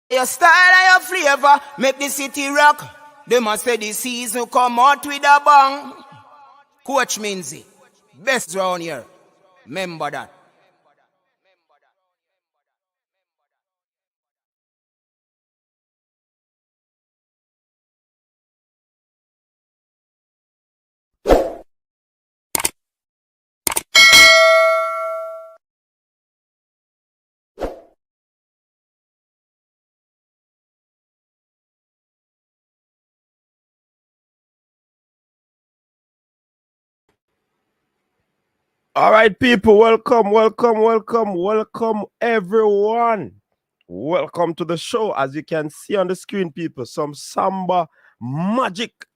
Your style and your flavor make the city rock. They must say the season come out with a bang. Coach Minzy, best round here. Remember that. All right, people, welcome, everyone. Welcome to the show. As you can see on the screen, people, some Samba magic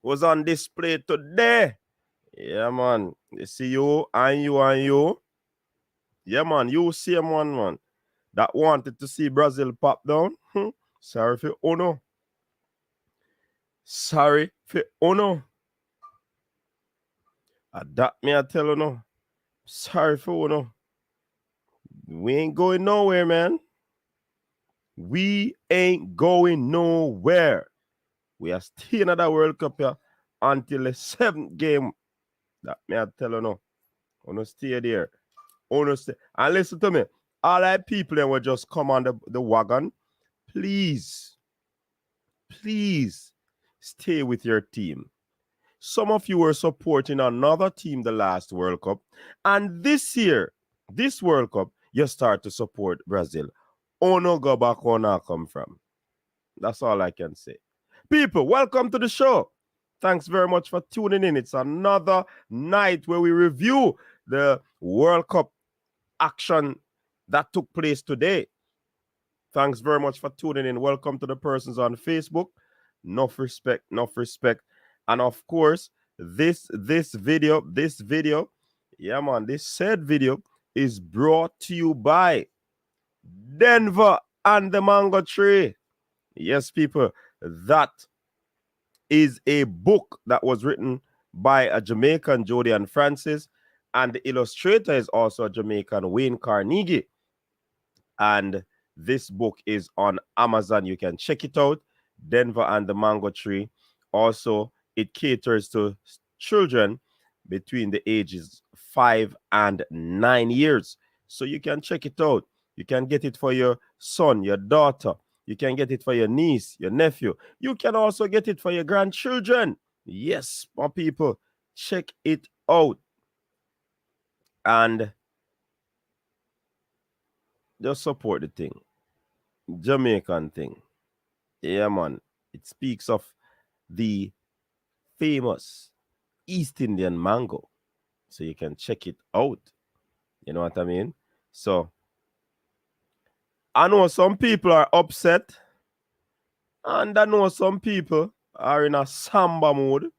was on display today. Yeah, man. You see you and you and you. Yeah, man. You see one, man. That wanted to see Brazil pop down. Sorry for Uno. Sorry for Uno. That me I tell you no. Sorry for Uno. We ain't going nowhere, man. We ain't going nowhere. We are still in the World Cup here until the 7th game. That me I tell you no. Wanna stay there. Wanna stay. And listen to me. All that people that will just come on the wagon. Please stay with your team. Some of you were supporting another team the last World Cup. And this year, this World Cup, you start to support Brazil. Oh no, go back where I come from. That's all I can say. People, welcome to the show. Thanks very much for tuning in. It's another night where we review the World Cup action that took place today. Thanks very much for tuning in. Welcome to the persons on Facebook. Enough respect. And of course, this video, yeah, man, this said video is brought to you by Denver and the Mango Tree. Yes, people, that is a book that was written by a Jamaican, Jody and Francis, and the illustrator is also a Jamaican, Wayne Carnegie. And this book is on Amazon. You can check it out. Denver and the Mango Tree. Also, it caters to children between the ages 5 and 9 years. So you can check it out. You can get it for your son, your daughter. You can get it for your niece, your nephew. You can also get it for your grandchildren. Yes, my people, check it out. And just support the thing. Jamaican thing. Yeah, man. It speaks of the famous East Indian mango. So you can check it out. You know what I mean? So I know some people are upset. And I know some people are in a Samba mood.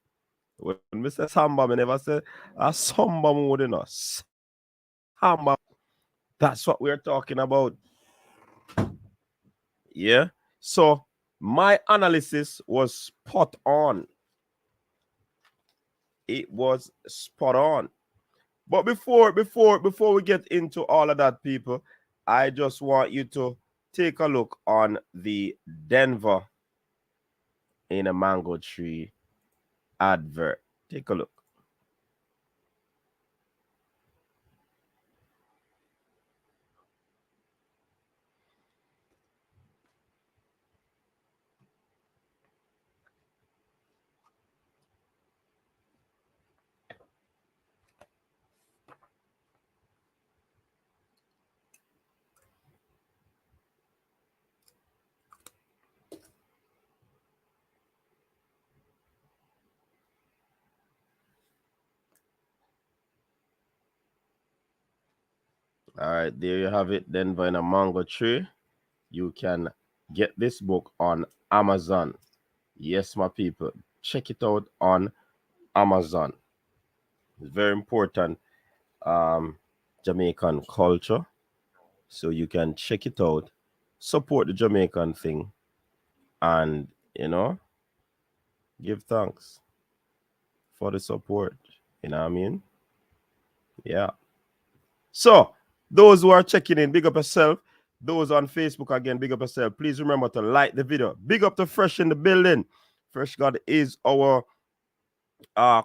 When we say Samba, I never say a Samba mood, you know. Samba. That's what we're talking about. Yeah. So my analysis was spot on. It was spot on. But before we get into all of that, people, I just want you to take a look on the Denver in a Mango Tree advert. Take a look. All right, there you have it. Denver in a Mango Tree. You can get this book on Amazon. Yes, my people. Check it out on Amazon. It's very important. Jamaican culture. So you can check it out. Support the Jamaican thing. And, give thanks for the support. You know what I mean? Yeah. So, those who are checking in, big up yourself. Those on Facebook, again, big up yourself. Please remember to like the video. Big up to Fresh in the building. Fresh God is our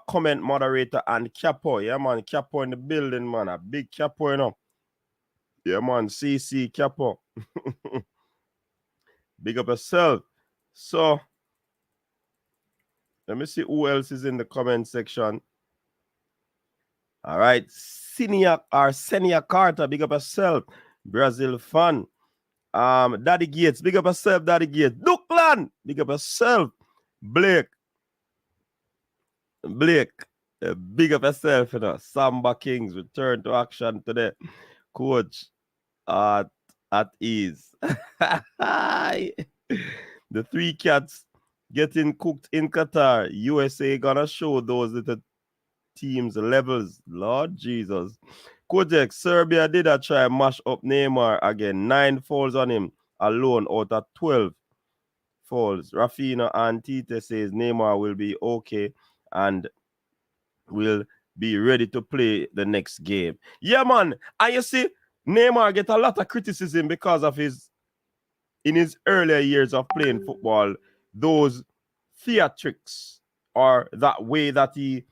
comment moderator and Capo. Yeah, man. Capo in the building, man. A big Capo, you know. Yeah, man. CC Capo. Big up yourself. So, let me see who else is in the comment section. All right. Senia Carter, big up yourself. Brazil fan. Daddy Gates, big up yourself, Daddy Gates. Duckland, big up yourself. Blake, big up yourself, you know. Samba Kings return to action today. Coach at ease. The three cats getting cooked in Qatar. USA gonna show those little teams levels. Lord Jesus. Kojek, Serbia did a try mash up Neymar again. 9 fouls on him alone out of 12 fouls. Rafina and Tite says Neymar will be okay and will be ready to play the next game. Yeah, man. And you see, Neymar get a lot of criticism because of in his earlier years of playing football, those theatrics or that way that he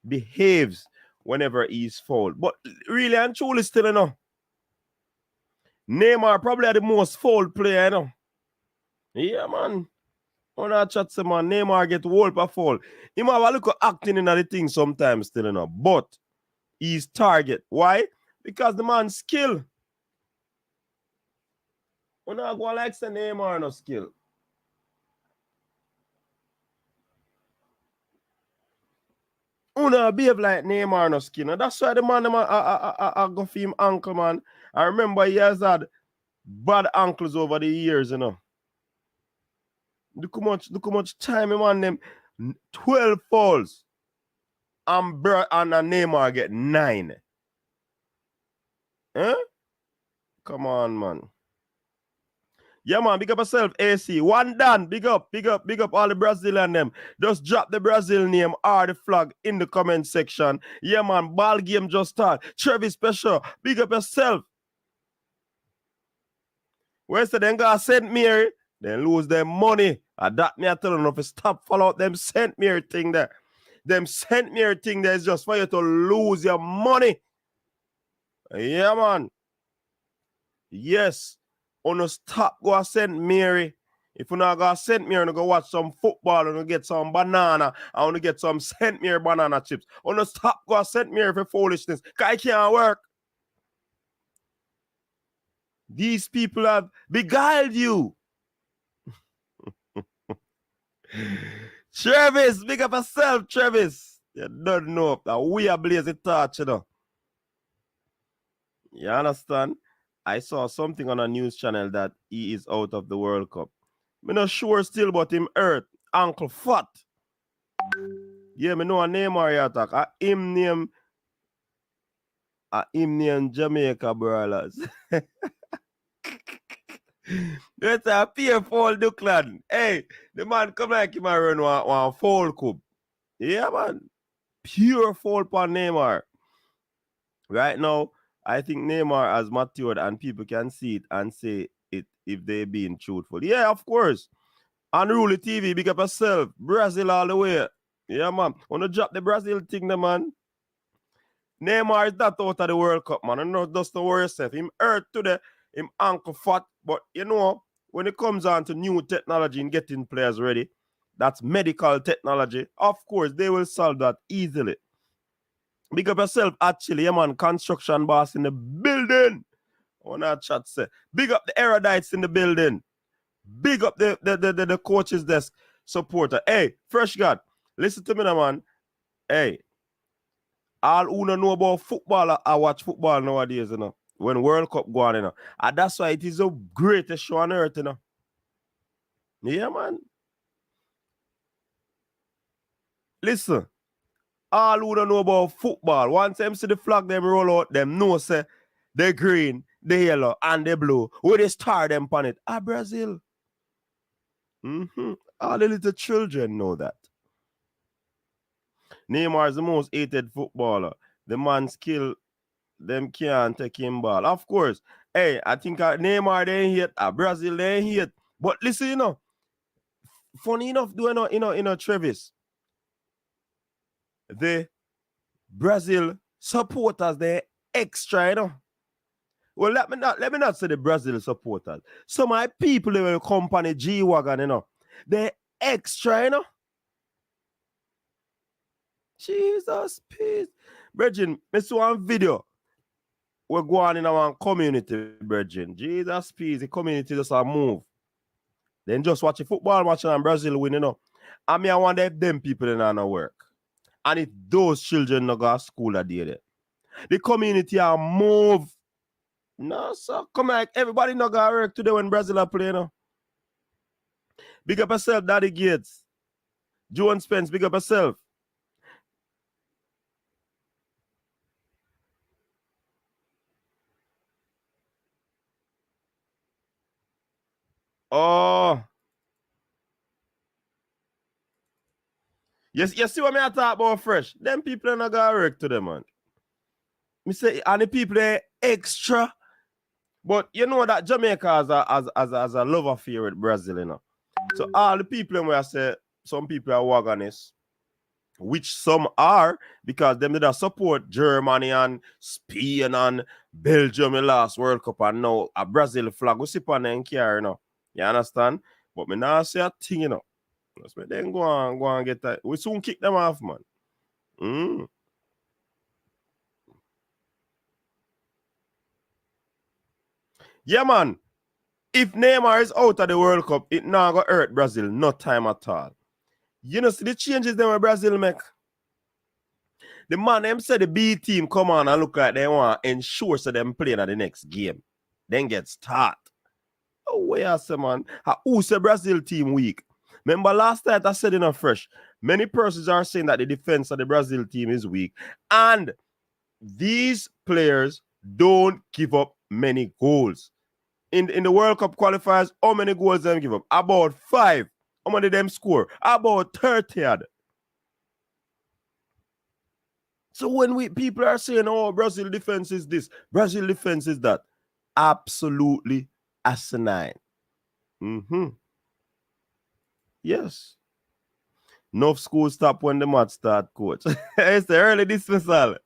behaves whenever he's fouled. But really and truly still, you know, Neymar probably the most fouled player, you know. Yeah, man. On that chat, say, man, Neymar get whole per foul. He might have a look at acting in the thing sometimes still, you know. But he's target. Why? Because the man's skill. We're not going like say Neymar no skill. Una behave like Neymar no skill. And that's why the man I go for him ankle, man. I remember he has had bad ankles over the years, you know. Look how much time him on them. 12 fouls. And Neymar get 9. Huh? Come on, man. Yeah, man, big up yourself, AC. One done. Big up all the Brazilian them. Just drop the Brazil name or the flag in the comment section. Yeah, man, ball game just start. Trevi Special, big up yourself. Where's the then got St. Mary? Then lose their money. And that me I tell them to stop follow up them St. Mary thing there. Them St. Mary thing there is just for you to lose your money. Yeah, man. Yes. On stop go to St. Mary. If you not go to St. Mary and go watch some football and get some banana, I want to get some St. Mary banana chips. On stop go to St. Mary for foolishness. Because it can't work. These people have beguiled you. Travis, big up yourself, Travis. You don't know that we are blazing torch, you know. You understand? I saw something on a news channel that he is out of the World Cup. I'm not sure still, but him hurt. Ankle fat. Yeah, me know a Neymar attack. Him name Jamaica Brawlers. That's a pure fall Duckland. Hey, the man come like him and run one fall cup. Yeah, man. Pure fall for Neymar. Right now, I think Neymar has matured and people can see it and say it if they're being truthful. Yeah, of course. Unruly TV, big up yourself. Brazil all the way. Yeah, man. Wanna drop the Brazil thing, the man. Neymar is not out of the World Cup, man. And not just the worry yourself. Him hurt today, him ankle fat. But you know, when it comes on to new technology and getting players ready, that's medical technology. Of course, they will solve that easily. Big up yourself, actually, yeah, man. Construction boss in the building. On that chat say. Big up the erudites in the building. Big up the coach's desk supporter. Hey, Fresh God, listen to me now, man. Hey, all who don't know about football, I watch football nowadays, you know. When World Cup go on, you know. And that's why it is the greatest show on earth, you know. Yeah, man. Listen, all who don't know about football, once them see the flag, them roll out, them know, say, the green, the yellow, and the blue, with the star them on it. Brazil. All the little children know that. Neymar is the most hated footballer. The man skill, them can't take him ball. Of course, Hey, I think Neymar they ain't hit, Brazil they ain't hit. But listen, funny enough, Travis, the Brazil supporters they extra. Well, let me not say the Brazil supporters. Some of my people they will come on the G-Wagon, they extra. Jesus, peace. Brethren, I saw one video. We're going in our community, brethren. Jesus, peace. The community just a move. Then just watch a football match and Brazil win. I mean, I wonder if them people in no work. And if those children no go to school that day. The community are move. No, sir. Come on, everybody no go to work today when Brazil are playing. Big up yourself, Daddy Gates. Joan Spence, big up yourself. Oh. Yes, you see what I talk about fresh? Them people are not going to work today, man. Me say, and the people they extra. But you know that Jamaica has a love affair with Brazil. So all the people where I say some people are wagonists, which some are because them did support Germany and Spain and Belgium in last World Cup and now a Brazil flag we sip on and care, You understand? But me now say a thing, Just me then go on get that. We soon kick them off, man. Yeah, man. If Neymar is out of the World Cup, it not gonna hurt Brazil, no time at all. See the changes them with Brazil make. The man them said the B team come on and look like they want to ensure so them playing at the next game. Then get start. Oh, where I say, man? Who say Brazil team weak? Remember last night I said in a fresh, many persons are saying that the defense of the Brazil team is weak. And these players don't give up many goals. In the World Cup qualifiers, how many goals them give up? About 5. How many them score? About 30. So when people are saying, oh, Brazil defense is this, Brazil defense is that, absolutely asinine. Yes. Enough school stop when the match start, coach. It's the early dismissal.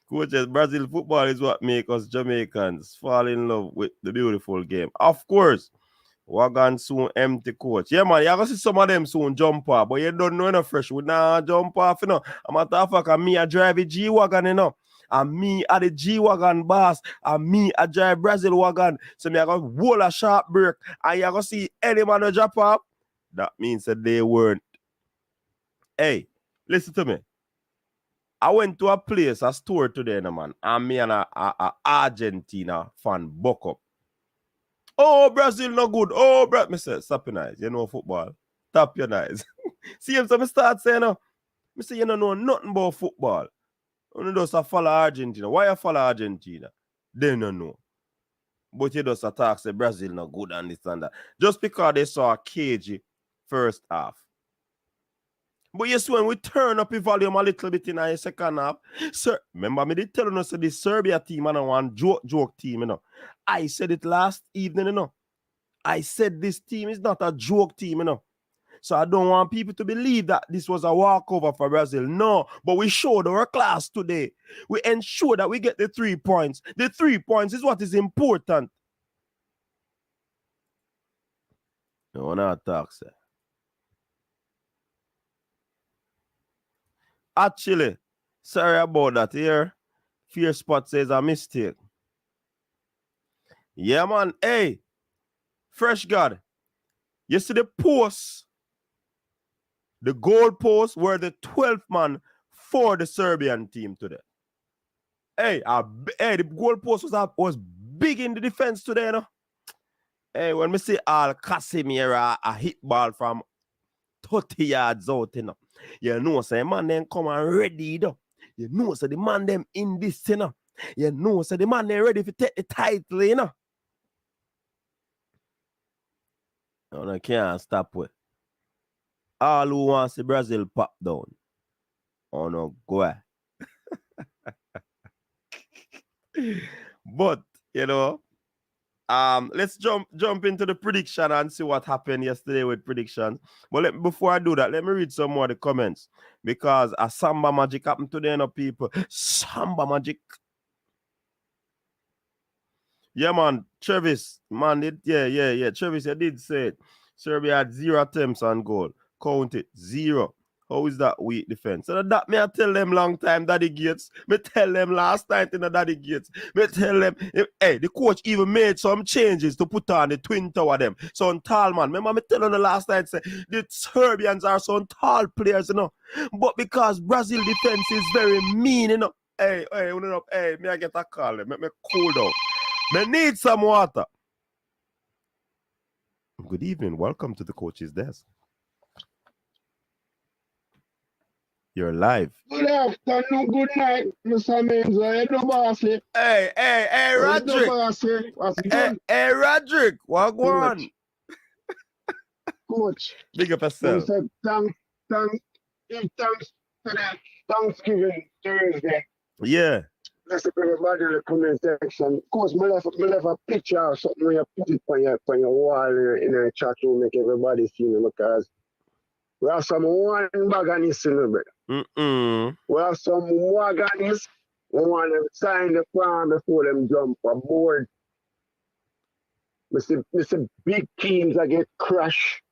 Coaches, Brazil football is what makes us Jamaicans fall in love with the beautiful game. Of course, Wagon soon empty, coach. Yeah, man, you're going to see some of them soon jump off, but you don't know enough fresh. We not jump off, I'm a matter of fact, me, I drive a G-Wagon, And me at the G-Wagon boss, and me I drive Brazil wagon. So me I got hold a sharp break, and you're going to see any man who drop off. That means that they weren't. Hey, listen to me. I went to a place, a store today, man, and me and a Argentina fan buck up. Oh, Brazil no good. Oh, Brazil. Me say, stop your eyes. You know football. Tap your eyes. See him, so me start saying, me say, you don't know nothing about football. You just follow Argentina. Why you follow Argentina? They don't know. But you just attack, say Brazil no good and this and that. Just because they saw a cagey first half. But yes, when we turn up the volume a little bit in the second half, sir, remember me did tell you, so the Serbia team and one joke team, I said it last evening, I said this team is not a joke team, So I don't want people to believe that this was a walkover for Brazil. No, but we showed our class today. We ensure that we get the 3 points. The 3 points is what is important. No one talk, sir. Actually, sorry about that here. Fear Spot says a mistake. Yeah, man. Hey, Fresh God. You see the post, the goal post were the 12th man for the Serbian team today. Hey, the goal post was big in the defense today, Hey, when we see Al Casimir a hit ball from 30 yards out, you know, say man then come and ready, You know, so the man them in this, You know, so the man they ready to take the title, No, I can't stop with. All who wants the Brazil pop down. Oh no, go ahead. But you know, let's jump into the prediction and see what happened yesterday with predictions. But before I do that, let me read some more of the comments because a Samba magic happened today, you know, people. Samba magic. Yeah, man. Travis, man, yeah. Travis, you did say it. Serbia had 0 attempts on goal. Count it. 0. How is that weak defense? So that me I tell them long time, Daddy Gates. Me tell them last night in the Daddy Gates. Me tell them, hey, the coach even made some changes to put on the twin tower them. So tall man. Remember me telling the last night, say, the Serbians are some tall players, you know. But because Brazil defense is very mean, you know. Hey, me I get a call. Me cool down. Me need some water. Good evening. Welcome to the coach's desk. You're live. Good afternoon, good night, Mr. Menzo. You know, bossy. Hey, Roderick. What's good? Hey, Roderick. What go on? Coach. Big up yourself. Thanks to that Thanksgiving Thursday. Yeah. Let's put everybody in the comment section. Of course, me left a picture or something where you put it on your wall in a chat room, make everybody see me because we have some one bag on this, you know, brother. We have some wagonists who want to sign the farm before them jump aboard. We see big teams that get crushed.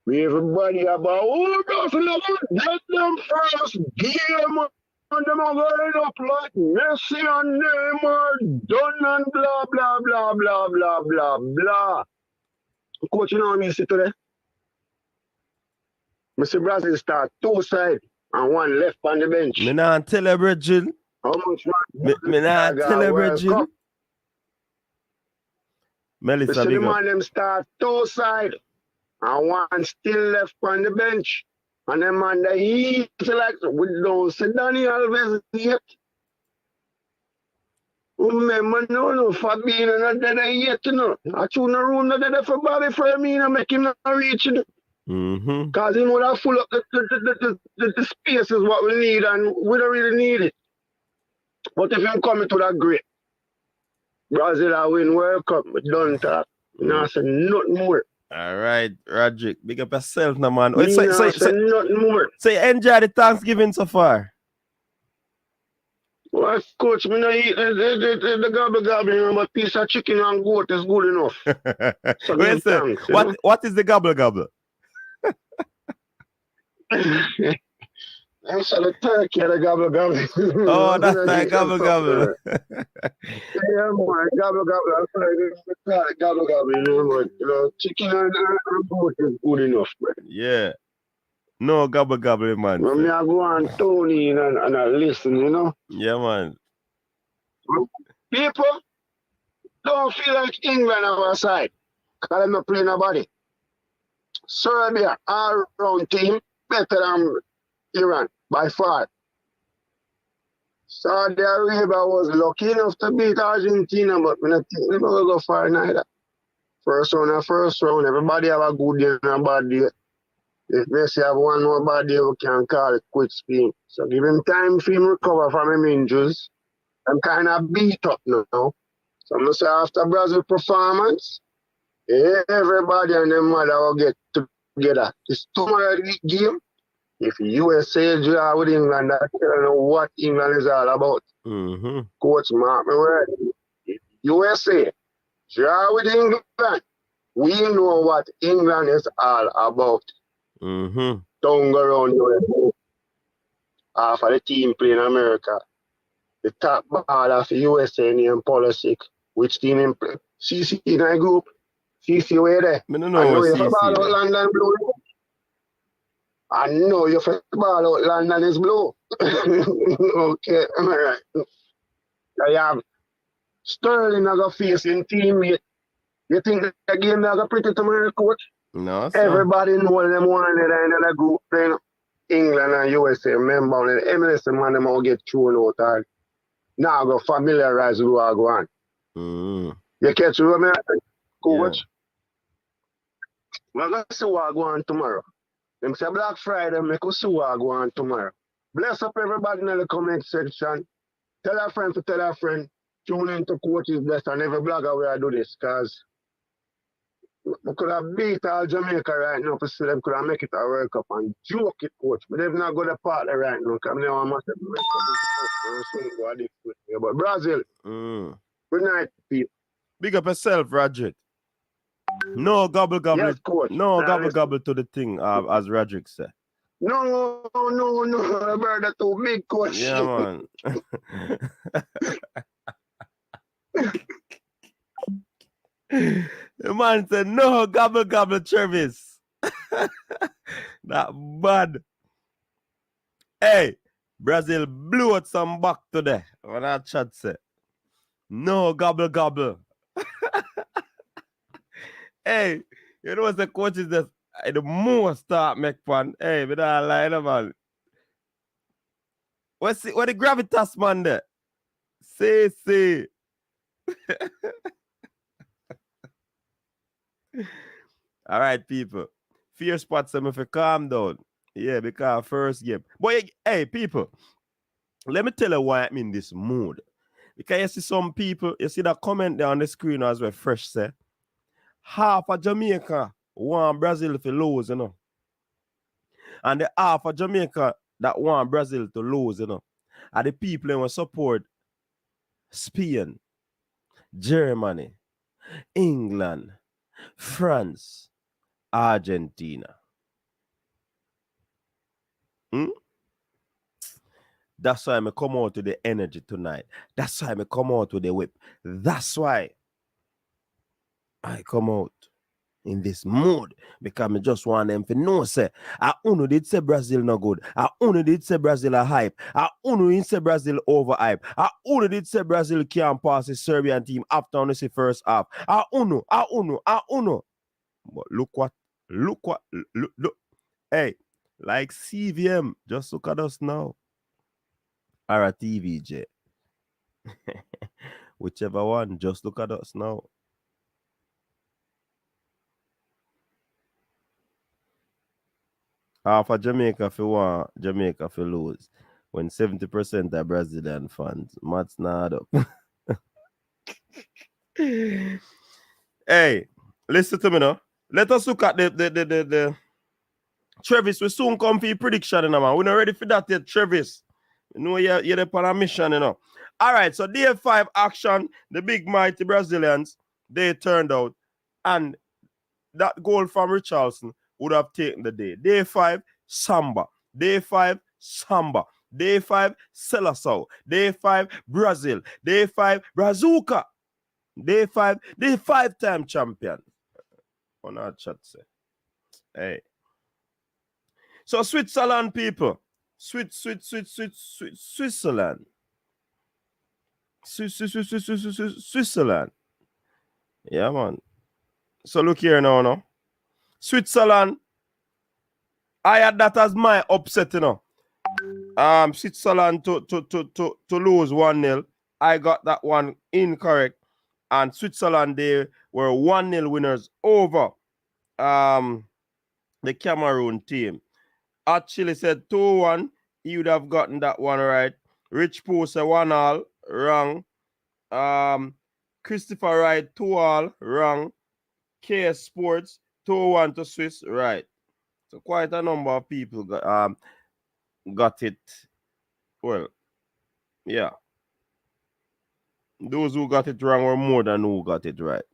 We everybody about, just let them first game and them are going up like Messi and Neymar done and blah, blah, blah, blah, blah, blah, blah. Coach, you know what I see today? Mr. Brazil start 2 sides and 1 left on the bench. Me not tell you, Bridget. How much me not tell you, Bridget. Melissa, big up. Them start 2 sides and 1 still left on the bench. And them man that he like we don't see Danny Alves yet. Remember, no, Fabinho not there yet, you know. I choose a room not there for Bobby Firmino, make him not reach it. Because he would have full up the space is what we need, and we don't really need it. But if him coming to that great, Brazil will win World Cup, we don't talk. No, say nothing more. All right, Roderick, big up yourself now, man. Say nothing more. So you enjoy the Thanksgiving so far? Well, coach, me not eat the gobble, but piece of chicken and goat is good enough. So wait, thanks, what is the gobble? I'm sorry, the turkey, the gobble. Oh, that's the gobble. Yeah, man, gobble. I'm sorry, the gobble, you know, chicken and goat is good enough, man. Yeah. No gobble, man. When I go on Tony and I listen, you know. Yeah, man. People don't feel like England on our side because they're not playing nobody. Serbia, all-round team, better than Iran by far. Saudi Arabia was lucky enough to beat Argentina, but I don't think they're going to go far neither. First round, everybody have a good day and a bad day. If Messi have one more bad day, we can call it quits game. So give him time for him recover from him injuries. I'm kind of beat up now. So I'm going to say after Brazil performance, everybody and their mother will get together. It's tomorrow game. If USA draw with England, I don't know what England is all about. Coach, mark me word. If USA draw with England, we know what England is all about. Don't go around USA. Half of the team playing America. The top ball of the USA named Pulisic. Which team in play? CC in a group. CC where there? I don't know you ball out London blue. I know you ball out London is blue. Okay, all right. I have Sterling I got facing teammate. You think the game I got pretty tomorrow, coach? No, sir. Everybody know them one in a group playing England and USA. Remember, the MLS man them all get thrown out and now go familiarize with what I go on. You catch me, coach? Yeah. We're going to see what I go on tomorrow. Them say Black Friday, make us see what I go on tomorrow. Bless up everybody in the comment section. Tell a friend to tell a friend. tune into Coaches Best and every blogger where I do this, because we could have beat all Jamaica right now for see them could have make it a World Cup and joke it, coach. But they've not got a partner right now, because they want to make it. But Brazil, good night, people. Big up yourself, Roderick. No gobble gobble. Yes, coach. No gobble gobble to the thing, as Roderick said. No, brother, too big, coach. Yeah, man. The man said, no gobble gobble, Travis. That bad. Hey, Brazil blew out some back today. When that chat say, no gobble gobble. Hey, you know what the coach is just the most start make fun. Hey, we don't lie, no, man. What the gravitas man there? Say. All right, people. Fear spots them if you calm down. Yeah, because first game. But hey, people, let me tell you why I'm in this mood. Because you see some people, you see that comment there on the screen as well, Fresh say, half of Jamaica want Brazil to lose, you know. And the half of Jamaica that want Brazil to lose, you know, are the people who support Spain, Germany, England, France, Argentina. That's why I come out with the energy tonight. That's why I come out with the whip. That's why I come out in this mood, because I just want them to know, say, I only did say Brazil no good. I only did say Brazil a hype. I only did say Brazil overhype. I only did say Brazil can't pass the Serbian team after only the first half. I uno. But look. Hey, like CVM, just look at us now. Or a TVJ. Whichever one, just look at us now. Half of Jamaica for one, Jamaica for lose. When 70% are Brazilian fans. Matt's not up. Hey, listen to me now. Let us look at the Travis. We soon come for your prediction, you know, man. We're not ready for that yet, Travis. You know, you're on a mission, you know. All right, so day 5 action, the big mighty Brazilians, they turned out, and that goal from Richarlison would have taken the day. Day 5, Samba. Day 5, Samba. Day 5, Seleção. Day 5, Brazil. Day 5, Brazuca. Day 5, the 5-time champion. On our chat, say. Hey. So Switzerland, people. Switzerland. Switzerland. Yeah, man. So look here now, no? Switzerland. I had that as my upset, you know. Switzerland to lose 1-0. I got that one incorrect. And Switzerland, they were 1-0 winners over the Cameroon team. Actually said 2-1. He would have gotten that one right. Rich Poe said 1-1. Wrong. Christopher Wright 2-2. Wrong. KS Sports 2-1 to Swiss. Right. So quite a number of people got it. Well, yeah. Those who got it wrong were more than who got it right.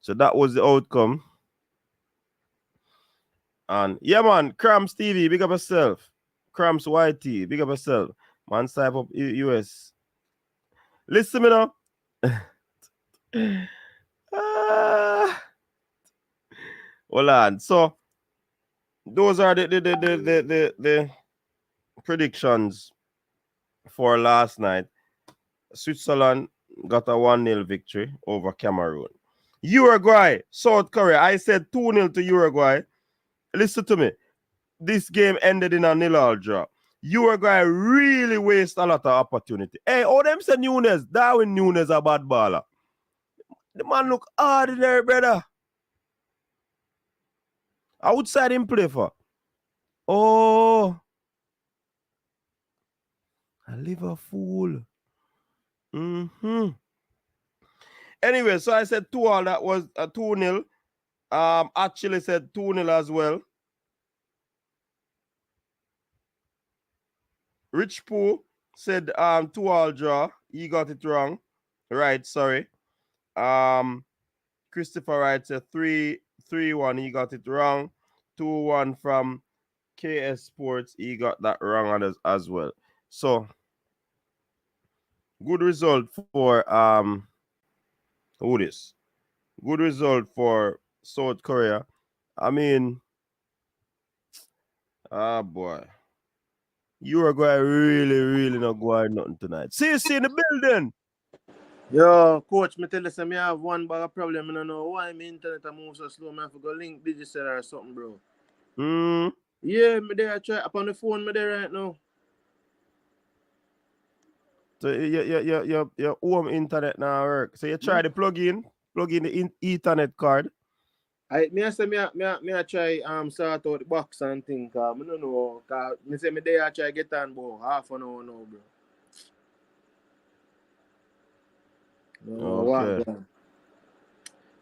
So that was the outcome. And yeah, man, Cramps TV, big up yourself. Cramps YT, big up yourself. Man, type up US. Listen to me now. Hold on. So those are the predictions for last night. Switzerland got a 1-0 victory over Cameroon. Uruguay, South Korea. I said 2-0 to Uruguay. Listen to me. This game ended in a 0-0 draw. Uruguay really waste a lot of opportunity. Hey, all them say Nunes, Darwin Nunes a bad baller. The man look ordinary, brother. Outside him play for. Oh, a Liverpool. Anyway, so I said 2-all. That was a 2-0. Actually said 2-0 as well. Rich Pooh said 2-all draw. He got it wrong. Right, sorry. Christopher Wright said 3-1. He got it wrong. 2-1 from KS Sports. He got that wrong as well. So good result for who this? Good result for South Korea. I mean, boy. You are going really not going nothing tonight. See you in the building. Yo, coach, me tell you, say me have one bag of problem. I don't know why my internet move so slow. I have to go link digital or something, bro. Yeah, me there. I try up on the phone. Me there right now. So your home internet now work. So you try to plug in the Ethernet card. I say me I try sort out the box and thing. Cause I don't know. Cause me say me there. I try get on about half an hour now, bro. No, Okay.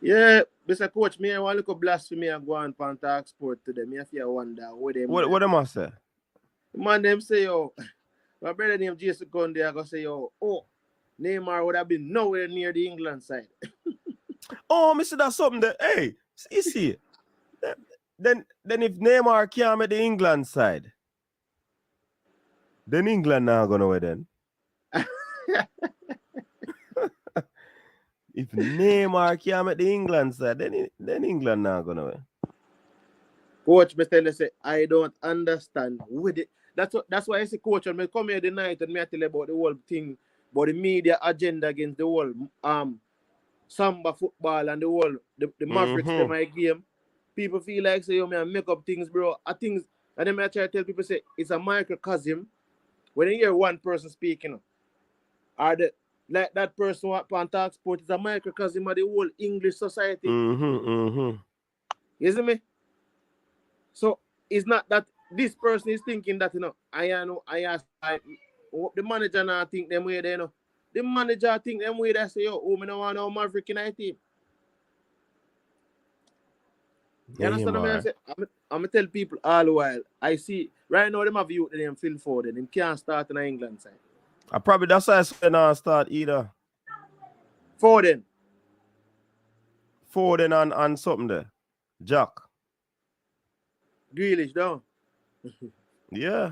Yeah, Mr. Coach, me I want to look blasphemy and go on Panta Sport today. Me I feel wonder what them. What them I say? Man, them say yo. My brother named Jason Conde, I go say yo. Oh, Neymar would have been nowhere near the England side. Oh, Mister, that's something that hey, you see. Then if Neymar can't make the England side, then England now gonna win then. If Neymar can't make the England side, then England now gonna win. Coach, me tell you, say I don't understand with it. That's why I say, coach, when I come here the night and me I tell you about the whole thing, about the media agenda against the whole Samba football and the whole the Mavericks in my game. People feel like say, yo, me I make up things, bro. And then I try to tell people say it's a microcosm. When you hear one person speaking, or like that person what on talk sport is a microcosm of the whole English society. You see me? So it's not that this person is thinking that, you know, the manager now think them way there, you know. The manager think them way they say, yo, me no want no Maverick in our team. You understand what I say? I'm gonna tell people all the while. I see right now them have youth that them Phil Foden. Them can't start in the England side. I probably that's why I say not start either. Foden and something there. Jack. Grealish down. Yeah.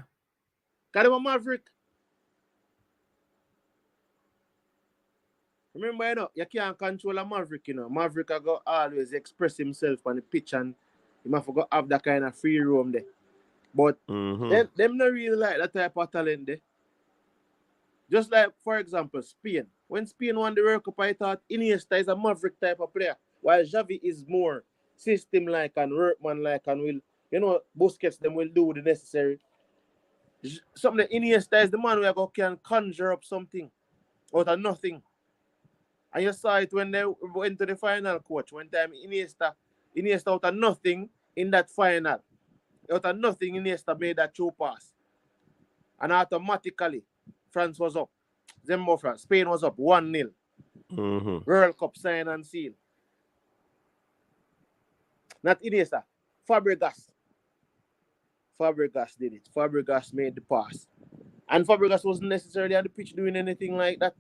Cause them a Maverick. Remember, you know, you can't control a Maverick, you know. Maverick I go always express himself on the pitch and he must go have that kind of free roam there. But them not really like that type of talent there. Just like, for example, Spain. When Spain won the World Cup, I thought Iniesta is a Maverick type of player, while Xavi is more system-like and workman-like and will, you know, Busquets them will do the necessary. Something that Iniesta is the man who can conjure up something out of nothing. And you saw it when they went to the final, coach. One time Iniesta out of nothing in that final. Out of nothing, Iniesta made that true pass. And automatically, France was up. Spain was up 1-0. World Cup sign and seal. Not Iniesta. Fabregas did it. Fabregas made the pass. And Fabregas wasn't necessarily on the pitch doing anything like that.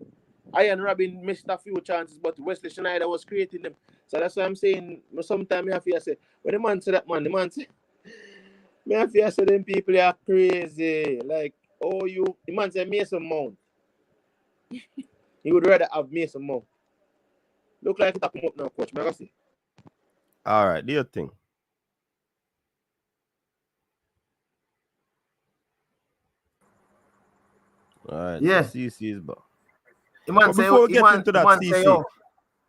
Ian Robin missed a few chances, but Wesley Schneider was creating them. So that's why I'm saying, sometimes I have to say, when the man say that, man, the man say, I have to say them people are crazy. Like, the man say Mason Mount. He would rather have Mason Mount. Look like it come up now, coach. I see. All right, do your thing. All right, yeah. so CC is back. But before we get into that,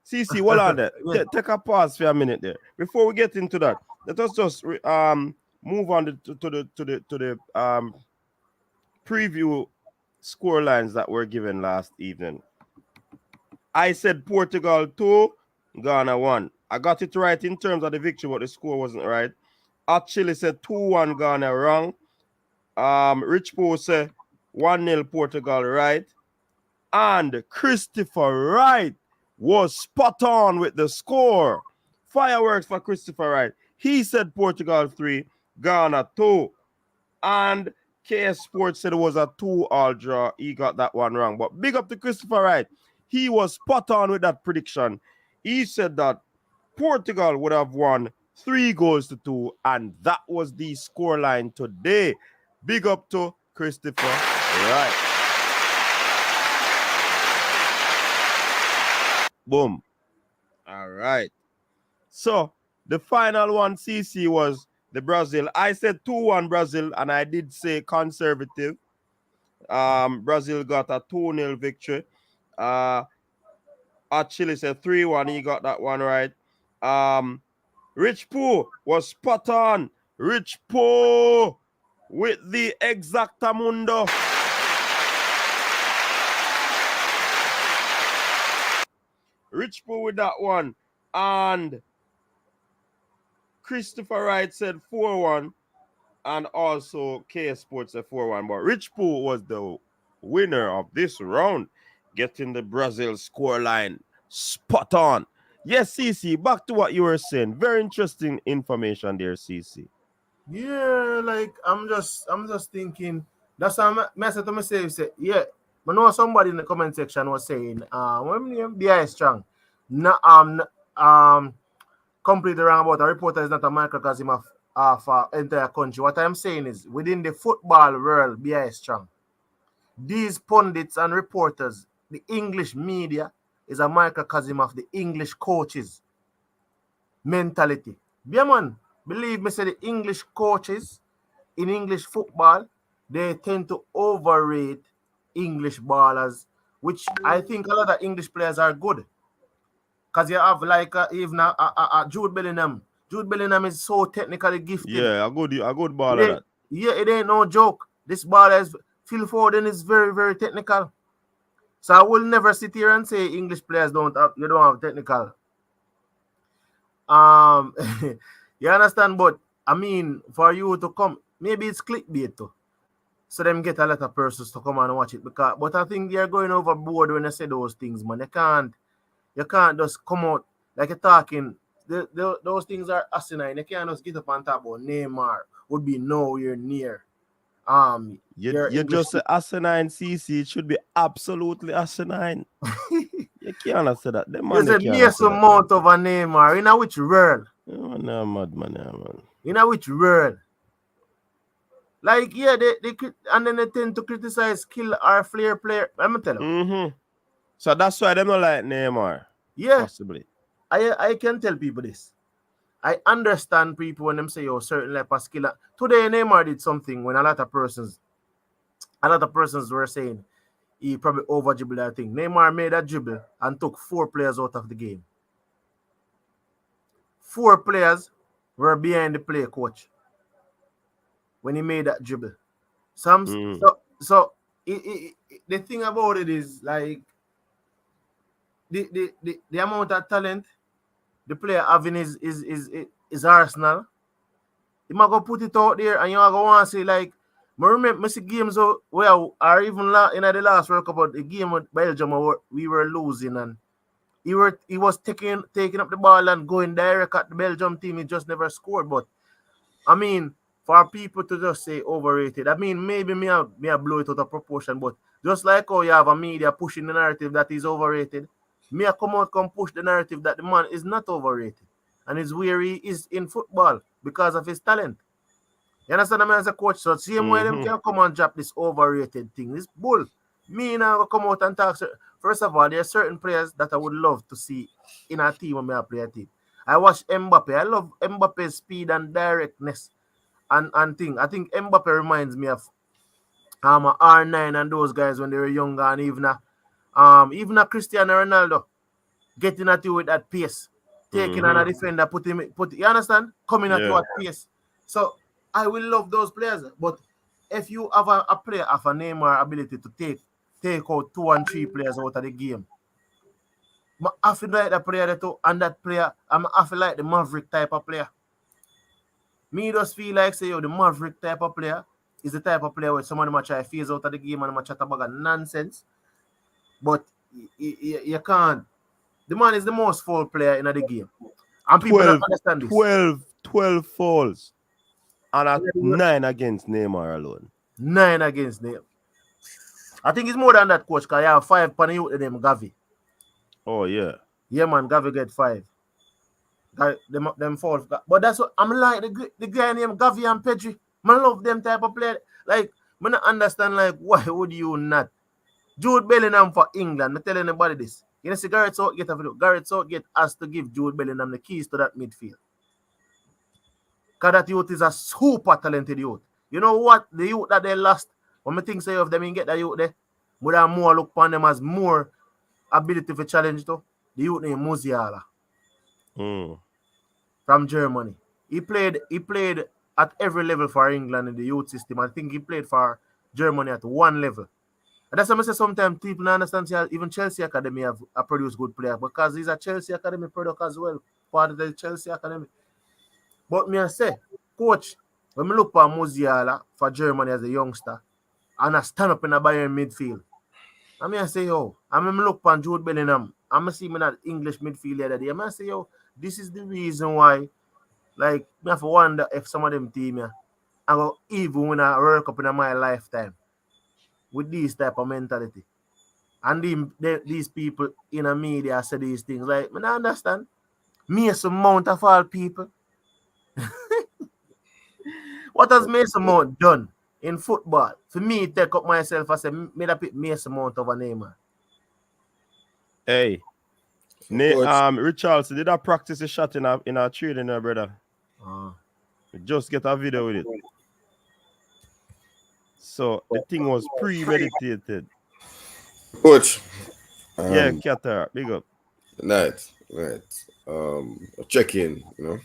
CC, hold on there. Take a pause for a minute there. Before we get into that, let us just move on to the preview score lines that were given last evening. I said Portugal 2, Ghana 1. I got it right in terms of the victory, but the score wasn't right. Actually said 2-1 Ghana wrong. Rich Poe said 1-0 Portugal right. And Christopher Wright was spot on with the score. Fireworks for Christopher Wright. He said Portugal 3, Ghana 2. And KS Sports said it was a 2-all draw. He got that one wrong. But big up to Christopher Wright. He was spot on with that prediction. He said that Portugal would have won 3-2, and that was the scoreline today. Big up to Christopher Wright. Boom. All right. So the final one, CC, was the Brazil. I said 2-1 Brazil, and I did say conservative. Brazil got a 2-0 victory. Chile said 3-1. He got that one right. Rich Pooh was spot on. Rich Pooh with the exactamundo. Rich Pooh with that one. And Christopher Wright said 4-1. And also KS Sports said 4-1. But Rich Pooh was the winner of this round, getting the Brazil scoreline spot on. Yes, CC, back to what you were saying. Very interesting information there, CC. Yeah, like I'm just thinking. That's how I said to myself, say, yeah. I know somebody in the comment section was saying, what name BI strong. Completely wrong about a reporter is not a microcosm of entire country. What I'm saying is, within the football world, BI is strong. These pundits and reporters, the English media, is a microcosm of the English coaches' mentality. Yeah, man, believe me, say the English coaches in English football, they tend to overrate English ballers, which I think a lot of English players are good. Because you have like even Jude Bellingham. Jude Bellingham is so technically gifted. Yeah, a good baller. That. Yeah, it ain't no joke. This baller is Phil Foden is very, very technical. So I will never sit here and say English players don't have technical. You understand? But I mean, for you to come, maybe it's clickbait too. So them get a lot of persons to come and watch it. But I think they're going overboard when they say those things, man. You can't just come out like you're talking. Those things are asinine. You can't just get up and talk about Neymar would be nowhere near. You just say asinine, CC. It should be absolutely asinine. You can't say that. There's a mere amount of a Neymar. In which world? Oh, no, man. In which world? Like, yeah, they and then they tend to criticize skill or flair player. I'm gonna tell you. Mm-hmm. So that's why they don't like Neymar. Yeah. Possibly. I can tell people this. I understand people when them say, oh, certain level of skill. Today, Neymar did something when a lot of persons were saying he probably over dribbled that thing. Neymar made that dribble and took 4 players out of the game. 4 players were behind the play coach when he made that dribble. So the thing about it is like the amount of talent the player having is Arsenal. You might go put it out there and you are going to say like, I remember see games where or even in the last World Cup, the game with Belgium we were losing and he was taking up the ball and going direct at the Belgium team. He just never scored. But I mean, for people to just say overrated, I mean maybe me I blow it out of proportion, but just like how you have a media pushing the narrative that he's overrated, me I come push the narrative that the man is not overrated and is where he is in football because of his talent. You understand me as a coach? So same way them can come and drop this overrated thing. This bull. Me now come out and talk. First of all, there are certain players that I would love to see in a team when I play a team. I watch Mbappe. I love Mbappe's speed and directness and thing. I think Mbappe reminds me of R9 and those guys when they were younger, and even a Cristiano Ronaldo getting at you with that pace, taking on a defender, you understand? Coming at you at pace. So I will love those players, but if you have a player of a Neymar ability to take out 2 and 3 players out of the game, I feel like that player too, and that player, I feel like the Maverick type of player. Me just feel like say the Maverick type of player is the type of player where somebody might try to phase out of the game and might chat about nonsense, but you can't The man is the most foul player in the game. And people don't understand this. 12 fouls. And at 9 against Neymar alone. 9 against Neymar. I think it's more than that, coach, because you have 5 pan you with them Gavi. Oh, yeah. Yeah, man, Gavi get 5. Them falls. But that's what I'm like the guy named Gavi and Pedri. I love them type of player. Like, I don't understand, like, why would you not? Jude Bellingham for England. I tell anybody this. You know, see Gareth Southgate have to do. Gareth Southgate has to give Jude Bellingham the keys to that midfield. Because that youth is a super talented youth. You know what? The youth that they lost, when I think say of them and get that youth there, would have more look upon them as more ability for challenge to. The youth named Musiala. From Germany. He played at every level for England in the youth system. I think he played for Germany at one level. And that's why I say sometimes people don't understand even Chelsea Academy have produced good players because he's a Chelsea Academy product as well. Part of the Chelsea Academy. But me I say, coach, when I look for Musiala for Germany as a youngster and I stand up in a Bayern midfield, I say, yo, I'm look for Jude Bellingham. I'm see him in that English midfield the other day. I say, yo, this is the reason why, like, I have to wonder if some of them team I go even win a World Cup in my lifetime with this type of mentality. And these people in the media say these things. Like, I don't understand. Mason Mount of all people. What has Mason Mount done in football? For me, take up myself as a made up Mason Mount of a Neymar. Hey. Richardson, did I practice a shot in our training, brother? Just get a video with it. So the thing was premeditated. Coach. Yeah, Qatar, big up. Right. Check in, you know.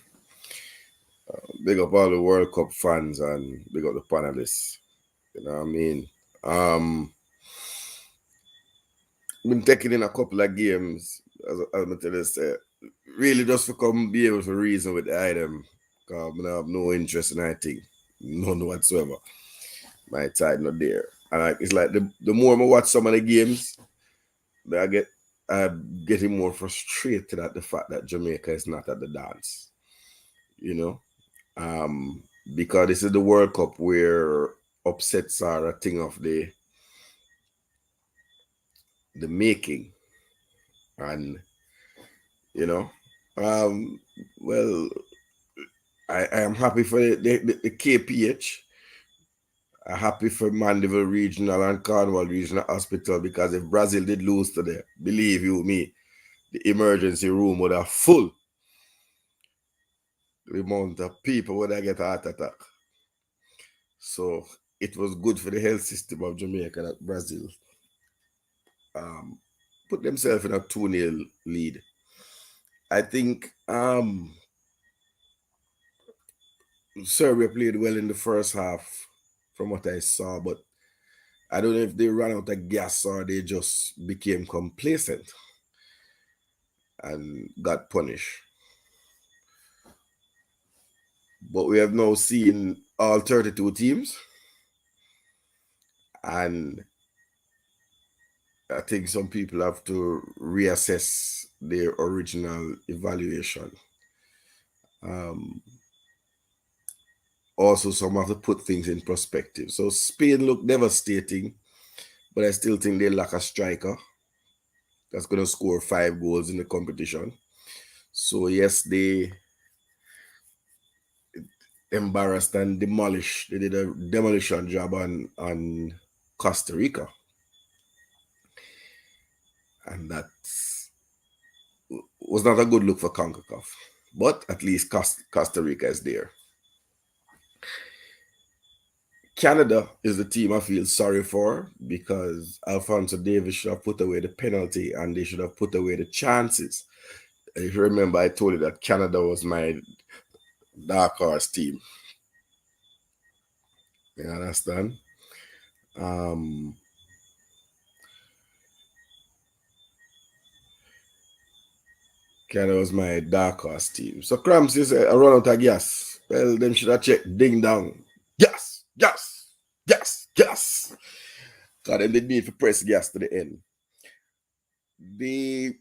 Big up all the World Cup fans and big up the panelists. You know what I mean? Been taking in a couple of games, as I tell you, really just to come be able to reason with the item. Because I have no interest in anything. None whatsoever. My side not there. And it's like the more I watch some of the games, I'm getting more frustrated at the fact that Jamaica is not at the dance. You know? Because this is the World Cup where upsets are a thing of the making. And, you know, well, I am happy for the KPH. I'm happy for Mandeville Regional and Cornwall Regional Hospital because if Brazil did lose today, believe you me, the emergency room would have full. The amount of people would have get a heart attack. So it was good for the health system of Jamaica that Brazil put themselves in a 2-0 lead. I think Serbia played well in the first half from what I saw, but I don't know if they ran out of gas or they just became complacent and got punished. But we have now seen all 32 teams, and I think some people have to reassess their original evaluation. Also, some have to put things in perspective. So Spain looked devastating, but I still think they lack a striker that's going to score 5 goals in the competition. So yes, they embarrassed and demolished. They did a demolition job on Costa Rica. And that was not a good look for CONCACAF. But at least Costa Rica is there. Canada is the team I feel sorry for because Alphonso Davies should have put away the penalty and they should have put away the chances. If you remember, I told you that Canada was my dark horse team. You understand? Canada was my dark horse team. So Cramps is I run out of gas. Well, them should have checked ding dong. Gas. Because they need to press gas to the end. The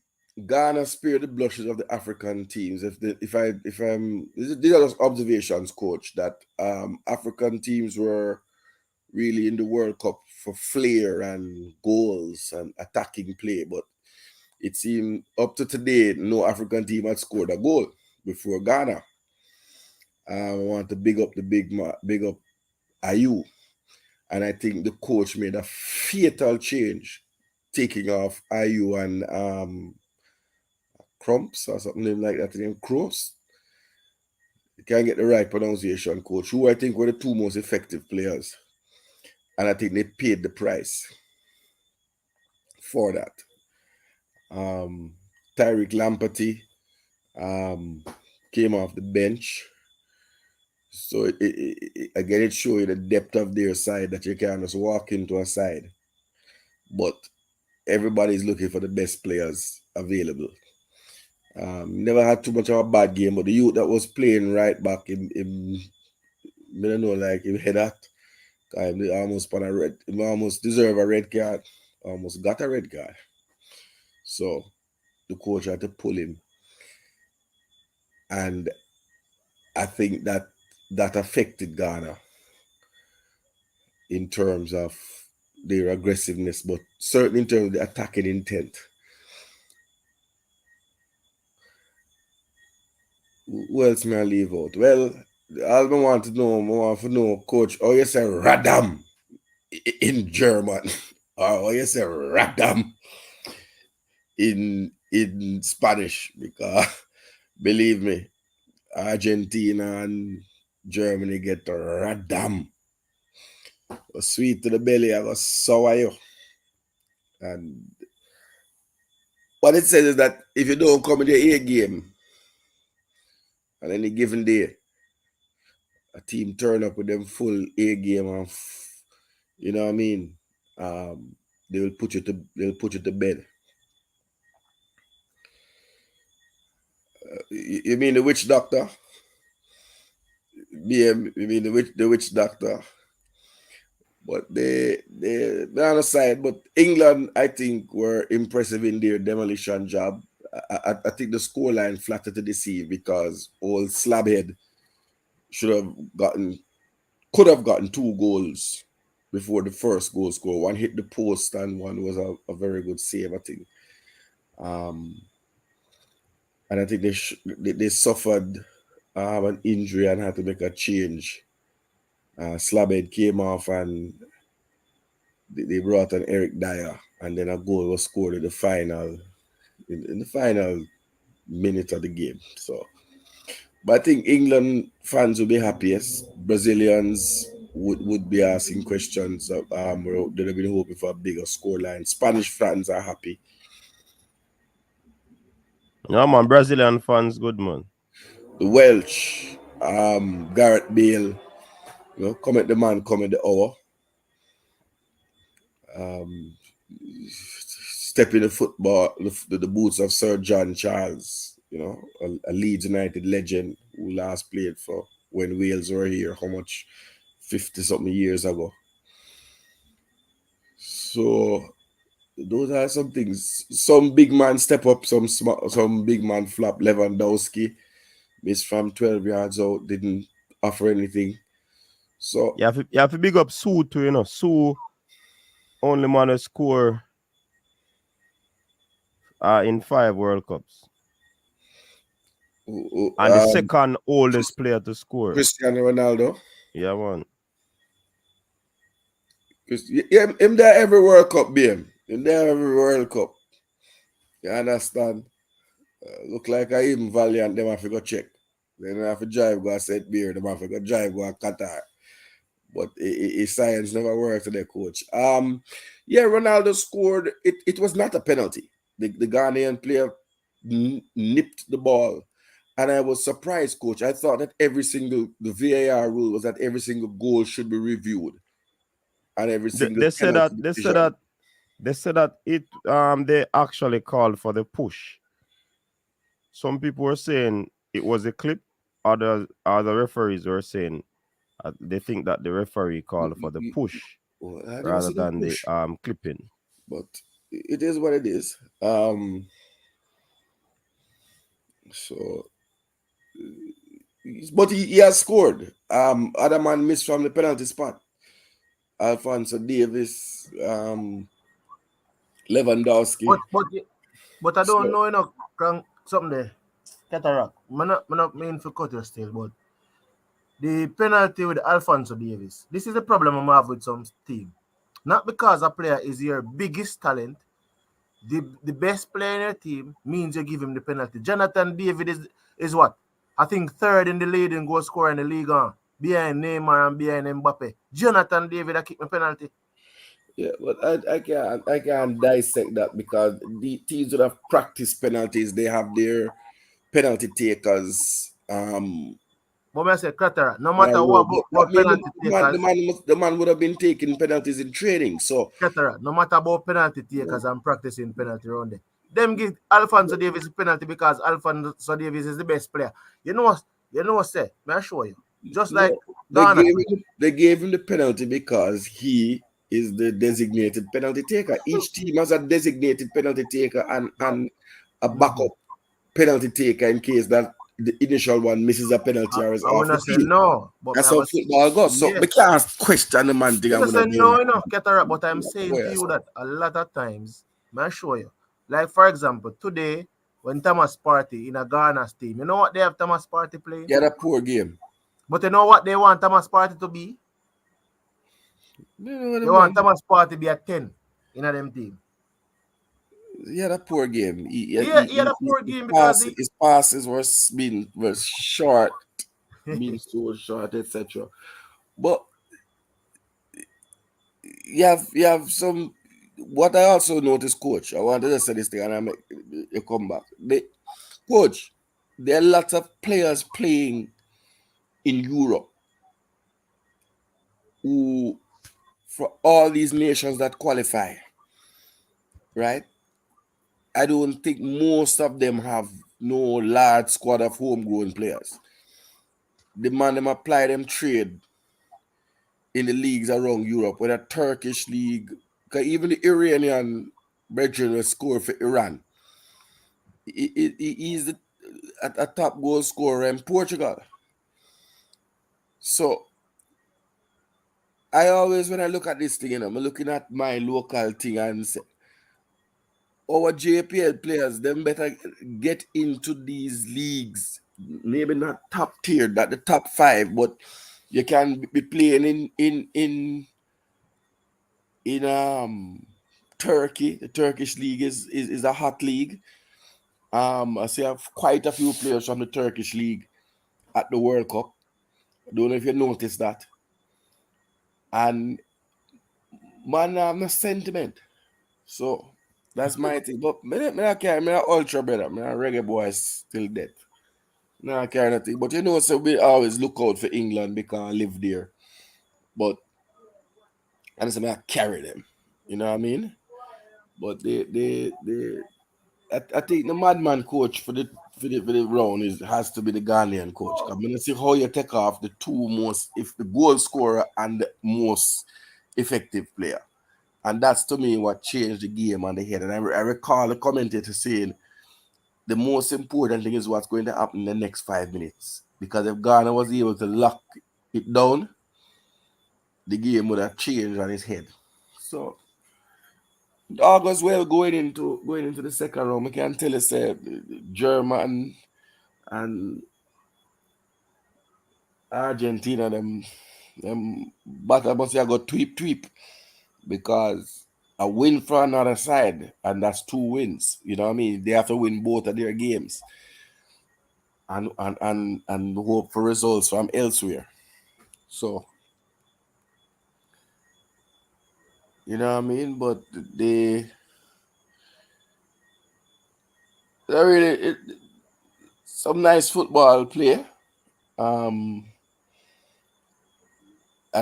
Ghana spare the blushes of the African teams. These are just observations, coach, that African teams were really in the World Cup for flair and goals and attacking play, but it seemed up to today no African team had scored a goal before Ghana. I want to big up big up Ayu, and I think the coach made a fatal change, taking off Ayu and Crumps or something like that. Name Cross. You can't get the right pronunciation, coach. Who I think were the two most effective players, and I think they paid the price for that. Tyreek Lamptey came off the bench. So again, it shows you the depth of their side, that you can't just walk into a side. But everybody's looking for the best players available. Never had too much of a bad game, but the youth that was playing right back, I don't know, like him head at, he almost deserve a red card, almost got a red card. So the coach had to pull him, and I think that affected Ghana in terms of their aggressiveness, but certainly in terms of the attacking intent. Who else may I leave out? Well, all I want to know, coach, how you say Radam in German, or how you say Radam in Spanish, because believe me, Argentina and Germany get Radam. Sweet to the belly, I was sour you. And what it says is that if you don't come in the A game on any given day, a team turn up with them full A game and you know what I mean, they'll put you to bed. You mean the witch doctor? Yeah, you mean the witch doctor? But they're on the side. But England, I think, were impressive in their demolition job. I think the scoreline flattered to deceive, because old Slabhead could have gotten 2 goals before the first goal score. One hit the post and one was a very good save, I think. And I think they suffered an injury and had to make a change. Slabhead came off and they brought on Eric Dyer, and then a goal was scored in the final minute of the game. So, but I think England fans will be happiest. Brazilians would be asking questions. They've been hoping for a bigger scoreline. Spanish fans are happy. No, man, Brazilian fans, good, man. The Welsh, Gareth Bale, come at the man, come at the hour. Step in the football, the boots of Sir John Charles, a Leeds United legend who last played for when Wales were here, 50-something years ago. So those are some things. Some big man step up, some big man flop. Lewandowski missed from 12 yards out, didn't offer anything. So you have to big up Sue too, Sue only man to score in 5 World Cups. And the second oldest player to score. Cristiano Ronaldo. Yeah, man. Him there every World Cup, BM. Him there every World Cup. You understand? Look like I even Valiant, them have to go check. Then I have to drive, go set beer, them have to go drive, go Qatar. But his science never worked to their coach. Yeah, Ronaldo scored. It was not a penalty. The Ghanaian player nipped the ball. And I was surprised, coach. I thought that the VAR rule was that every single goal should be reviewed. And every single they said that they actually called for the push. Some people were saying it was a clip, other referees were saying they think that the referee called for the push rather than the clipping. But it is what it is. So, but he has scored. Other man missed from the penalty spot. Alphonso Davis, Lewandowski. But I don't So, know, something there. Cataract. I'm not mean for cut your still, but the penalty with Alfonso Davis. This is the problem I have with some team. Not because a player is your biggest talent, the best player in your team means you give him the penalty. Jonathan David is what? I think third in the leading goal scorer in the league, behind Neymar and behind Mbappe. Jonathan David, I kick my penalty. yeah, but I can't dissect that because the teams that have practiced penalties, they have their penalty takers. But I say, Cataract, no On a matter road. what But I about mean, penalty takers, the man would have been taking penalties in training. So Cataract, no matter about penalty takers and practicing penalty round there. Them give Alfonso Davis penalty because Alfonso Davis is the best player. You know what say? May I show you? Just like no, Ghana. they gave him the penalty because he is the designated penalty taker. Each team has a designated penalty taker and a backup penalty taker in case that the initial one misses a penalty or is I off wanna the say field. no, but That's how football goes. So we can't question the man thing. You I'm can say gonna blame no, Cataract, but I'm saying to him. you that a lot of times, may I show you. Like for example, today when Thomas Partey in a Ghana's team, you know what they have Thomas Partey playing? Yeah, that poor game. But you know what they want Thomas Partey to be? They want Thomas Partey to be a 10 in a them team. Yeah, that poor game. He had a poor game because His passes were short, being so short, etc. But you have some. What I also noticed, coach. I wanted to say this thing, and I make you come back. Coach, there are lots of players playing in Europe who, for all these nations that qualify, right? I don't think most of them have no large squad of homegrown players. The man them apply them trade in the leagues around Europe, whether Turkish league, because even the Iranian brethren will score for Iran. He's a top goal scorer in Portugal. So I always, when I look at this thing, I'm looking at my local thing and say, our JPL players, them better get into these leagues. Maybe not top tier, not the top 5, but you can be playing in Turkey. The Turkish league is a hot league. I see have quite a few players from the Turkish league at the World Cup. I don't know if you noticed that. And man, I'm a sentiment. So that's my thing. But I'm ultra better. I'm a reggae boy still dead. I care nothing. But so we always look out for England because I live there. But and so I carry them. You know what I mean? But I think the madman coach for the round has to be the Ghanaian coach. I'm gonna see how you take off the two most, if the goal scorer and the most effective player. And that's to me what changed the game on the head. And I recall the commentator saying the most important thing is what's going to happen in the next 5 minutes. Because if Ghana was able to lock it down, the game would have changed on his head. So all goes well going into the second round. I can tell you, say German and Argentina, them battle must have got tweep because a win for another side, and that's 2 wins. You know what I mean? They have to win both of their games and hope for results from elsewhere. So you know what I mean? But they really some nice football play. And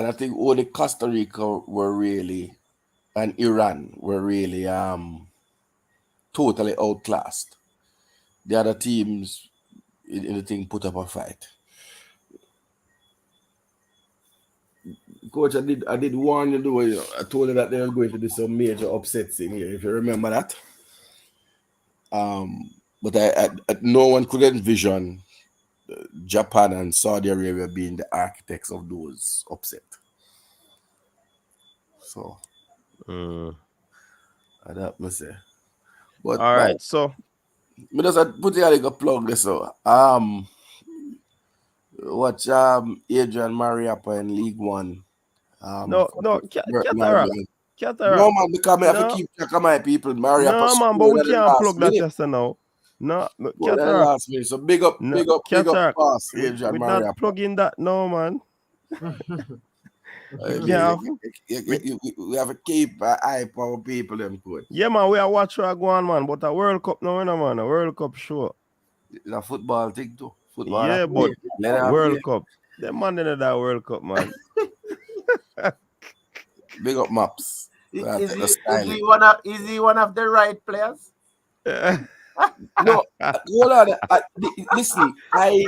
I think only Costa Rica were really and Iran were really totally outclassed. The other teams in the thing put up a fight. Coach, I did warn you though. I told you that there was going to be some major upsets in here, if you remember that. But no one could envision Japan and Saudi Arabia being the architects of those upset. So that must say. But all right, so me just put it like a plug this so watch Adrian Mariappa in League One. no, Burton cataract, Albion. No cataract. man, because I have to No, keep track of my people. Mariappa no, man, but scored we at the can't last plug that minute. just now. No, Scored at the cataract. last minute. So big up, No, big up, big up cataract. pass, Adrian We're not Mariappa. plugging that no, man. We have to keep eye for our people them good. Yeah, man, we are watch where I go on, man. But a World Cup now, you know, man. A World Cup show. It's a football thing too. Football. Yeah, but let her World play. Cup. The man in that World Cup, man. Big up maps. Is he one of the right players? No, hold on. Listen, I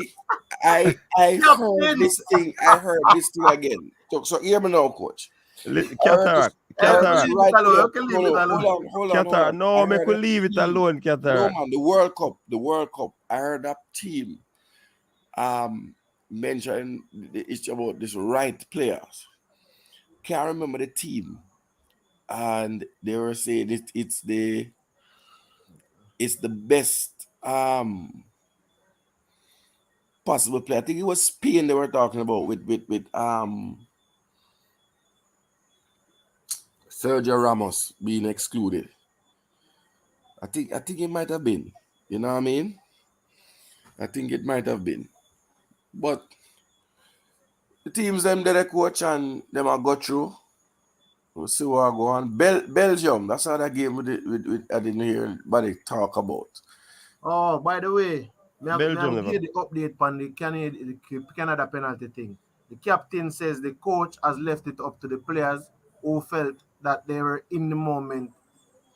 heard this thing. I heard this thing again. So hear me now, coach. Cataract. Cataract. Right Hold on. Cataract. No, make we leave it alone, No, Cataract. man, the World Cup. I heard that team mention it's about this right players. Can't remember the team. And they were saying it's the best possible player. I think it was Spain they were talking about with Sergio Ramos being excluded. I think it might have been. You know what I mean? I think it might have been. But the teams them that they coach and them are go through. We'll see what go on. Belgium, that's how that game with I didn't hear anybody talk about. Oh, by the way, Belgium give the update on the Canada penalty thing. The captain says the coach has left it up to the players who felt that they were in the moment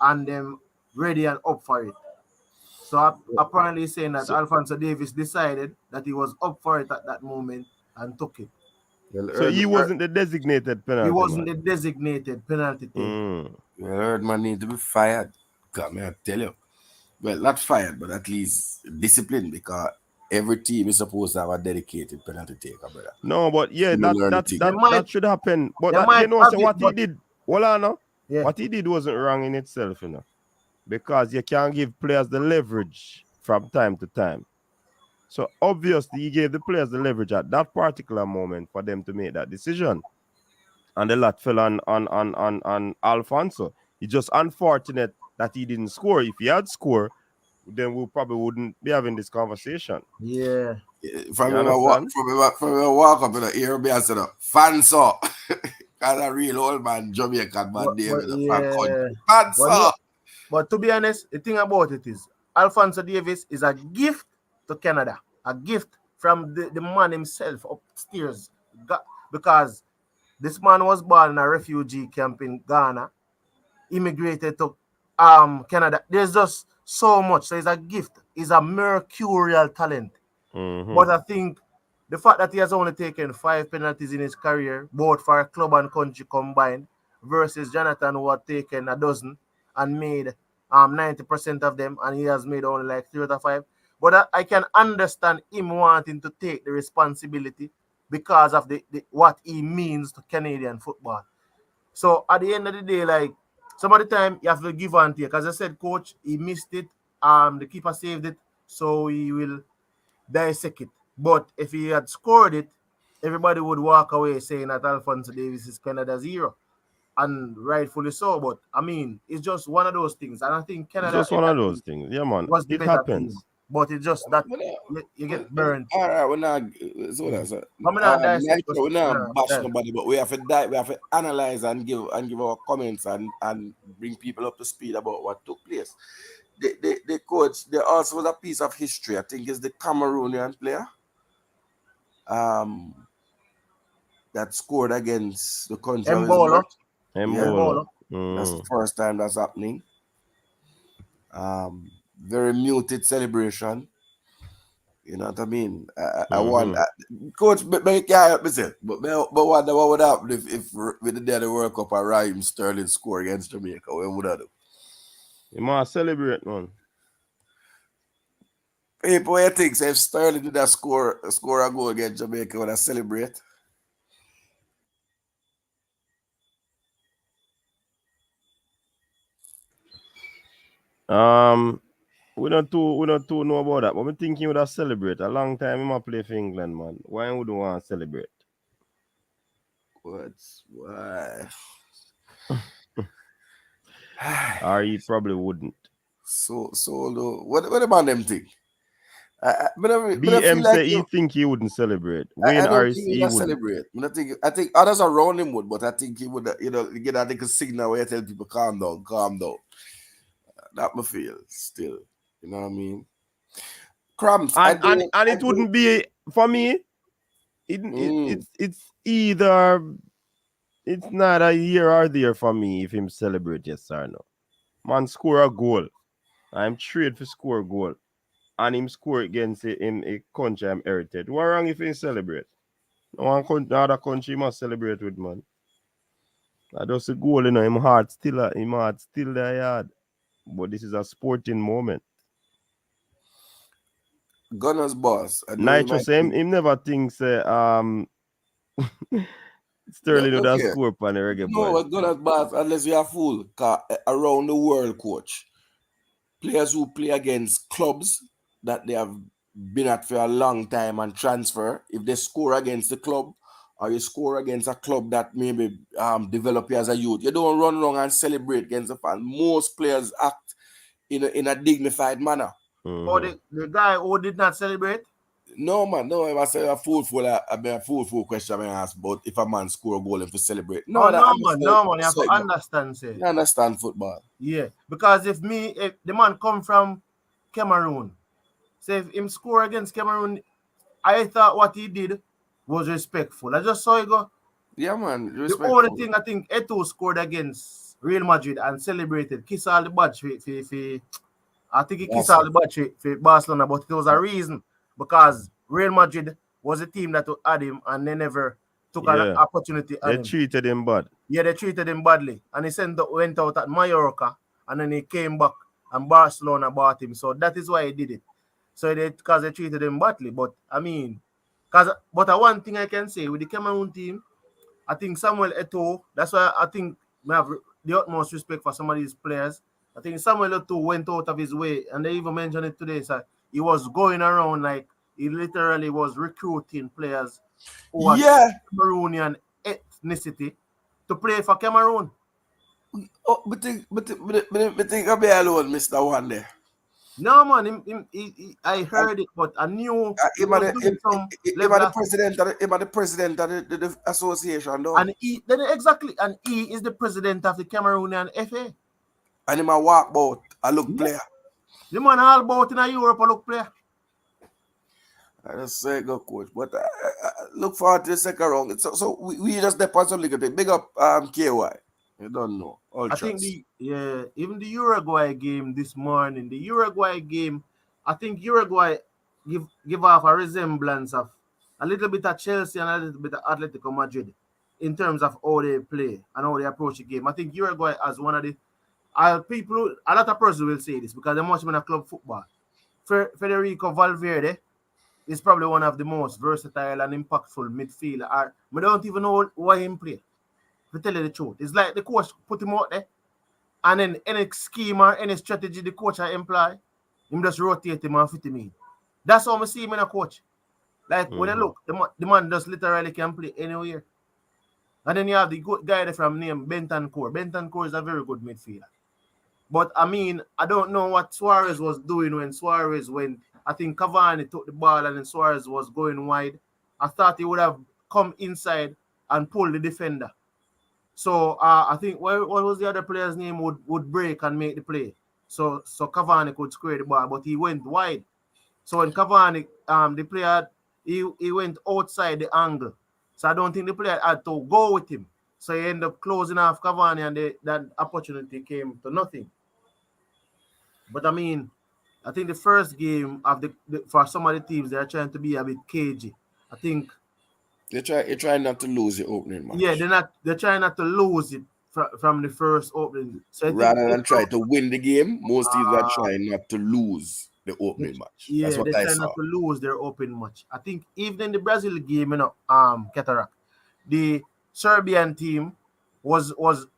and them ready and up for it. So apparently saying that Alphonso Davies decided that he was up for it at that moment and took it. So he wasn't the designated penalty. He wasn't the designated penalty taker. Erdman need to be fired. Come here, tell you. Well, not fired, but at least disciplined, because every team is supposed to have a dedicated penalty taker, brother. No, but yeah, that should happen. But what he did, what he did wasn't wrong in itself, you know. Because you can't give players the leverage from time to time. So obviously he gave the players the leverage at that particular moment for them to make that decision. And the lot fell on Alfonso. It's just unfortunate that he didn't score. If he had scored, then we probably wouldn't be having this conversation. Yeah. From a walk up in the ear, I said, fans up. Because a real old man, Jamaican man, But to be honest, the thing about it is, Alphonso Davies is a gift to Canada. A gift from the man himself upstairs. Because this man was born in a refugee camp in Ghana, immigrated to Canada. There's just so much. So he's a gift. He's a mercurial talent. But I think the fact that he has only taken 5 penalties in his career, both for club and country combined, versus Jonathan, who had taken a dozen and made 90% of them, and he has made only like 3 out of 5. But I can understand him wanting to take the responsibility because of the what he means to Canadian football. So at the end of the day, like, some of the time you have to give and take. As I said, coach, he missed it. The keeper saved it, so he will dissect it. But if he had scored it, everybody would walk away saying that Alphonso Davies is Canada's hero. And rightfully so. But I mean, it's just one of those things. And I think Canada just one of those things. Yeah, man. It happens. Team. But it's just that you get burned. All right, we're not bash nobody, but we have to analyze and give our comments and bring people up to speed about what took place. The coach, there also was a piece of history. I think is the Cameroonian player that scored against the country. Mbolo. That's the first time that's happening. Very muted celebration. You know what I mean? I want coach, but you can't help me say. But wonder what would happen if with the day of the World Cup, Raheem Sterling score against Jamaica? What would I do? You must celebrate, man. People, what you think? So if Sterling did a score a goal against Jamaica, would I celebrate? We don't too know about that, but we think he would have celebrate. A long time he might play for England, man. Why would we want to celebrate? Why? Or he probably wouldn't. So what about them think? I don't feel BM like say he you. think he wouldn't celebrate. I Wayne don't Harris, think he he would wouldn't. celebrate. I think others around him would, but I think he would, get that little signal where you tell people calm down, calm down. That me feel still. You know what I mean? Crumbs. And it wouldn't be for me. It's either it's not a year or there for me if him celebrate, yes or no. Man score a goal. I'm trade for score a goal. And him score against a country I'm heritage. What wrong if he celebrate? No other country must celebrate with, man. I just a goal, him heart still there yard. But this is a sporting moment. Gunner's boss. I know you Nitro might say think. him never thinks Sterling would Look have here. scored on the reggae No, boys. a Gunner's boss unless you're a fool. 'Cause around the world, coach, players who play against clubs that they have been at for a long time and transfer, if they score against the club or you score against a club that maybe develop you as a youth, you don't run wrong and celebrate against the fans. Most players act in a dignified manner. Or the guy who did not celebrate? No, man, no. If I say a fool question I ask, but if a man score a goal and to celebrate, Oh, no, that no, I'm man, you have to understand, say. You understand football. Yeah, because if the man come from Cameroon, say if him score against Cameroon, I thought what he did was respectful. I just saw he go. Yeah, man, The only respectful. thing I think Eto'o scored against Real Madrid and celebrated, kiss all the badge I think he kissed all the badge for Barcelona, but it was a reason because Real Madrid was a team that had him and they never took an opportunity on They him. treated him bad. Yeah, they treated him badly. And he went out at Mallorca and then he came back and Barcelona bought him. So that is why he did it. So because they treated him badly. But I mean, one thing I can say with the Cameroon team, I think Samuel Eto'o, that's why I think we have the utmost respect for some of these players. I think Samuel Eto'o went out of his way, and they even mentioned it today. So he was going around like he literally was recruiting players who had Cameroonian ethnicity to play for Cameroon. Oh, but think I'll be alone, Mr. One there. No, man, I heard it, but I knew he was doing some level the president of the association, though. And he is the president of the Cameroonian FA. And he might walk about a look player. The man all about in Europe a look player. I just say go, coach. But look forward to the second round. So we just depend on look at it. Big up KY. You don't know. I think even the Uruguay game this morning, I think Uruguay give off a resemblance of a little bit of Chelsea and a little bit of Atletico Madrid in terms of how they play and how they approach the game. I think Uruguay as one of the people, a lot of persons will say this because they watch in a club football. Federico Valverde is probably one of the most versatile and impactful midfielder. We don't even know why him play. To tell you the truth, it's like the coach put him out there, and then any scheme or any strategy the coach employ, him just rotate him and fit him in. That's how I see him in a coach. Like when I look, the man just literally can play anywhere. And then you have the good guy there from name Bentancur. Bentancur is a very good midfielder. But I mean, I don't know what Suarez was doing when Suarez went. I think Cavani took the ball and then Suarez was going wide. I thought he would have come inside and pulled the defender. So I think what was the other player's name would break and make the play. So Cavani could square the ball, but he went wide. So when Cavani, the player, he went outside the angle. So I don't think the player had to go with him. So he ended up closing off Cavani and that opportunity came to nothing. But I mean, I think the first game of for some of the teams, they're trying to be a bit cagey. I think You're trying not to lose your opening match. Yeah, they're trying not to lose it from the first opening. So rather than try to win the game, most teams are trying not to lose. the opening match. Yeah, That's what they I tend saw. not to lose their open match. I think even in the Brazil game, Cataract, the Serbian team was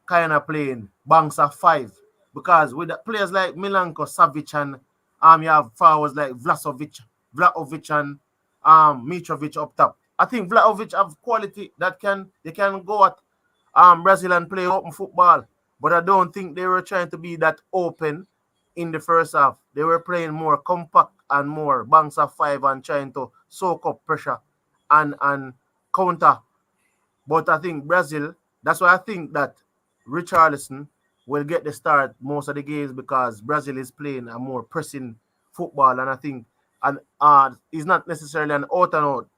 kind of playing banks of 5 because with the players like Milanko Savic and you have forwards like Vlahovic and Mitrovic up top. I think Vlahovic have quality that they can go at Brazil and play open football, but I don't think they were trying to be that open in the first half. They were playing more compact and more banks of 5 and trying to soak up pressure and counter. But I think Brazil, that's why I think that Richarlison will get the start most of the games because Brazil is playing a more pressing football, and I think he's not necessarily an out and out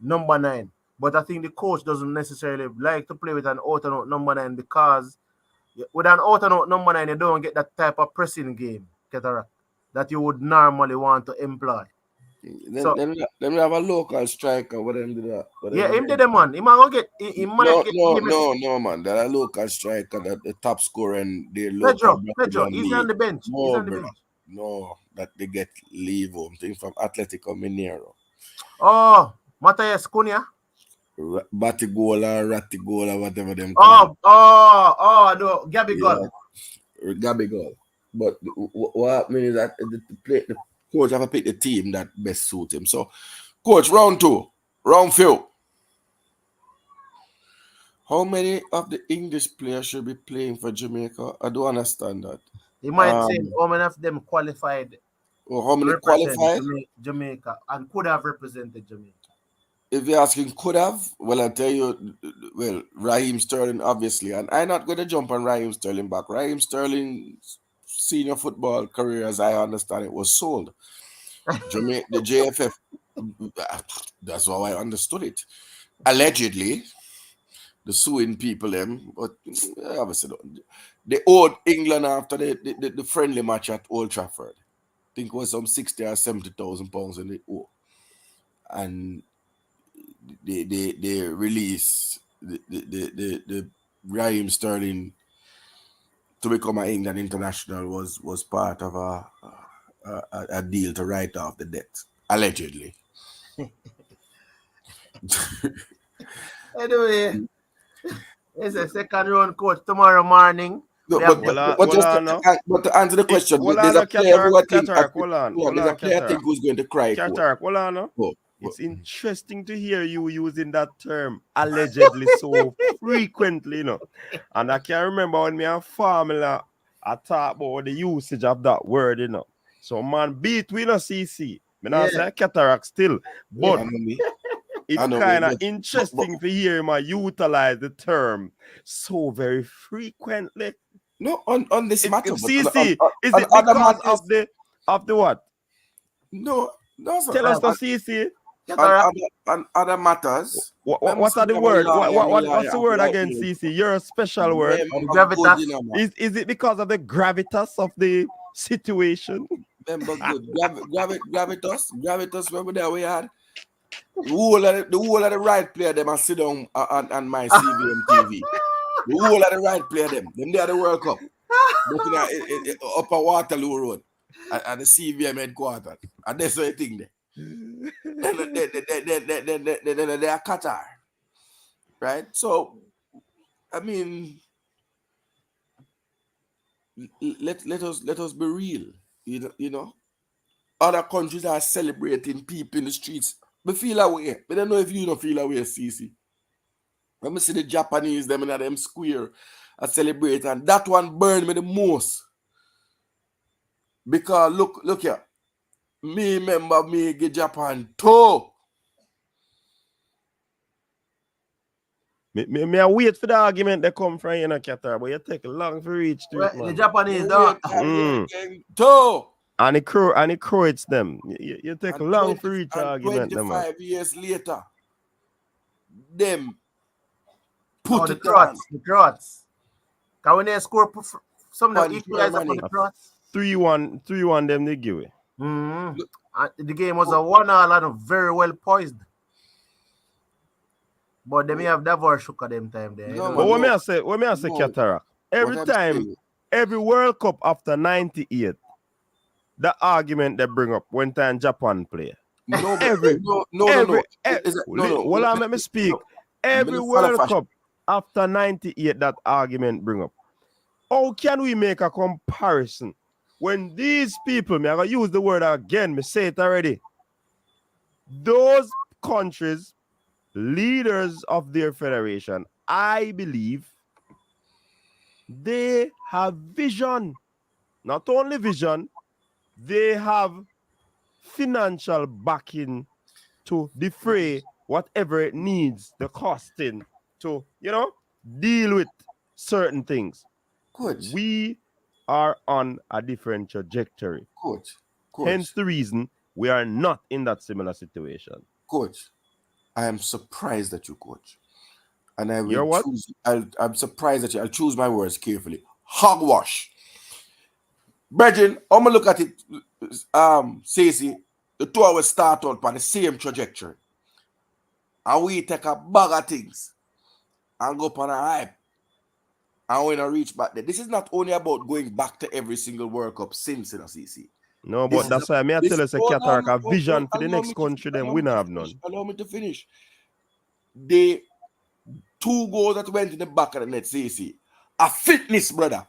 number 9. But I think the coach doesn't necessarily like to play with an out and out number 9 because with an out and out number 9, you don't get that type of pressing game, Cataract, that you would normally want to employ. Then we have a local striker. What them do that? Him did the man. He might get. He managed to get No, man. There are local striker that the top scorer and the local Pedro. He's on the bench. No, that they get leave home. Thing from Atletico Mineiro. Oh, Matthias Cunha. Batigola, Ratigola, whatever them. No, Gabigol. Yeah, Gabigol. But what happened is that the coach have to pick the team that best suits him. So, coach, round 2, round few. How many of the English players should be playing for Jamaica? I don't understand that. He might say how many of them qualified. Or how many qualified? Jamaica and could have represented Jamaica. If you're asking could have, well, I'll tell you, well, Raheem Sterling, obviously. And I'm not going to jump on Raheem Sterling back. Raheem Sterling's senior football career, as I understand it, was sold. The JFF, that's how I understood it. Allegedly, the suing people, but obviously, they owed England after the friendly match at Old Trafford. I think it was some 60 or 70,000 pounds in the owe. And they release the Raheem Sterling to become an England international was part of a deal to write off the debt, allegedly. Anyway, it's a second round coach tomorrow morning. No, but to answer the question, there's a player who I think who's going to cry. It's interesting to hear you using that term allegedly so frequently, you know. And I can remember when me and Formula I talk about the usage of that word, you know. So man, beat we no CC. Me not say cataract still, but it's kind of interesting to hear him utilize the term so very frequently. No, on this matter. CC, is it because of the what? No, tell us the CC. On other matters. What are the word? What's the word again, CC? You're a special word. Gravitas. Is it because of the gravitas of the situation? Remember good. Gravitas, remember that we had? The whole of the right player, them and sit down on my CVM TV. The whole of the right player, them they are the World Cup. Looking at Upper Waterloo Road at the CVM headquarters. And that's what I think there. They are Qatar, right? So, I mean, let us be real. You know, other countries are celebrating people in the streets. We feel away. We don't know if you don't feel away, CC. Let me see the Japanese, them in them square, are celebrating, and that one burned me the most. Because look here. Me remember me get Japan too. Me I wait for the argument that come from Qatar, but you take long for reach to it, man. The Japanese don't. Too. And it Croats them. You take and long for reach argument, 25 years later, them put the Croats. Can when they score some of the equalizer on the Croats? 3-1 them they give it. The game was a 1-1 and very well poised. But they may have never shook at them time there. But what may I say, Cataract? Every time, every World Cup after 98, the argument they bring up when time Japan play. No, but Every, no. well, let me speak. Every World Cup after 98, that argument bring up. How can we make a comparison when these people, I'm going to use the word again, me say it already. Those countries, leaders of their federation, I believe, they have vision. Not only vision, they have financial backing to defray whatever it needs, the costing to, deal with certain things. Coach. We are on a different trajectory. Coach. Hence the reason we are not in that similar situation. Coach, I am surprised at you, coach. And I will You're what? I'm surprised that I'll choose my words carefully. Hogwash. Brethren, I'm gonna look at it. Stacey, the two of us start out on the same trajectory. And we take a bag of things and go up on a hype. And we're gonna reach back there. This is not only about going back to every single World Cup since in a CC. No, but that's why I tell us a cataract a vision for the next country, then we don't have none. Allow me to finish. The 2 goals that went in the back of the net, CC. A fitness, brother.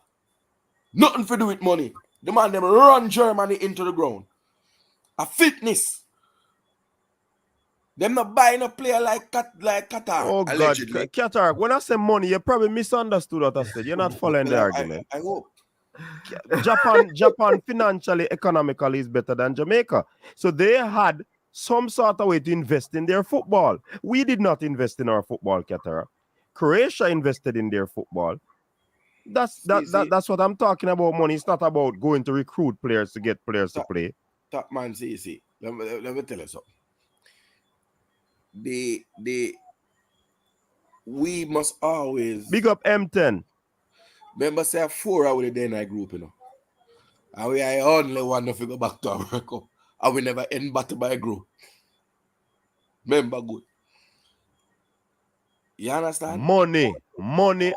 Nothing to do with money. The man them run Germany into the ground. A fitness. Them not buying a player like Qatar. Oh allegedly. God, Cataract. When I say money, you probably misunderstood what I said. You're not following the argument. I hope. Japan financially, economically is better than Jamaica. So they had some sort of way to invest in their football. We did not invest in our football, Cataract. Croatia invested in their football. That's what I'm talking about. Money. It's not about going to recruit players to get players to play. Top man, see. Let me tell you something. We must always big up M10. Remember, say 4 hours a day in our group, and we are only one to go back to our World Cup, and we never end battle by a group. Remember, good. You understand? Money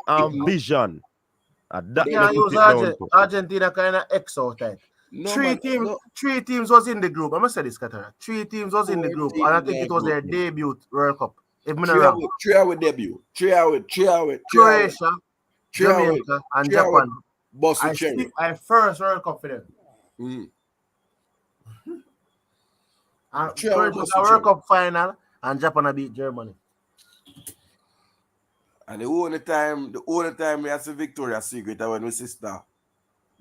and vision. That use Argentina kind of X out type. Three teams was in the group. I must say this, Qatar. 3 teams was in the group, and I think it was their debut World Cup. If I'm not wrong. 3 hour debut. 3 hour. Croatia, Jamaica, and Japan. I first World Cup for them. And Croatia was a World Cup final, and Japan beat Germany. And the only time we have a Victoria's Secret when my sister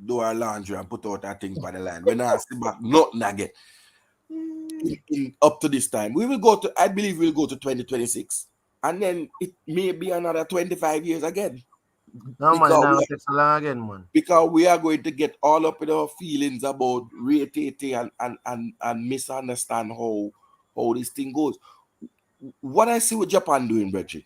do our laundry and put out our things by the line. When I see back, nothing again. Up to this time, I believe we'll go to 2026. And then it may be another 25 years again. No, man, it takes long again, man. Because we are going to get all up in our feelings about rating and misunderstand how this thing goes. What I see what Japan doing, Reggie,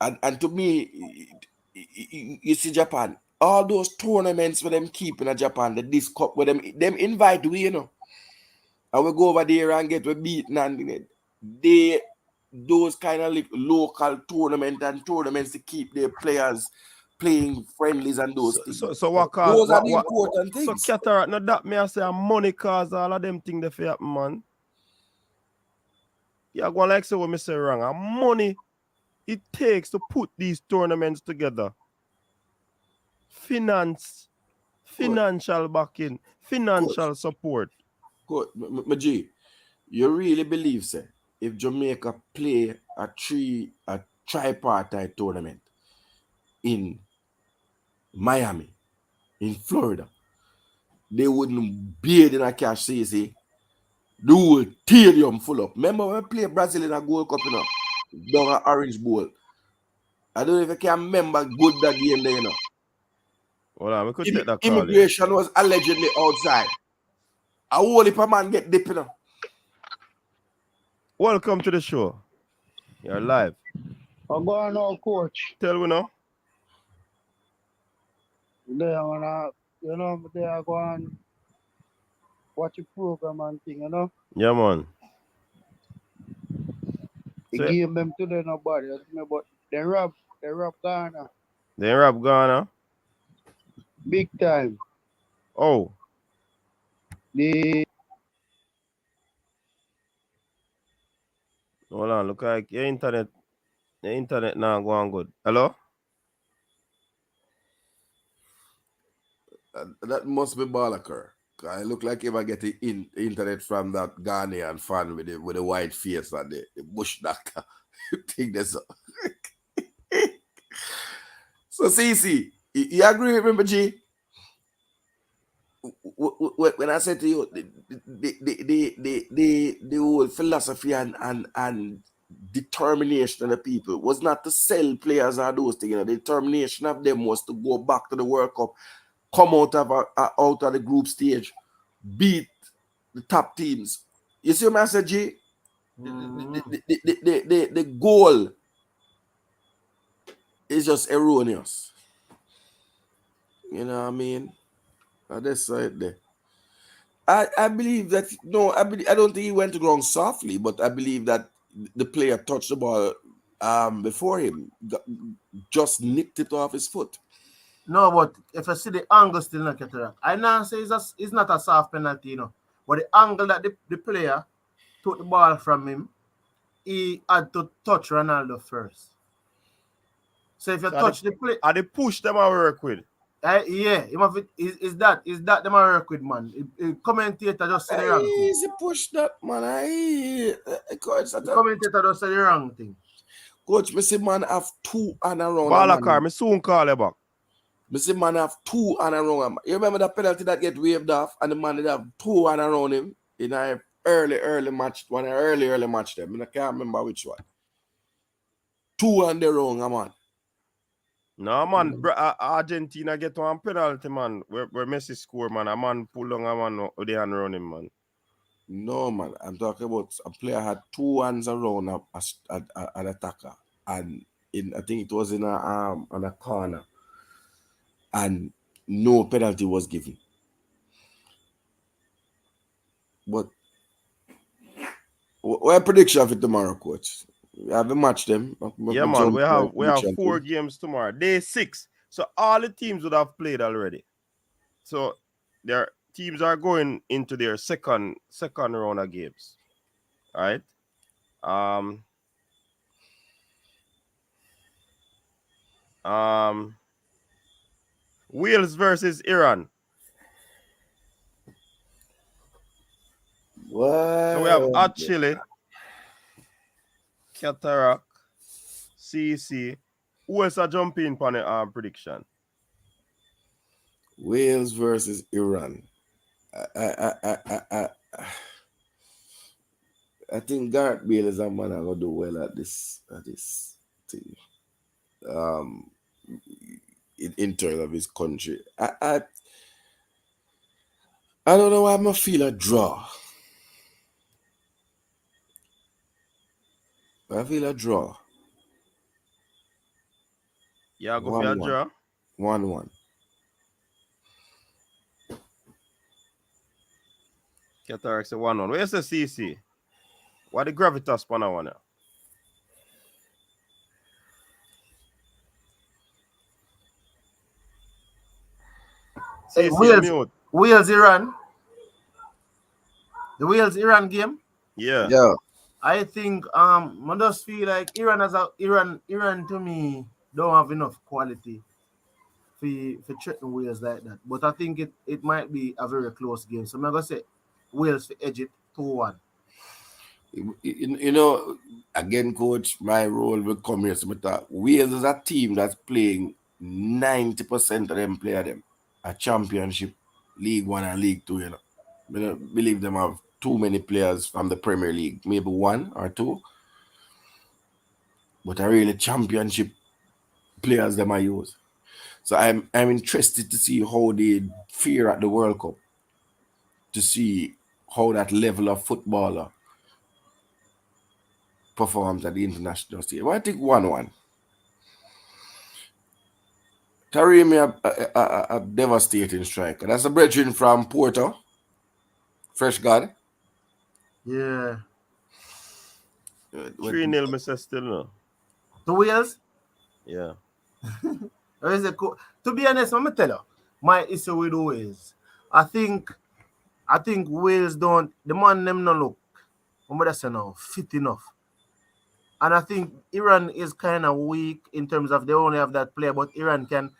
and to me, you see Japan, all those tournaments where them keep in Japan, this cup where them invite we, and we go over there and get we beaten, and those kind of local tournaments to keep their players playing friendlies and those things. So what cause those are the important things. So Cataract, not that me I say money cause all of them things they feel happen, man. You're going like say what me say wrong. And money it takes to put these tournaments together. Financial backing, financial support. Good. Maji, you really believe, sir, if Jamaica play a tripartite tournament in Miami, in Florida, they wouldn't beard in a cash say the whole stadium full up. Remember when we play Brazil in a Gold Cup, down an Orange Bowl? I don't know if you can remember good that game there, Well, we could take that call. Immigration was allegedly outside. A whole heap of man get dipping. Welcome to the show. You're live. I'm going on, coach. Tell me now. They are going watch a program and thing, Yeah, man. They give them to the nobody, but they rob Ghana. They rob Ghana? Big time. Oh. Hold on, look like your internet now going good. Hello? That must be Balakar. I look like if I get the internet from that Ghanaian fan with the white face and the bush doctor. Think that's so. So CC, you agree with me, G? When I said to you the whole philosophy and determination of the people was not to sell players or those things. The determination of them was to go back to the World Cup, come out of the group stage, beat the top teams. You see what I said, G? The goal is just erroneous. You know what I mean? That's right there. I believe that I don't think he went to ground softly, but I believe that the player touched the ball before him, just nicked it off his foot. No, but if I see the angle still not get right, I now say it's not a soft penalty, But the angle that the player took the ball from him, he had to touch Ronaldo first. So if you touch the play, are they push them I work with? Yeah, is that them I work with, man? Commentator just said the wrong thing. Easy push that, man. Coach, the commentator just said the wrong thing. Coach, me see man have 2 and around. Balakar, me soon call you back. Me see man have 2 and around. You remember that penalty that get waved off, and the man did have 2 and around him in an early match, early match them. I can't remember which one. 2 and the wrong, man. No, man, Argentina get one penalty, man. Where Messi score, man. A man pull on a man with the hand around him, man. No, man. I'm talking about a player had 2 hands around an attacker. And I think it was in on a corner. And no penalty was given. But what prediction for tomorrow, coach? We have a match them. Yeah, man. We have 4 games tomorrow. Day 6. So all the teams would have played already. So their teams are going into their second round of games. All right. Wales versus Iran. What? So we have Hot Chili, Cataract, CC. Who else are jumping on the prediction? Wales versus Iran. I think Gareth Bale is a man gonna do well at this thing. In terms of his country. I don't know why I'm gonna feel a draw. I feel a draw. Yeah, go for a draw. 1-1. Cataract say 1-1. Where's the CC? What the gravitas pan one now? Wales Iran. The Wales Iran game. Yeah. I think I just feel like Iran to me don't have enough quality for threatening Wales like that. But I think it might be a very close game. So I'm gonna say Wales for edge it 2-1. You know, again, coach, my role will come here. So Wales is a team that's playing 90% of them play them a championship, League 1 and League 2. I don't believe them have too many players from the Premier League, maybe 1 or 2. But I really championship players them I use. So I'm interested to see how they fare at the World Cup, to see how that level of footballer performs at the international stage. Well, I think 1-1. Taremi a devastating striker. That's a brethren from Porto. Fresh God. Yeah. 3-0, Mr. Still no. To Wales? Yeah. To be honest, I'm going to tell you, my issue with Wales, I think I think Wales don't. The man them no look. What I say now? Fit enough. And I think Iran is kind of weak in terms of they only have that player, but Iran can.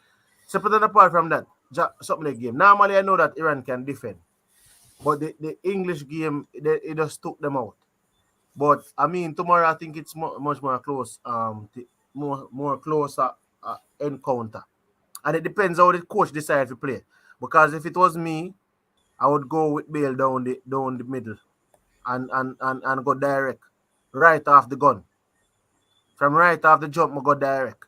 Separate apart from that, something the game. Normally, I know that Iran can defend, but the English game, it just took them out. But I mean, tomorrow I think it's much more close. More closer encounter, and it depends how the coach decides to play. Because if it was me, I would go with Bale down the middle, and go direct, right off the gun. From right off the jump, I go direct.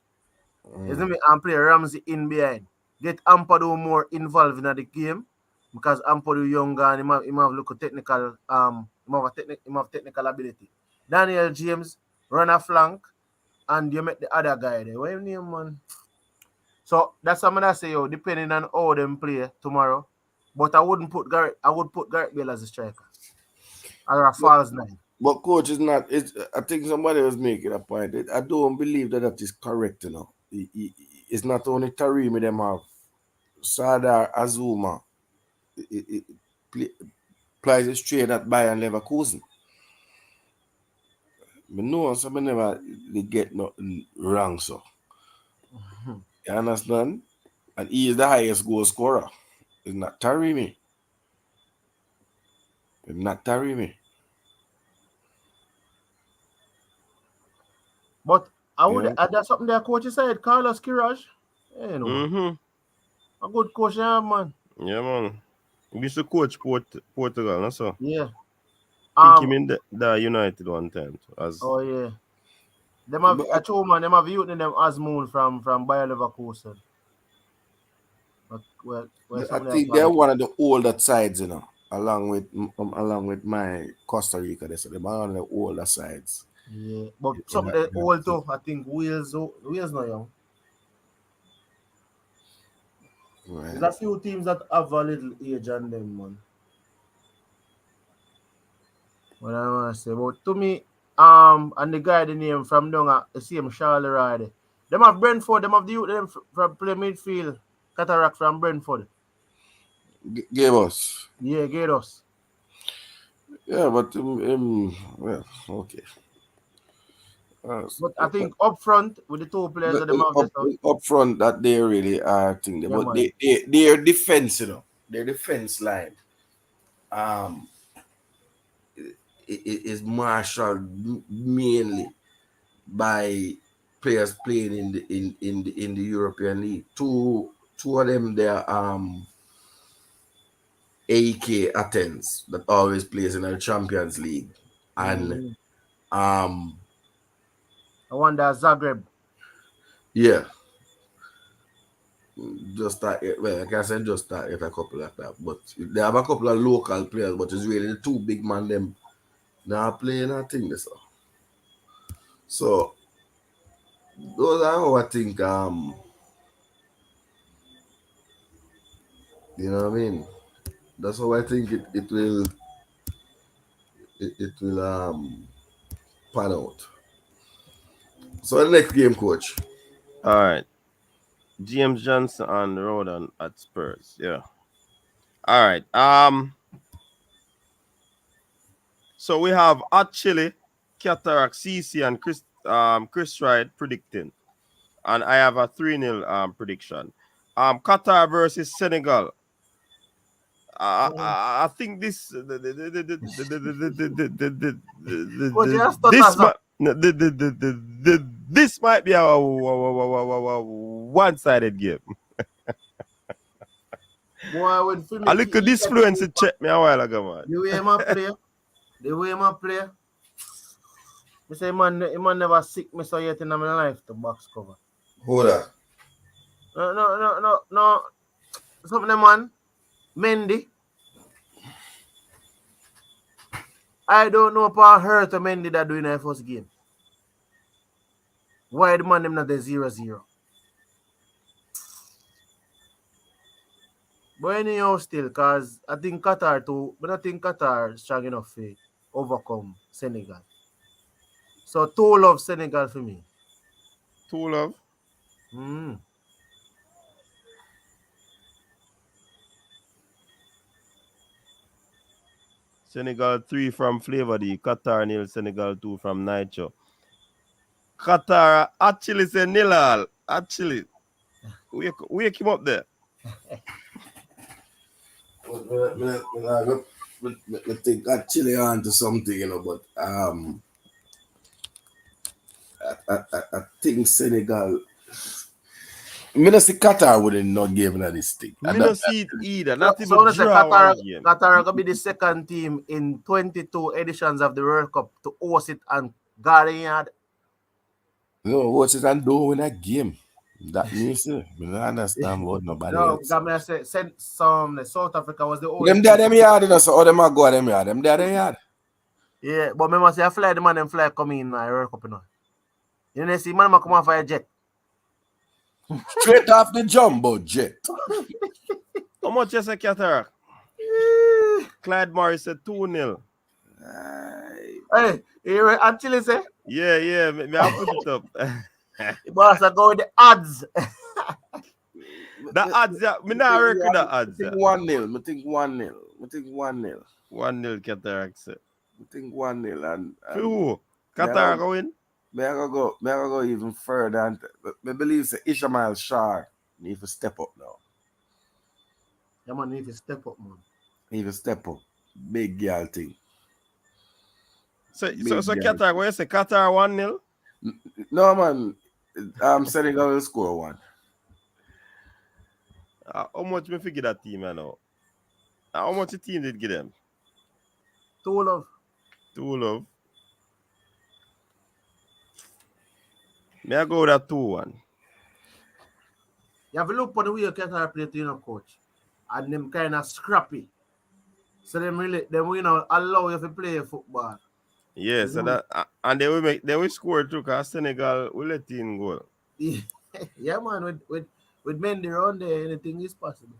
Isn't me? And play Ramsey in behind. Get Ampadu more involved in the game because Ampadu younger and him have look technical him have technical ability. Daniel James run a flank and you make the other guy there. What you name, man? So that's something I say, yo, depending on how them play tomorrow. But I would put Gareth Bale as a striker. Or a false nine. But coach is not. I think somebody was making a point. I don't believe that is correct. You know, it's not only Taremi them have. Sardar Azuma plays straight at Bayern Leverkusen. But no, so I never they get nothing wrong. So you understand? And he is the highest goal scorer. It's not Taremi. It's not Taremi. But I would that's something that coach said, Carlos Queiroz. You know, a good coach, yeah, man. Yeah, man. He used to coach Portugal, no so. Yeah. I think him in the United one time. Oh yeah. Them have a true man, them have youth in them Asmoon from Bayer Leverkusen. But I think they're one of the older sides, you know, along with my Costa Rica. They're one of the older sides. Yeah, but some of the old too. I think Wales not young. Right. There's a few teams that have a little age on them, man. What I want to say, but to me, and the guy the name from down at the same Charlie Ride. Them have Brentford, them have the youth them from play midfield. Cataract from Brentford. Gave us. Yeah, get us. Yeah, but well, okay. But I think up front with the two players that them have up front that they really are thing. Yeah, but their defense, you know, their defense line is marshaled mainly by players playing in the European League. Two of them they're AK Athens that always plays in the Champions League. And I wonder Zagreb. Yeah. Just that, well, I can't say just that if a couple like that, but they have a couple of local players, but it's really the two big man them now playing a thing this. So those are how I think you know what I mean? That's how I think it will pan out. So the next game, coach. All right. James Johnson and Rodan at Spurs. Yeah. All right. So we have at Chile, Cataract, CC, and Chris Wright predicting. And I have a 3-0 prediction. Qatar versus Senegal. I think this this might be a one-sided game. Boy, I look at this fluency check me a while ago, man. The way my play. I say man never sick me so yet in my life to box cover. Hold on. No. Something man. Mendy. I don't know if I hurt Mendy that doing their first game. Why the man them not the 0-0? But anyhow still, cause I think Qatar too, but I think Qatar is strong enough to overcome Senegal. So 2-0 Senegal for me. 2-0? Senegal 3 from Flavor D. Qatar nil, Senegal 2 from Nitro. Qatar actually say nil all. Actually. Wake him up there. I think actually on to something, you know, but I think Senegal. I mean, I see Qatar wouldn't not give at this thing. Me not see it either. Not So even say draw one game. Qatar will be the second team in 22 editions of the World Cup to host it and Garden Yard. No, watch it and do win a game. That means I don't understand what nobody else. No, say send some South Africa was the only. Them there them yard, you know, so all them are go them yard. Them there them yard. Yeah, but me must say I fly the man them fly come in World Cup, you know. You know, see man come off a jet. Straight off the jumbo jet. How much you say Qatar? Clyde Morris said 2-0. Hey, you actually say? Yeah, me I put it up. You must go with the odds. The odds, yeah. Me not reckon the odds. I think 1-0. I think 1-0. 1-0 Qatar accept. I think 1-0 and Who? Qatar go win? May I go even further and I believe say Ishmael Shah need to step up now. Yeah, man, need to step up, man. Need to step up. Big girl thing. So Qatar, what you say? Qatar 1-0? No, man. Senegal will score 1. How much me figure that team, I know? How much the team did give them? 2-0. 2-0. May I go with a 2-1? You have a look for the way Qatar play to, you know, coach. And them kind of scrappy. So them allow you to play football. Yeah, so that and they will score too, because Senegal will let in goal. Yeah, man, with Mendy around there, anything is possible.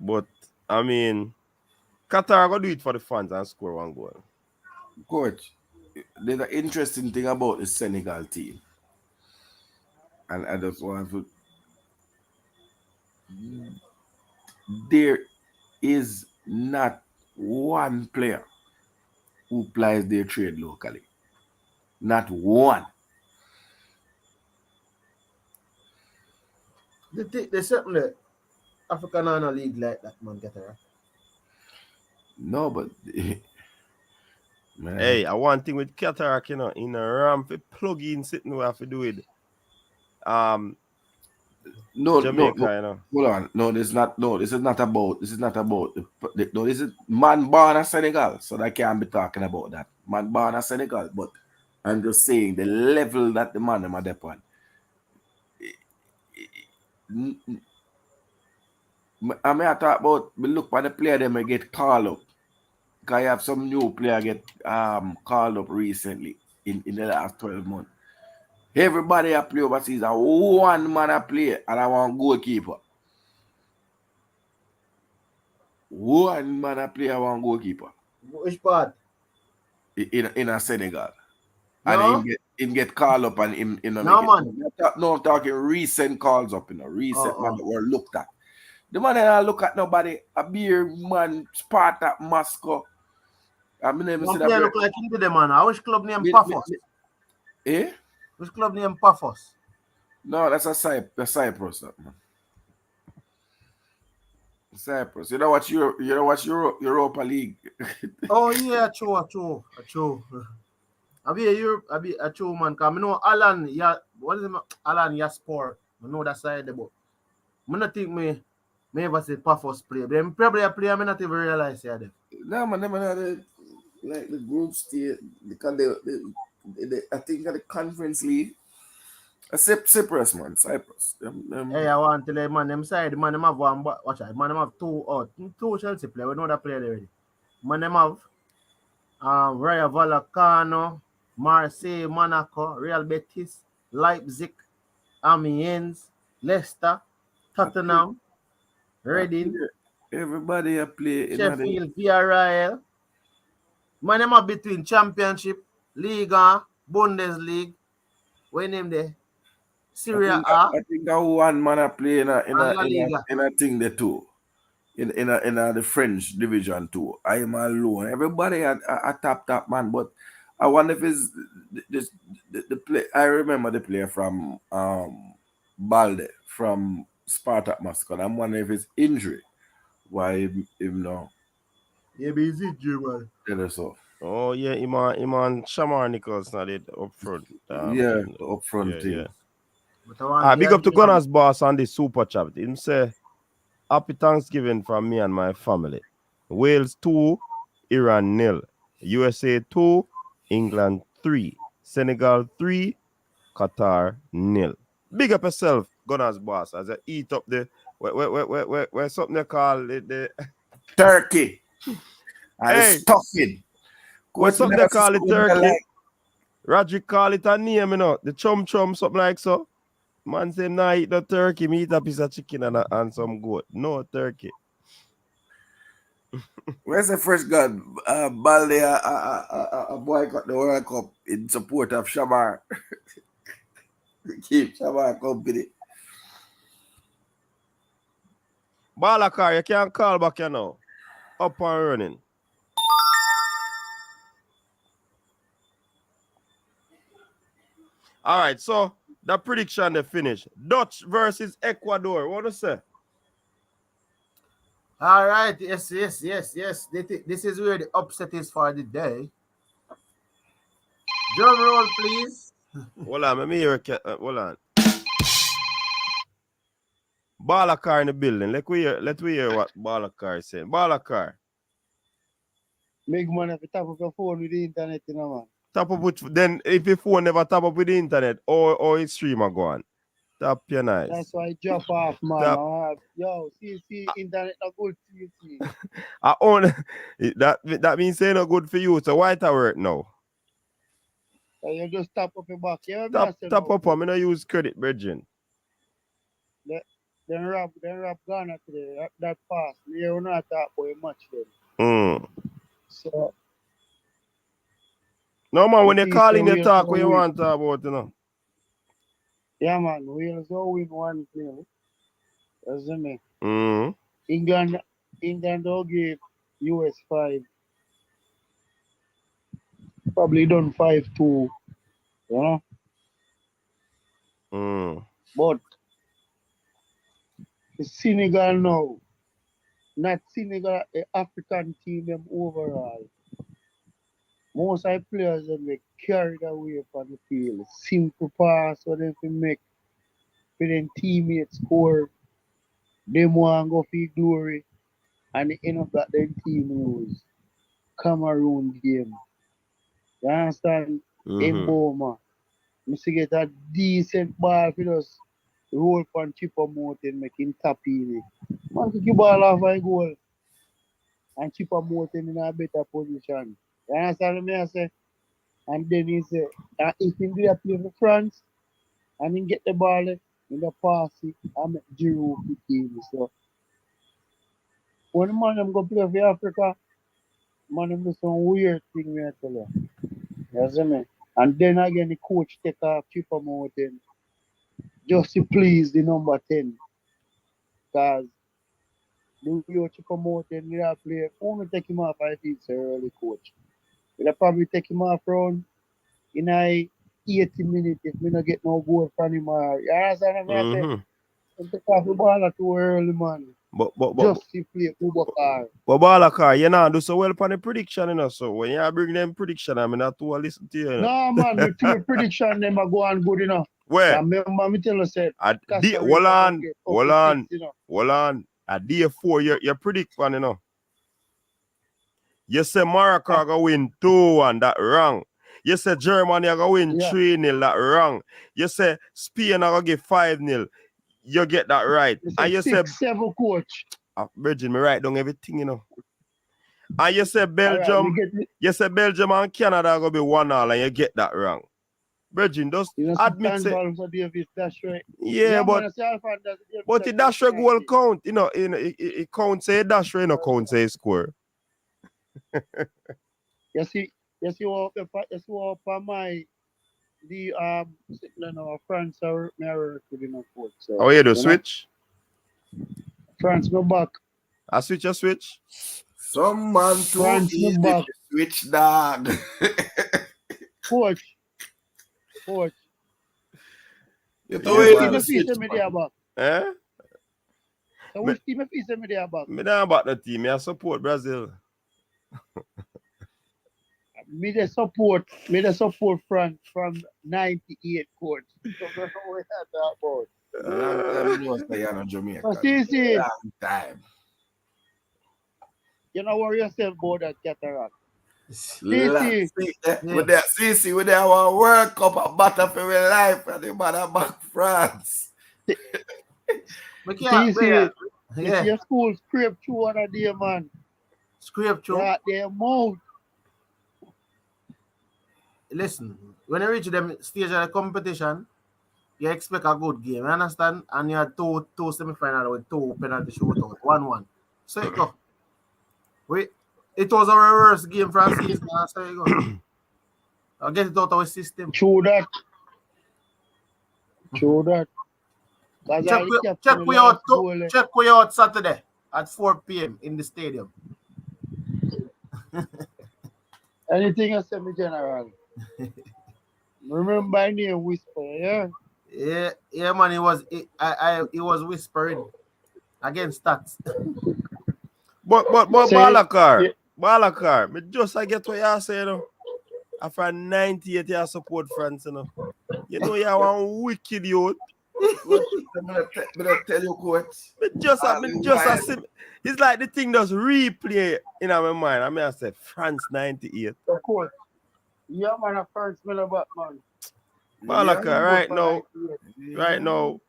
But I mean, Qatar go do it for the fans and score 1 goal. Coach, there's an interesting thing about the Senegal team. And I just want to. There is not one player who plies their trade locally. Not one. They certainly African on a league like that, man, Qatar. No, but man. Hey, I one thing with Qatar, you know, in a ramp, plug in sitting we have to do it. Jamaica, you know. Hold on. No, this is not about this is man born in Senegal, so I can't be talking about that. Man born in Senegal, but I'm just saying the level that the man am at on. I may talk about me look for the player they may get called up. Because I have some new player get called up recently in the last 12 months. Everybody I play overseas, one man I play, and I want goalkeeper. One man I play, I want goalkeeper. Which part? In a Senegal. No? And him get called up and him, you know. No, man. I'm talking recent calls up, you know. Recent man that were looked at. The man that I look at nobody, a beer man, Sparta, Moscow. I mean, never see that. Look like him to the man. Which club name Paphos? Eh? Which club name Paphos? No, that's a Cyprus, man. Cyprus. You know what Europa League? Oh yeah, true. I be a true man. Cause I know Alan, what is it? Alan Yaspor. I know that side but I don't think me ever say Paphos play. Them probably a player I not even realize them. No, man, them like the group stage because they I think at the conference league. Cyprus, man. Cyprus. Hey, I want to tell you, man, them side, man, them have one, watch out, man, them have two Chelsea players. We know that player already. Man, them have Rayo Vallecano, Marseille, Monaco, Real Betis, Leipzig, Amiens, Leicester, Tottenham, Reading. Everybody a play. Sheffield, Villarreal. Man, them have between Championship, Liga, Bundesliga. What name there? Syria A. I think that one man a play in a thing there too. in the French division too. I am alone. Everybody a top man, but I wonder if it's this the play. I remember the player from Balde from Spartak Moscow. I'm wondering if it's injury. Why him now? Yeah, but is it you, man? Tell us so. Oh yeah, Iman Shamar Nichols not it up front. Yeah, Thing. upfront Yeah. thing. But I want Big up to Gunners boss on the super chat. Him say happy Thanksgiving from me and my family. Wales 2, Iran 0. USA 2, England 3. Senegal 3, Qatar 0. Big up yourself, Gunners boss, as I eat up the where something they call it the Turkey and the hey, stuffing. what Coach something they Minas is call it good me turkey? like. Roderick call it a name, you know. The chum something like so. Man say nah eat no turkey, me eat a piece of chicken and some goat. No turkey. Where's the first gun? Balde a boycott the World Cup in support of Shamar. Keep Shamar company. Balakar, you can't call back you now. Up and running. All right, so the prediction they finish. Dutch versus Ecuador. What do you say? All right, yes. This is where the upset is for the day. Drum roll, please. Hold on, let me hear hold on. Balakar in the building. Let we hear what Balakar is saying. Balakar. Make money if you tap up your phone with the internet, you know, man. Tap up with then if your phone never tap up with the internet or its streamer go on. Tap your nice. That's why I drop off, man. Yo, see, internet not good for you, see. I own that means saying not good for you. So why it work now? So you just tap up your back. You Tap up. I'm gonna use credit, Virgin. Then rap Ghana today. That pass. You not talk about much then. So no man, when you're calling you talk what you want to talk about, you know. Yeah man, Wales will win 1-0. That's me. England will give US 5. Probably done 5-2. You know? But the Senegal now, not Senegal, the African team them overall. Most of the players them get carried away from the field. Simple pass for them to make for them teammates score. Them want go for glory and they end up that them team lose. Cameroon game. You understand? Mboma. Must get a decent ball for us roll from Chipper Mountain, make him tap in it. Man, kick the ball off a goal and Chipper Mountain in a better position. You understand what I say? And then he say, if he do play for France and he get the ball in the pass it and make Giroud kick in. So when the man them go play for Africa, man them do some weird thing me I tell you. You see me? And then again the coach take off Chipper Mountain just to please the number 10. Because the way Chipper Mountain we have play, only take him off I think it's early coach. We'll probably take him off around in a 80 minutes if we don't get no goal from him. You understand what I say? And take off the ball too early, man. But just to play Ubakar. But Balakar, you know, do so well upon the prediction, you know. So when you bring them prediction, I mean not to listen to you. You know? No man, the prediction them are go on good enough. Where? Remember me tell you said hold on. At day 4, you predict one, you know. You say Morocco gonna win 2-1, that wrong. You say Germany gonna win 3-0, that wrong. You say Spain gonna get 5-0. You get that right. And you 6-7 coach. Virgin, me write down everything, you know. And you say Belgium, and Canada are gonna be 1-1, and you get that wrong. Virgin, just admit it. Yeah, but the dash goal count, you know, it counts say dash, you know, count say score. You see what on my France are married to the coach. So, you do switch? France go back. I switch. Some man too France easy the back. to switch, dog. Coach. You Yeah, too easy man. to switch, man. Eh? So which team if you me there back? Me not about the team. I support Brazil. Me the support France from 98 coach. So that's what we had that about. Long time you know say you're not Jamaican. So see, Long time. you know worry yourself about that cataract. See, with our World Cup a battle for real life and the man back France. See, your school scrape through one a day, man. Scrape through. Right there, mouth. Listen, when you reach them stage of the competition, you expect a good game, you understand? And you had two semi-final with 2 penalty shootout, 1-1. So you go. It was a reverse game for a season, so you go. I'll get it out of our system. True that. Check we out Saturday at 4 p.m. in the stadium. Anything I say, me general. Remember my name Whisper, yeah? Yeah, man. He was whispering against stats. But Balakar, me just I get what you say, you know. After 98 you support France, you know. You know you are one wicked youth. I'm tell you, coach. It's like the thing does replay in my mind. I mean, I said France 98. Of course. Yeah, man, a France smell about, man. Balaka, right now,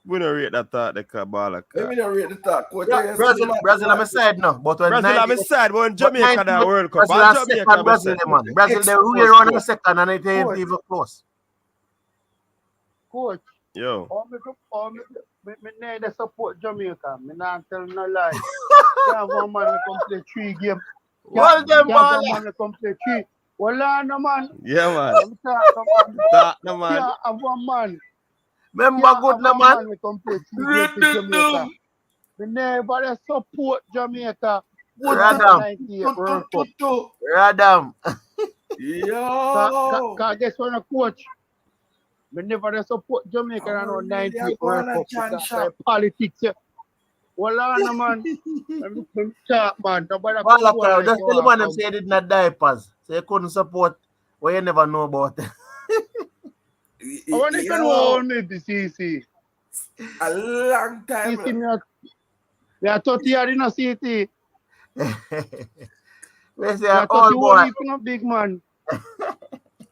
we don't rate that thought, the Balaka. We don't rate the thought, coach. Brazil on my side now. But when Brazil on my side, but when Jamaica that World Cup, Brazil, man. Brazil, they really run a second and it ain't even close. Coach. Yo. Me need to support Jamaica. Me not tell no lie. Can't one man to come play 3 games. Well, them man to come play 3. Well, no man. Yeah, man. Talk, no man. Yeah, have one man. Remember good, no man. Me come play 3 games for Jamaica. Me never support Jamaica. Radam. Yo. Cause guess what, coach? Me never support Jamaica and 90 World Cup because politics. Well, no man. I'm chat, man. Nobody just tell the man them say they did not diapers. So you couldn't support what you never know about. I want to know the CC. A long time. We are 30 years in a city. Let's say all boy. Big man.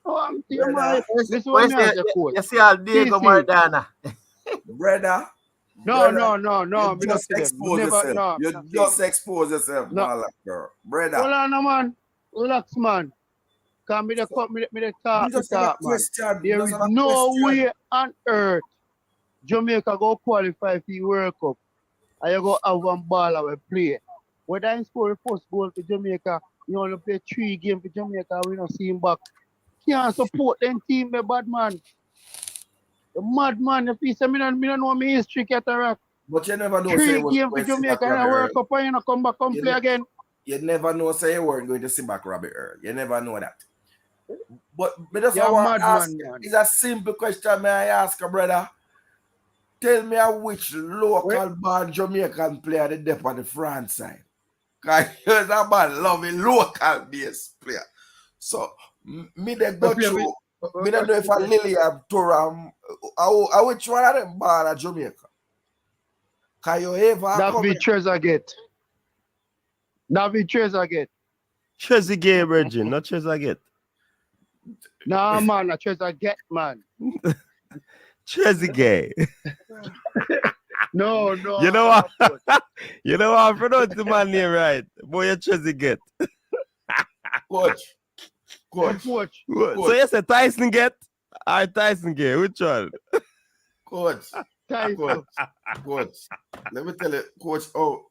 Oh, I'm telling you, this one is the coach. You see all Diego Maradona. Brother. No. You just expose yourself. You just expose yourself, girl. Brother. Hold on, man. Relax, man. Come me the talk, man. There is no way on earth Jamaica go qualify for the World Cup. And you go have one ball and play. Whether I score the first goal for Jamaica, you only play 3 games for Jamaica, we don't see him back. Can't support them team, the bad man. The mad man, if he say me don't know my history, cataract. But you never know. 3 games for Jamaica and I World Cup and you come back and play again. You never know, say you weren't going to see back Robbie Earl. You never know that. But that's what I want to ask. It's a simple question, may I ask, brother? Tell me which local band Jamaican player the depth on the France side. Because you're a man loving local bass player. So, me they go through. Me don't know if I Lillian Turam. Which one of them band at Jamaica? Can you ever David Trezeguet. Trezeguet, Virgin, not Trezeguet. Nah, man, not Trezeguet, man. Trezeguet. No. You know what? You know what? I pronounce the man name right. Boy, you're Trezeguet. Coach. So you say Tyson get? Or Tyson get? Which one? Coach. Tyson. Coach. Let me tell you, Coach, how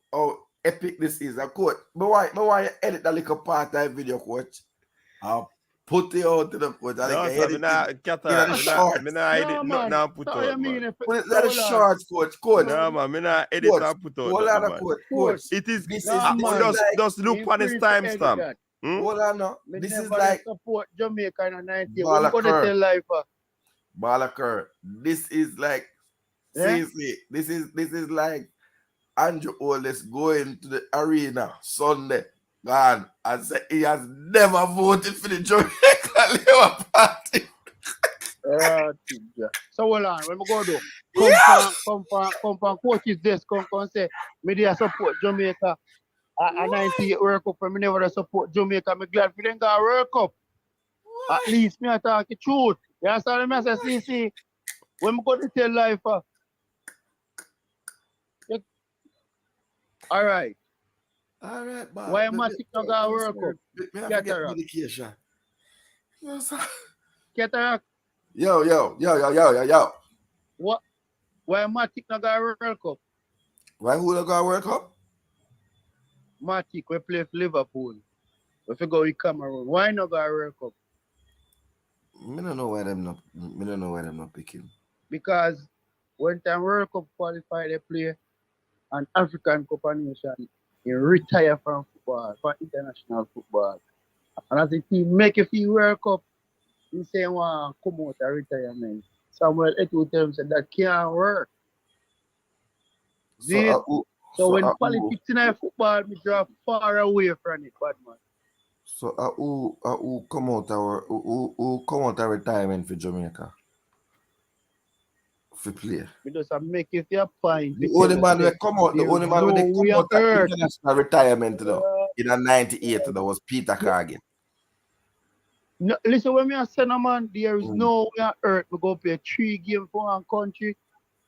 epic this is. Coach, but why you edit that little part of the video, Coach? Put it out to the foot. I No, think sir, edit the me shorts. not edit No, nothing man. and put So you out, mean man. if Put it so like the hold on. shorts, coach. No, man, me not edit and put out Hold nothing, on, man. coach. It is This No, is man. like just look on his Free to edit timestamp. that. hold on now. Me This is never like support Jamaica in a 90. We're going to Balakir. tell life. Balakir. This is like Yeah? seriously. This is like Andrew Oles going to the arena Sunday. Gone and say he has never voted for the Jamaica Labour Party. So hold on, when we go do, Yeah. come from coach's desk, come say, me dey support Jamaica. A 98 World Cup, and me never support Jamaica. Me glad for them got World Cup. At least me I talk the truth. You understand me? I say, see, when we go to tell life, all right. All right, but Why Matic not got World Cup? Me I forget Cataract. medication. Yes, sir. Cataract. Yo. What? Why Matic not got World Cup? Why who don't got World Cup? Matic, we play for Liverpool. If we go with Cameroon, why not got World Cup? Me don't know why them not picking. Because when time World Cup qualify, they play an African Cup of Nation. You retire from football, from international football. And as a team make a few World Cup, you say want to come out of retirement. Samuel Eto'o tell him said that can't work. So when politics in football, me draw far away from it, bad man. So who come out of retirement for Jamaica? For play. Because I make it a point. The only man will come out, the only man will come out of international retirement in a 98 was Peter Cargill. No, listen, when me say no man, there is no way on earth we go play 3 games for one country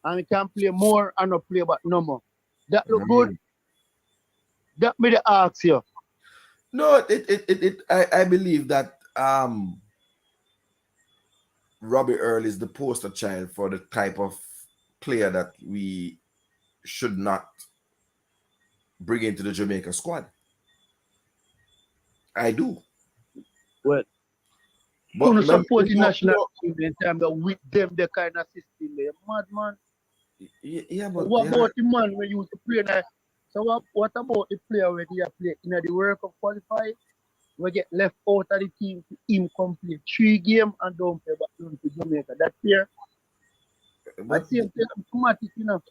and we can play more and not play but no more. That look good. That me the ask you. No, I believe that Robbie Earl is the poster child for the type of player that we should not bring into the Jamaica squad. I do. Well, but you support the national team in terms of with them the kind of system there. Mad man. Yeah, but what about the man when you used to play now? So what about the player when they play in the World Cup qualify? We get left out of the team to him complete 3 games and don't play back down to Jamaica. That's fair. But same thing automatic, you know.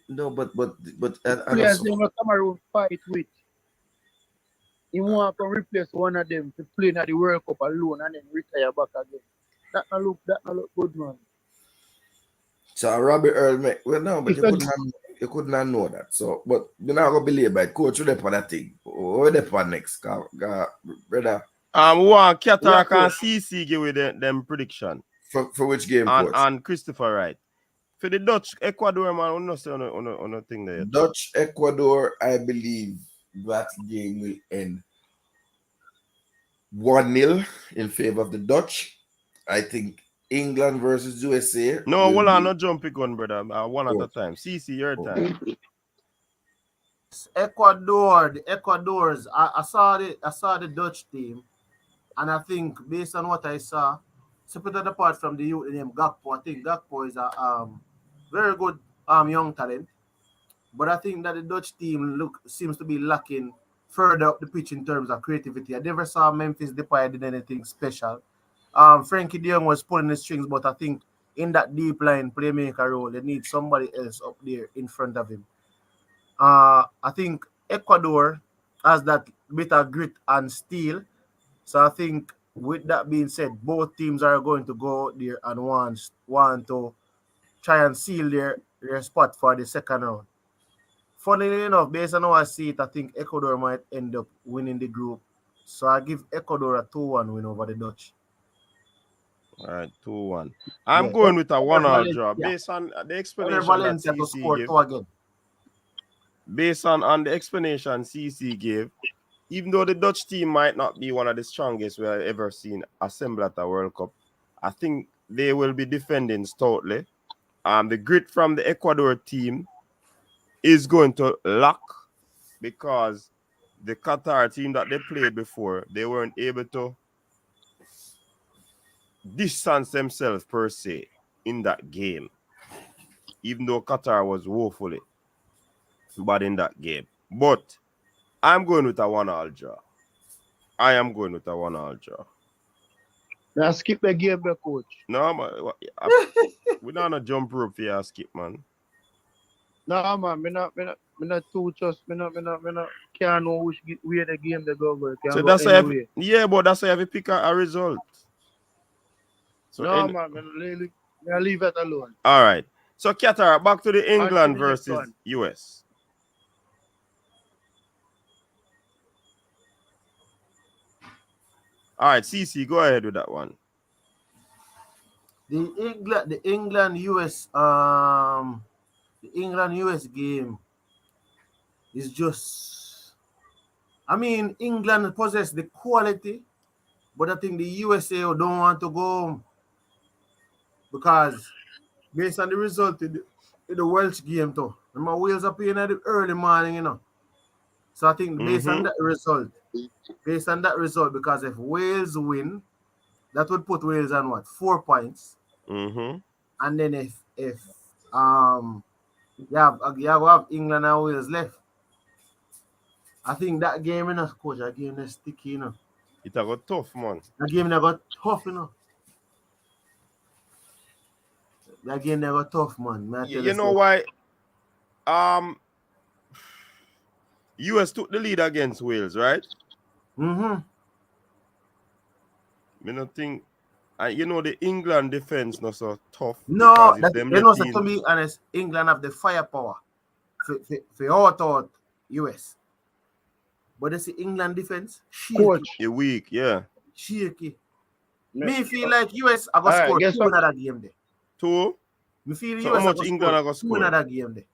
No, but players they will Cameroon fight with. He want to replace one of them to play in the World Cup alone and then retire back again. That not look good, man. So Robbie Earl, well, no, but you couldn't know that. So, but you're not gonna believe by coach. You're for that thing. Where they for next, brother? One Cataract and CC give with them prediction for which game, and, coach? And Christopher Wright for the Dutch Ecuador, man. We not say on a thing there. Dutch Ecuador, I believe that game will end 1-0 in favor of the Dutch. I think England versus USA. No, hold on, not jumping gun, brother. One at a time. CC, your time. Ecuador, the Ecuadors. I saw the Dutch team, and I think based on what I saw, separate apart from the youth named Gakpo, I think Gakpo is a very good young talent. But I think that the Dutch team seems to be lacking further up the pitch in terms of creativity. I never saw Memphis Depay did anything special. Frankie de Jong was pulling the strings, but I think in that deep line playmaker role, they need somebody else up there in front of him. I think Ecuador has that bit of grit and steel. So I think with that being said, both teams are going to go there and want to try and seal their spot for the second round. Funnily enough, based on how I see it, I think Ecuador might end up winning the group. So I give Ecuador a 2-1 win over the Dutch. All right, 2-1. I'm going with a 1-0 draw based on the explanation that CC gave. Based on the explanation CC gave, even though the Dutch team might not be one of the strongest we have ever seen assemble at a World Cup, I think they will be defending stoutly. The grit from the Ecuador team is going to lack because the Qatar team that they played before, they weren't able to distance themselves per se in that game, even though Qatar was woefully bad in that game. But I'm going with a 1-1 draw. I am going with a 1-1 draw. Now skip the game, the coach. No, man, we don't jump rope for you, skip, man. No, man, me not too trust. Me not can't know which way the game they go. So that's why yeah, but that's why you have to pick a result. So no, man, I leave it alone. All right. So Qatar, back to the England versus US. All right, CC, go ahead with that one. The England US game is just, I mean, England possess the quality, but I think the USA don't want to go because based on the result in the Welsh game too. Remember, Wales are playing at the early morning, you know. So I think based on that result, because if Wales win, that would put Wales on what? 4 points. Mm-hmm. And then if you have England and Wales left, I think that game, you know, coach, that game is sticky, you know. It got tough, man. That game got tough, you know. That game got tough, man. You know why? US took the lead against Wales, right? Mm-hmm. I don't think, you know, the England defense not so tough. No, to be honest, England have the firepower for out US. But they see England defense shaky. A week, yeah. Shaky. Me feel like US are gonna score 2 another game there. 2? Me feel so US how much England are gonna score? 2 another game there.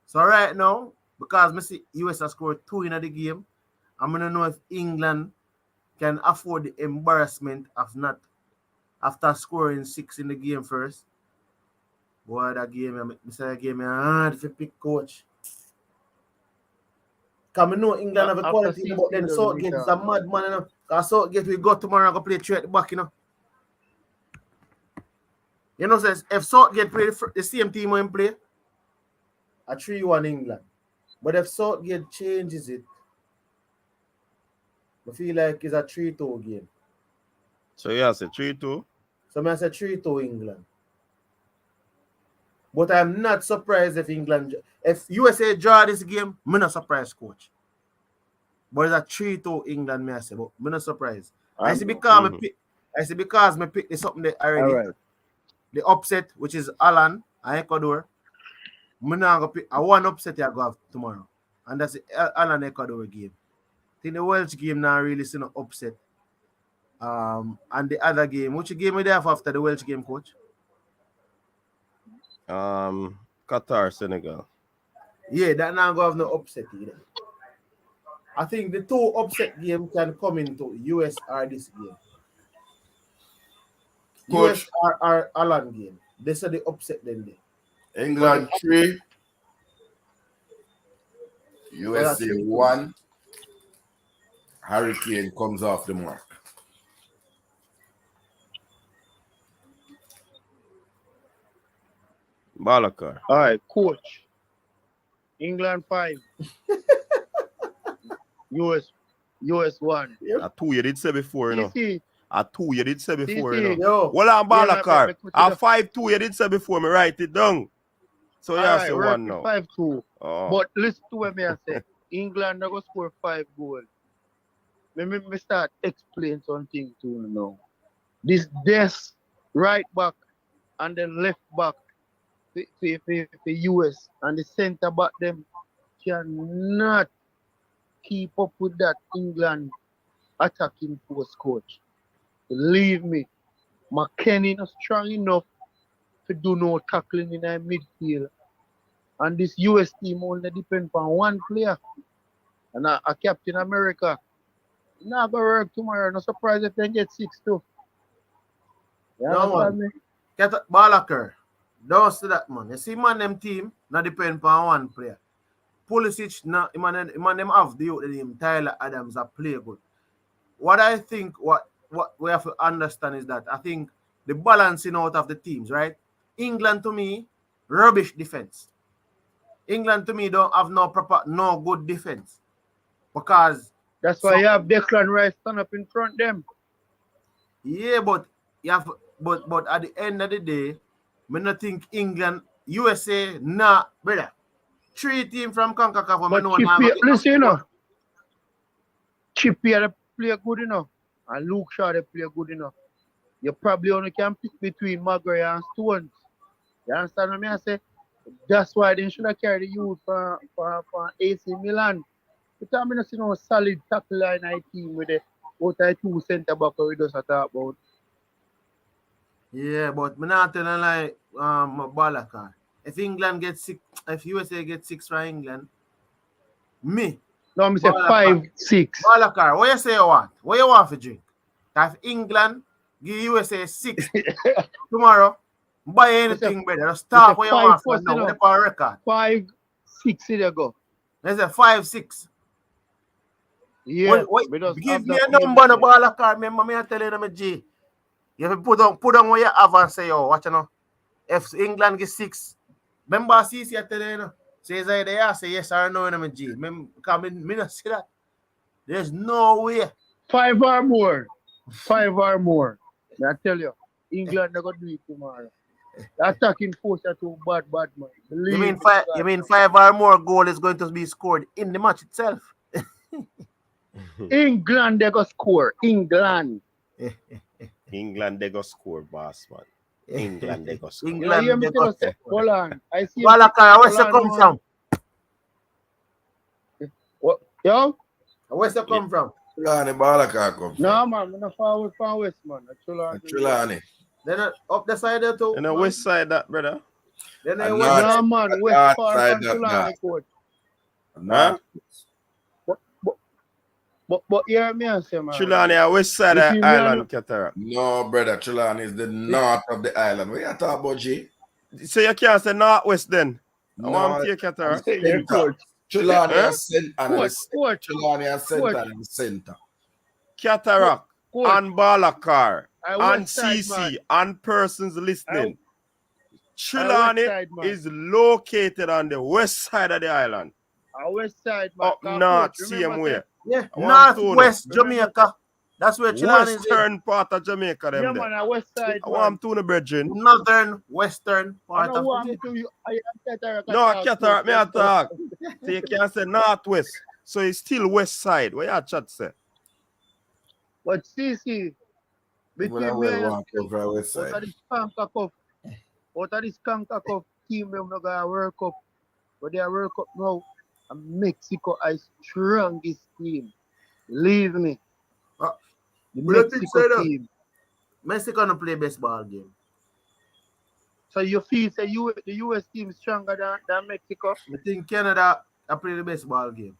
So right now, because me see US have scored 2 in the game, I'm gonna know if England can afford the embarrassment of not after scoring 6 in the game first. Boy, that game hard to pick, coach. Because I know England have a quality, but then Southgate is a madman, you know. Because Southgate will go tomorrow and go play 3 at the back, you know. You know, says if Southgate play the same team when play, a 3-1 England. But if Southgate changes it, I feel like it's a 3-2 game. So yeah, it's a 3-2. So I say 3-2 England. But I'm not surprised if USA draw this game, I'm not surprised, coach. But it's a 3-2 England, me I say, but I'm not surprised. I see because I picked something there already. All right. The upset, which is Alan and Ecuador. I'm not gonna pick a one upset I go have tomorrow. And that's the Alan Ecuador game. I think the Welsh game now really see no upset. And the other game, which game we have after the Welsh game, coach? Qatar, Senegal. Yeah, that now go have no upset either. I think the 2 upset games can come into US or this game. Coach, US or Ireland game. This are the upset then there. England 3, USA 1. Hurricane comes off the mark. Balakar. All right, coach. England 5. US 1. A 2 you did say before, you know. A 2 you did say before, you know. Yo. Well, I'm Balakar. A 5-2 you did say before, me write it down. So yeah, say 1 now. 5-2. Oh. But listen to what me I say. England are going to score 5 goals. Let me start explain something to you now. This desk right back and then left back for US and the centre back them cannot keep up with that England attacking force, coach. Believe me, McKennie not strong enough to do no tackling in the midfield. And this US team only depend on one player. And a Captain America. Not gonna work tomorrow. No surprise if they get 6 too. You understand me? Get a Balakar. Don't see that, man. You see, man, them team not depend on one player. Pulisic, man, them have the name Tyler Adams that play good. What I think, what what we have to understand is that I think the balancing out of the teams, right? England to me, rubbish defense. England to me don't have no good defense because That's why you have Declan Rice stand up in front them. yeah, but you have but at the end of the day, I not think England, USA, nah, brother. 3 teams from CONCACAF, But Chippy, listen, you know, Chippy they play good enough, and Luke Shaw they play good enough. You probably only can pick between Maguire and Stones. You understand what I say? That's why they should have carried the youth for AC Milan. Because I see no solid tackle line I team with the out of 2 centre back we just talk about. Yeah, but I'm not telling like Balaka. If England gets 6, if USA gets 6 from England, me. No, I'm say 5-6. Balaka, what you say you want? What you want for drink? If England give USA 6 tomorrow, buy anything better. Just start what you want for now. What on record? 5-6 there go. There's a 5-6. Yeah. Give me a number on the Balaka. Remember me I tell you them G. You have to put on what you have and say, yo, watch you know. If England gets 6, remember CC I tell you, know. Says I there, say yes or no in the G. Because me not see that. There's no way. 5 or more. 5 or more. I tell you, England are gonna do it tomorrow. The attacking force are too bad, man. You mean 5 or more goal is going to be scored in the match itself? England they go score. England they go score, boss man. England they go score. England they go score. Hold on. I see. Balaka, where's it come from? What? Yo? Where's it come from? Trelawney Balaka come from. No, man. I'm not far from west, man. Trelawney. Then up the side there too. And the west side that, brother. Then And west. No, man. West far side from that, Trelawney court. Nah. But hear me and say, man. Trelawney are west side of island, Cataract. No, brother. Trelawney is the north of the island. What you talking about, G? So you can't say northwest then. I No, want to take Cataract. Trelawney is center. Court. Trelawney is center in the center. Cataract and Balakar I and west side, CC man. and persons listening. Trelawney side, man. is located on the west side of the island. West side, man. Up north, same way. Yeah, I want to northwest Jamaica. That's where Trelawney is. Western part of Jamaica, them Yeah, there. man, west side. I want to the brethren. Northern, western I part don't of want Jamaica. to you. No, Cataract, me I talk. So you can't say northwest. So it's still west side. What you chat say? But CC, between Well, me I and want to go for west out side. of this Conca team, we're not going to World Cup. But they are World Cup now, and Mexico is strongest team. Believe me. The Mexico team. Mexico don't play baseball game. So you feel say the US team is stronger than Mexico? I think Canada play the baseball game.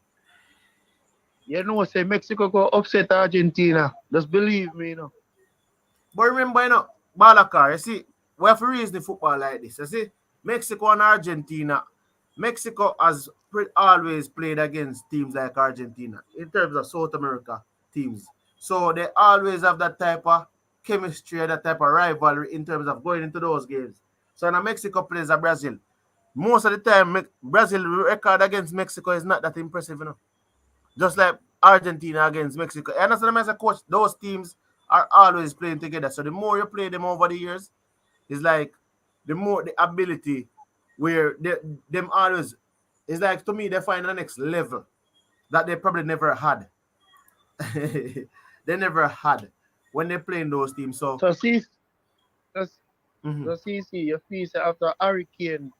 You know, say Mexico go upset Argentina. Just believe me, you know. But remember, you know, Balakar, you see, we have to reason the football like this. You see, Mexico and Argentina. Mexico has always played against teams like Argentina in terms of South America teams. So they always have that type of chemistry, that type of rivalry in terms of going into those games. So when Mexico plays at Brazil, most of the time, Brazil record against Mexico is not that impressive, you know. Just like Argentina against Mexico. And as a coach, those teams are always playing together. So the more you play them over the years, it's like the more the ability where them always, it's like to me, they find the next level that they probably never had. They never had when they playing those teams. So see, you feel say after Hurricane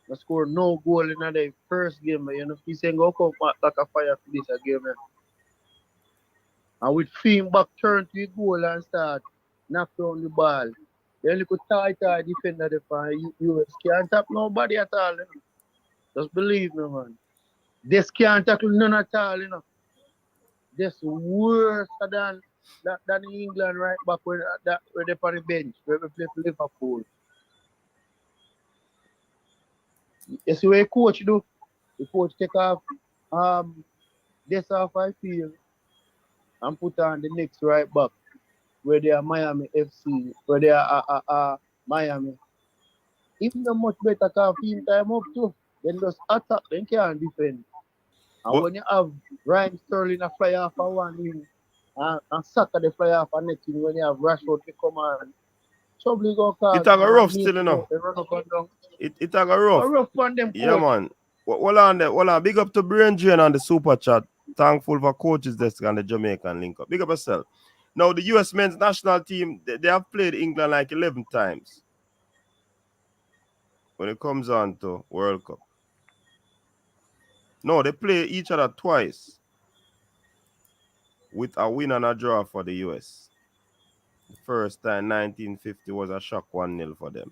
they score no goal in the first game, you know, he's saying go come back like a fire for this game. And with Finn back turn to the goal and start knock down the ball. Then you could tight defender the US can't tap nobody at all, you know? Just believe me, man. This can't tackle none at all, you know. This worse than England right back when they're on the bench where we play for Liverpool. You see what the coach do? The coach take off this off I feel and put on the next right back. where they are Miami FC, where they are Miami. Even the much better can feel time up too. Then just attack, then can't defend. And when you have Ryan Sterling a fly off a one wing and Saka the fly off a next wing, when you have Rashford to come on, trouble go cause It a go rough still, you know. They run up and down. It a go rough. A rough on them, Yeah, coach. man. Hold on there. Hold on. Big up to Brain Drain on the super chat. Thankful for coaches desk and the Jamaican link up. Big up yourself. Now, the US men's national team, they have played England like 11 times when it comes on to World Cup. No, they play each other twice with a win and a draw for the US. The first time, 1950, was a shock 1-0 for them.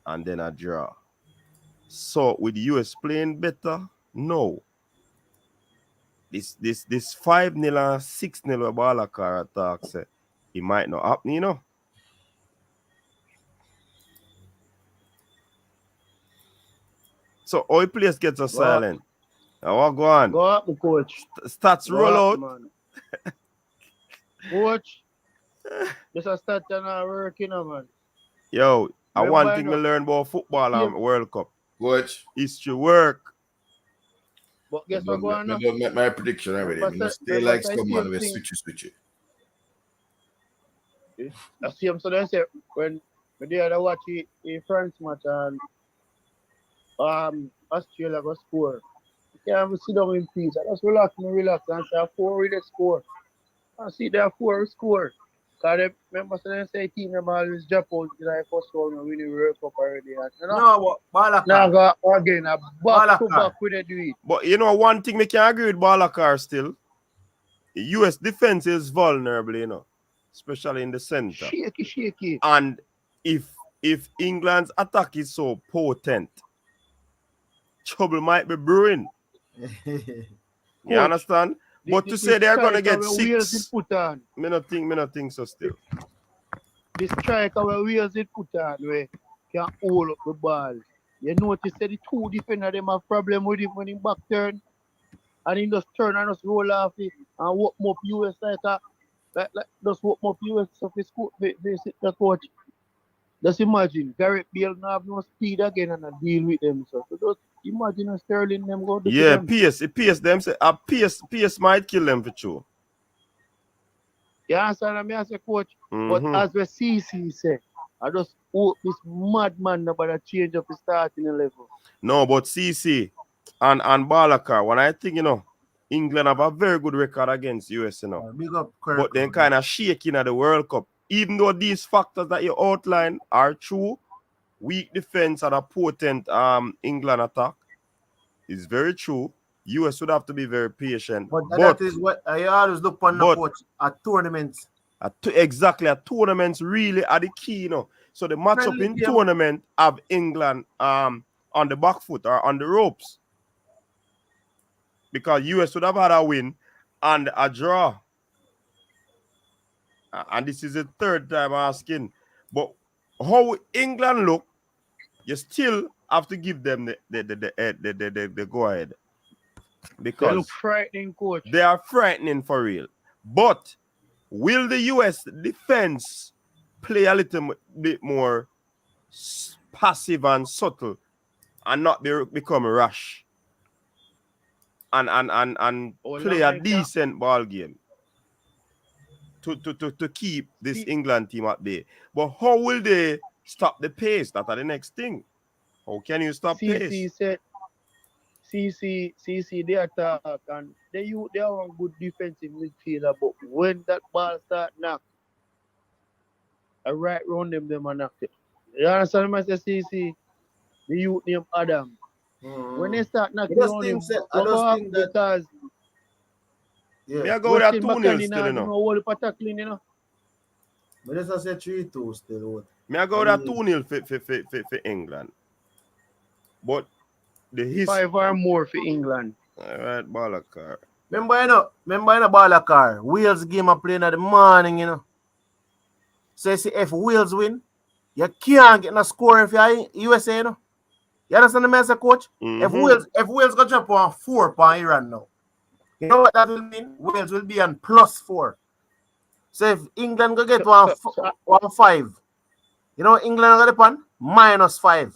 And then a draw. So, with the US playing better? No. This 5-0 and 6-0 where Balakar attacks, it might not happen, you know. So all players gets us silent. Now what go on? Go up, coach. Stats roll out. Man. Coach, this a start and a working, man. Yo, I one thing we learn about football and World Cup. Coach. History work. But guess what going on? I don't make my prediction already. I must stay like someone with switch it. I see him, so they say when they had to watch the France match and Australia go score. You can't even sit down in peace. I just relax and say 4 with the score. I see there 4 score. Because remember, so they say team them always drop out in the first round and win the World Cup already. You know? No, but Balakar. Now go again, back to back with the do it. But you know, one thing we can agree with Balakar still. The US defense is vulnerable, you know. Especially in the center. Shaky. And if England's attack is so potent, trouble might be brewing. You understand? But to say they're gonna get 6, me not think so still. The striker where wheels it put on where can hold up the ball. You notice that the 2 defenders them have problem with him when he back turn. And he just turn and just roll off it and walk up US like just walk up US of his the coach. Just imagine Gareth Bale now have no speed again and deal with them. So just imagine Sterling them go to them. PS them say PS might kill them for sure. You understand me as a coach? But as the CC say, I just hope this madman about a change of the starting level. No, but CC and Balakar, when I think, you know, England have a very good record against US, you know. Big up, but then kind of shaking at the World Cup. Even though these factors that you outline are true, weak defense and a potent England attack is very true. US would have to be very patient. But that is what I always look on the coach at tournaments. Exactly, at tournaments really are the key, you know. So the matchup in tournament have England on the back foot or on the ropes. Because US would have had a win and a draw. And this is the 3rd time asking. But how England look, you still have to give them the go ahead. Because they look frightening, coach. They are frightening for real. But will the US defense play a little bit more passive and subtle and not become rash? And play a decent ball game to keep this England team at bay. But how will they stop the pace? That's the next thing. How can you stop pace? CC they attack and they have a good defensive midfielder, but when that ball start knock, I right round them and knock it. You understand what I say, CC? The youth name Adam. When they start knocking on him, because me I go with that 2-0 still, you know. All the tackling, you know. But let's say 3-2 still. Me I go with that 2-0 for England. But the history 5 or more for England. All right, Balakar. Remember, Balakar, Wales game are playing at the morning, you know. So if Wales win, you can't get no score if you're USA, you know. You understand the message, coach? If Wales go jump on 4 for Iran now, you know what that will mean? Wales will be on +4. So if England go get So, 1-5, you know England got the pan? -5.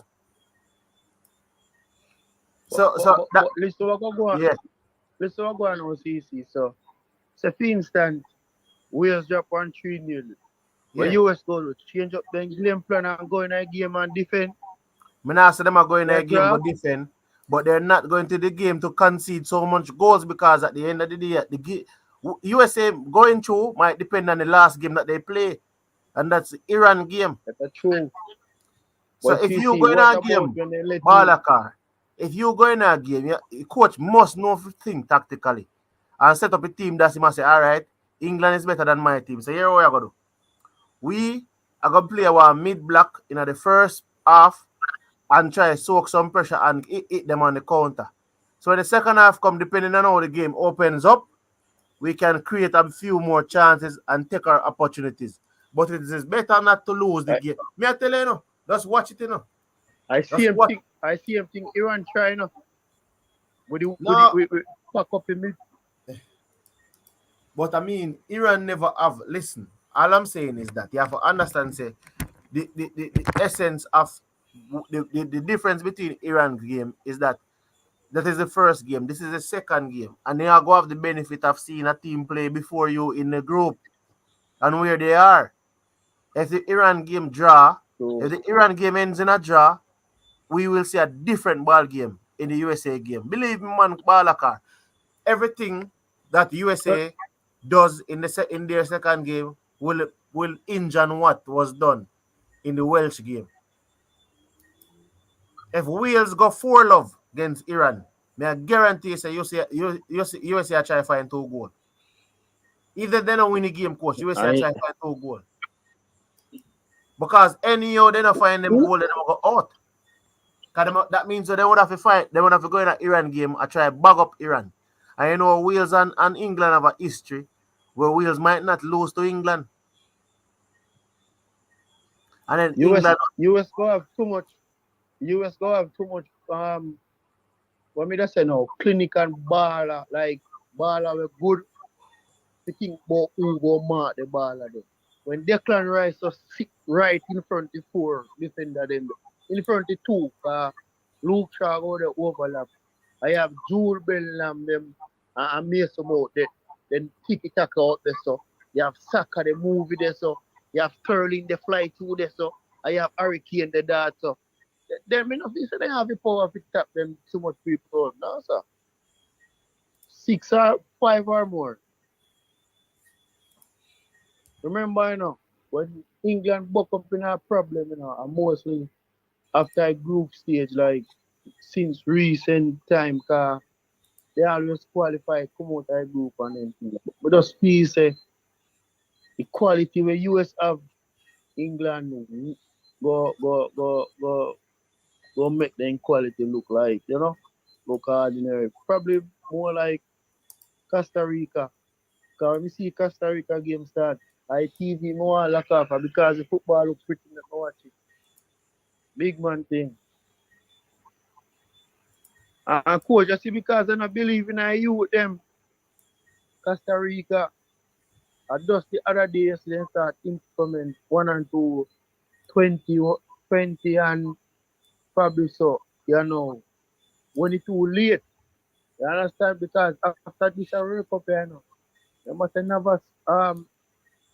but listen what go on. Yeah. Listen what go on now, CC. So for instance, Wales drop 1-3-0. But Yeah. US go to change up the game plan and go in a game and defend. Me not say them are going to They a game go drop. defend, but they're not going to the game to concede so much goals because at the end of the day, USA going through might depend on the last game that they play, and that's the Iran game. That's true. So But if you CC, go in what a about game, when they let you? Balakar, if you go in a game, your coach must know everything tactically and set up a team that he must say, all right, England is better than my team. So here what I going to do. We are going to play our mid-block in the first half and try to soak some pressure and hit them on the counter. So when the second half come, depending on how the game opens up, we can create a few more chances and take our opportunities. But it is better not to lose the I, game. Me I tell you, just watch it, I see Just him watch. think. I see him think Iran trying No, with pack up in mid. but I mean, Iran never have. Listen, all I'm saying is that you have to understand, say, the essence of the difference between Iran game is that is the first game. This is the second game. And they are going to have the benefit of seeing a team play before you in the group and where they are. If the Iran game draw, So if the Iran game ends in a draw, we will see a different ball game in the USA game. Believe me, man, Balakar, everything that but USA does in their second game will hinge on what was done in the Welsh game. If Wales go 4-love against Iran, may I guarantee USA try to find 2 goals. Either they don't win the game, coach, USA I try to find 2 goals. Because anyhow they don't find them goal, they don't go out. That means that they would have to fight, they would have to go in an Iran game and try to bag up Iran. And you know Wales and England have a history where Wales might not lose to England. And then US go have too much. US go have too much. What me just say now? Clinic and baller baller were good. To think about who go mark the baller there. When Declan Rice was sit right in front of 4 defender them, in front of 2, Luke Shaw go the overlap. I have Jewel Bellingham them and Mason out there. Then Tiki Taka out there so. You have Saka the movie there so. You have Sterling the fly through there so. I have Hurricane the dart so. Them enough say they have the power to tap them too much people. No sir. 6 or 5 or more. Remember, when England buck up in a problem, and mostly after a group stage, like since recent time, cause they always qualify, come out of a group and then things. But just feel say the quality where US have England go go go go go make the quality look like, look ordinary. Probably more like Costa Rica. Cause when we see Costa Rica game start, ITV more lock off because the football look pretty not watch it. Big man thing. And coach, I see because I don't believe in a youth them. Costa Rica, I just the other day they start implement 1 and 2, 20, 20 and probably so, when it's too late. You understand? Because after this World Cup, you must never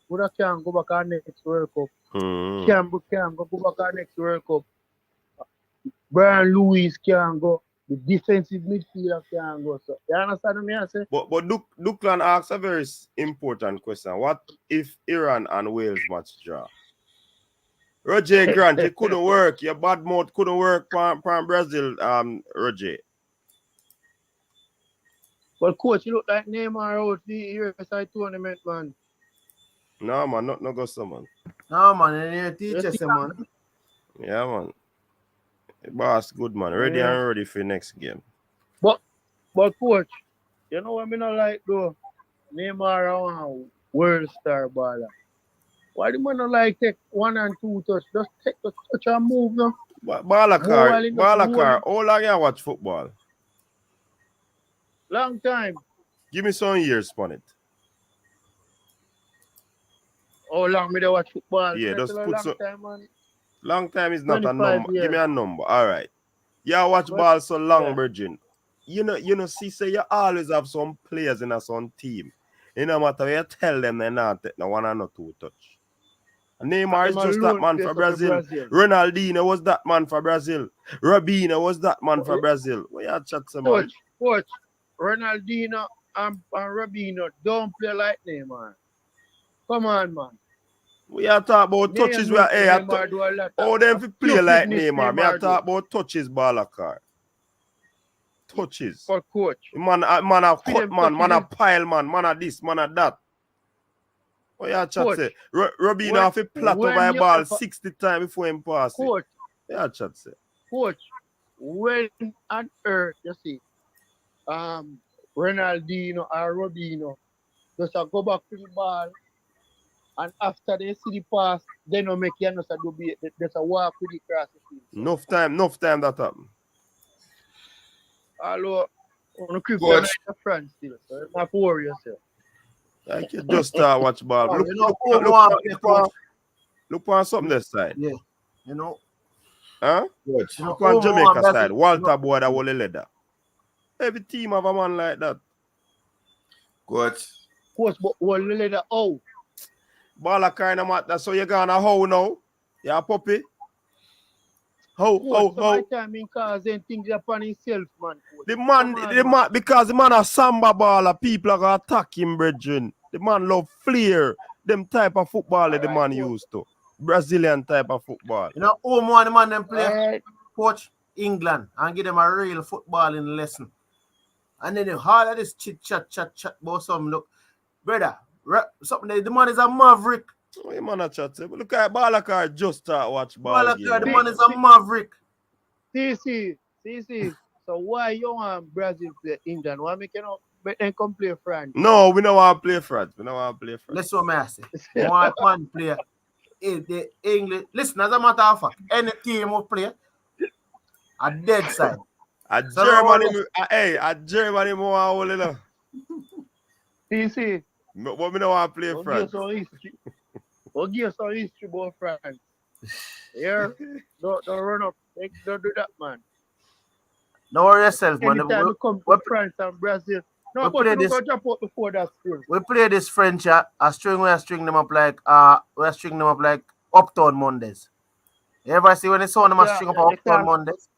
would have can go back on next World Cup. Can go back on next World Cup. Brian Lewis can go. The defensive midfielder can go. So you understand me? I say. But Duklan asks a very important question. What if Iran and Wales match draw? Roger Grant, it couldn't work. Your bad mouth couldn't work from Brazil, Roger. But coach, you look like Neymar out the USA tournament, man. No man, not no go so man. no man, you teach us, man. Yeah man. Boss, good man. Ready and ready for next game. But coach, you know what I mean? I like though. Neymar a world star baller. Why the man not like take 1 and 2 touch? Just take the touch and move now. Balakar, how long you watch football? Long time. Give me some years on it. How long me they watch football? Yeah, just A put long so time, man. long time is not a 25 number. Give me years. a number. All right. Yeah, watch But, ball so long, yeah. Virgin. See, say you always have some players in a some team. It no matter what you tell them, they not take no one or no two touch. Neymar is Them just that alone man place for up in Brazil. Brazil. Ronaldinho was that man for Brazil. Robinho was that man for Brazil. What you chat some man? Coach, Ronaldinho and Robinho don't play like Neymar. Come on, man. We are talking about touches. We are Neymar do a lot them of if you play like stupidness Neymar. Me are Neymar do. talking about touches, Balakar. Touches. For coach. Man a Feed cut them man, man a touches. pile man a this, man a that. What you chat Coach, say? Robinho have to plot over when a you ball offer, 60 times before him pass it. coach, Yeah, chat say. coach, when on earth you see Ronaldinho or Robinho just go back to the ball and after they see the pass, they don't make you just a walk with the cross the field. Enough time that happen. Although on the crypto Coach. night France still, so not worry yourself. Like you just start watch ball. You know, Look on something this side. Yeah. You know. Huh? Coach. You know, Look on Jamaica better, side. Walter Boy that will leather. Every team have a man like that. Coach. Coach, but what leather out? Baller kind of matter. So you gonna how now? Yeah, puppy. How? My time in cars and things upon himself, man. Coach. The man, because the man a Samba baller, people are gonna attack him, brethren. The man love flair. Them type of football the man used to. Brazilian type of football. You know, one the man them play Right. coach England and give them a real footballing lesson. And then all of this chat about some look. Brother, something the man is a maverick. Oh, you man a chat. Look at Balakar just start watch ball Balakar, the game. man is a maverick. See. So why you want Brazil play England? Why make you not make them come play France? No, we don't want to play France. Let's what I say. One man play in the English. Listen, as a matter of fact, any team will play a dead side. A Germany more all enough. See. But we don't want to play France. We'll give some history about France. Yeah? Don't run up. Don't do that, man. Don't worry yourself, man. Anytime we come to France and Brazil, no, but we go jump out before that string. We play this French a string. We string them up like Uptown Mondays. You ever see when they saw them string up Uptown Mondays?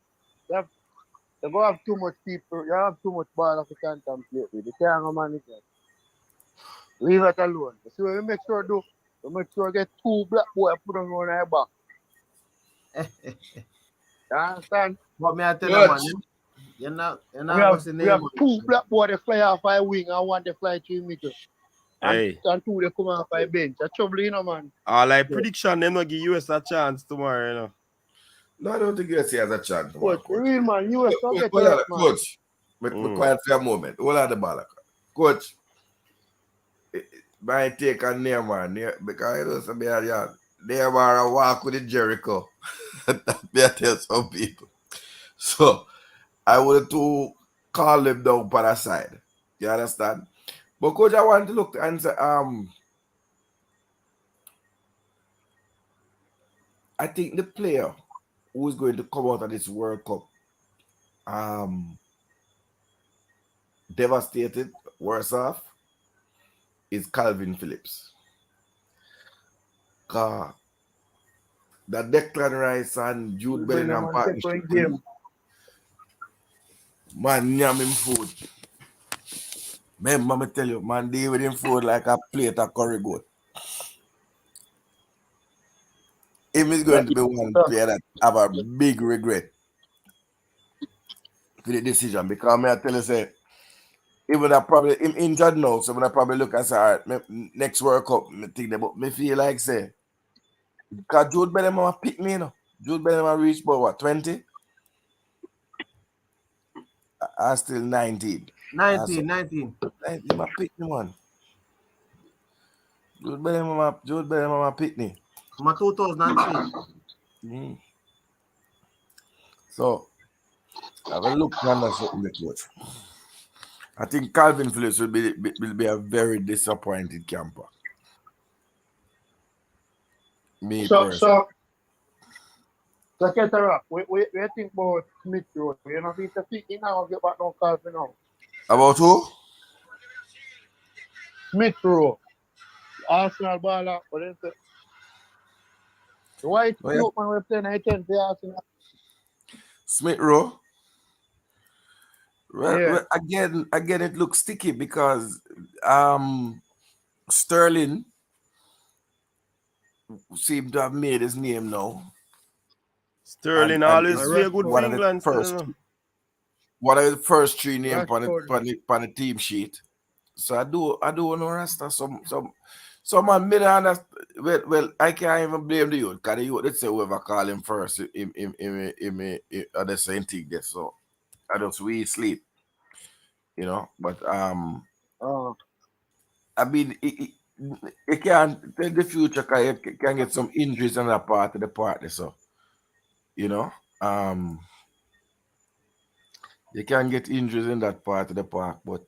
They go have too much people. You have too much ball that you can't play with. You can't manage it. Leave it alone. You see what we make sure do? We make sure we get two black boys put them on our back. You understand? What me I tell you, man? We have two black boys that fly off a wing and one they fly through middle. And two they come off a bench. That's trouble, you know, man. Like prediction, them not give US a chance tomorrow, you know. No, I don't think USA has a chance tomorrow. Coach, real man, US don't get Coach, hurt, man. Coach, be quiet for a moment. Hold on the ball. Coach, my take on Neymar, because I don't say Neymar a walk with the Jericho. That may I tell some people. So I would to call him down by the side. You understand? But coach, I want to look and say, I think the player who is going to come out of this World Cup devastated, worse off, is Calvin Phillips. That Declan Rice and Jude Bellingham partnership, man, yam him food. Man, mama tell you, man, they with him food like a plate of curry goat. Him is going to be one player that have a big regret for the decision, because I tell you, say, even I probably him injured now, so when I probably look and say, all right, next World Cup, I think about me feel like say, because Jude Bellingham pick me, you know. Jude Bellingham reached about what, 20? I'm still 19. 19. I pick me one. Jude Bellingham pick me. My 2003. So, I will look under something the coach. I think Calvin Phillips will be a very disappointed camper. Me So, personally. Ketara, we think about Smith Rowe. You know, if you think now, get back no call for now. About who? Smith Rowe, Arsenal baller, but then the white Oh, yeah. youth man we playing I ten for Arsenal. Smith Rowe. Yeah. Well, again, it looks sticky because Sterling seemed to have made his name now, Sterling and always And is play good for Rashford. England still, you know. one of the first three names Rashford. on the team sheet. So I do know Rasta some man me not understand. Well, I can't even blame the youth because the youth let's say whoever call him first him the same thing there. So I just we sleep, you know. But Uh, I mean it can in the future can get some injuries on that part of the party, so you know. Um you can get injuries in that part of the park, but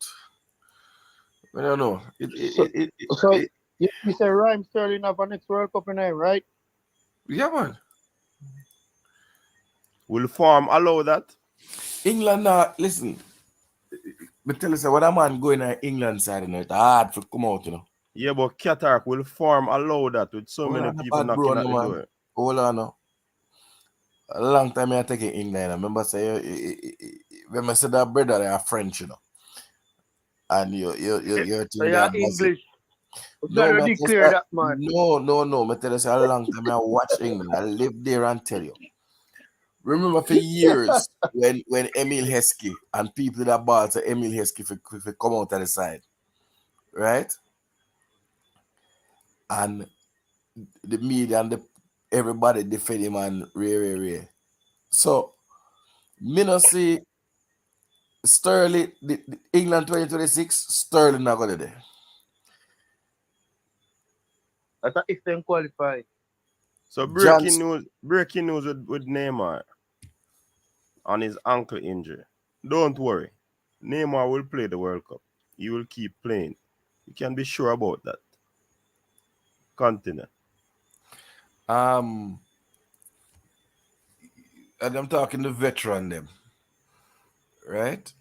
I don't know. so so you say Rhyme Sterling have a next World Cup in him, right? Yeah, man. Will form allow that? England now, listen, but tell us what a man going to England side, you know, it's hard to come out, you know. Yeah, but Qatar will form allow that with so Hold many on, a people bad bro, knocking at no the man. door. Hold on, no. A long time I take England. I remember say when I said that brother they are French, you know. And you're So thing they you're are Brazil. English. We No, gotta man, just declare that, man. no. I tell you say a long time I watch England. I live there and tell you. Remember for years when Emil Heskey and people that ball to Emil Heskey for come out of the side, right? And the media and everybody defend him and rare. So me not see Sterling the England 2026 Sterling not gonna there. That's if they qualify. So John breaking news with Neymar on his ankle injury. Don't worry. Neymar will play the World Cup. He will keep playing. You can be sure about that. Continue. and I'm talking the veteran them, right?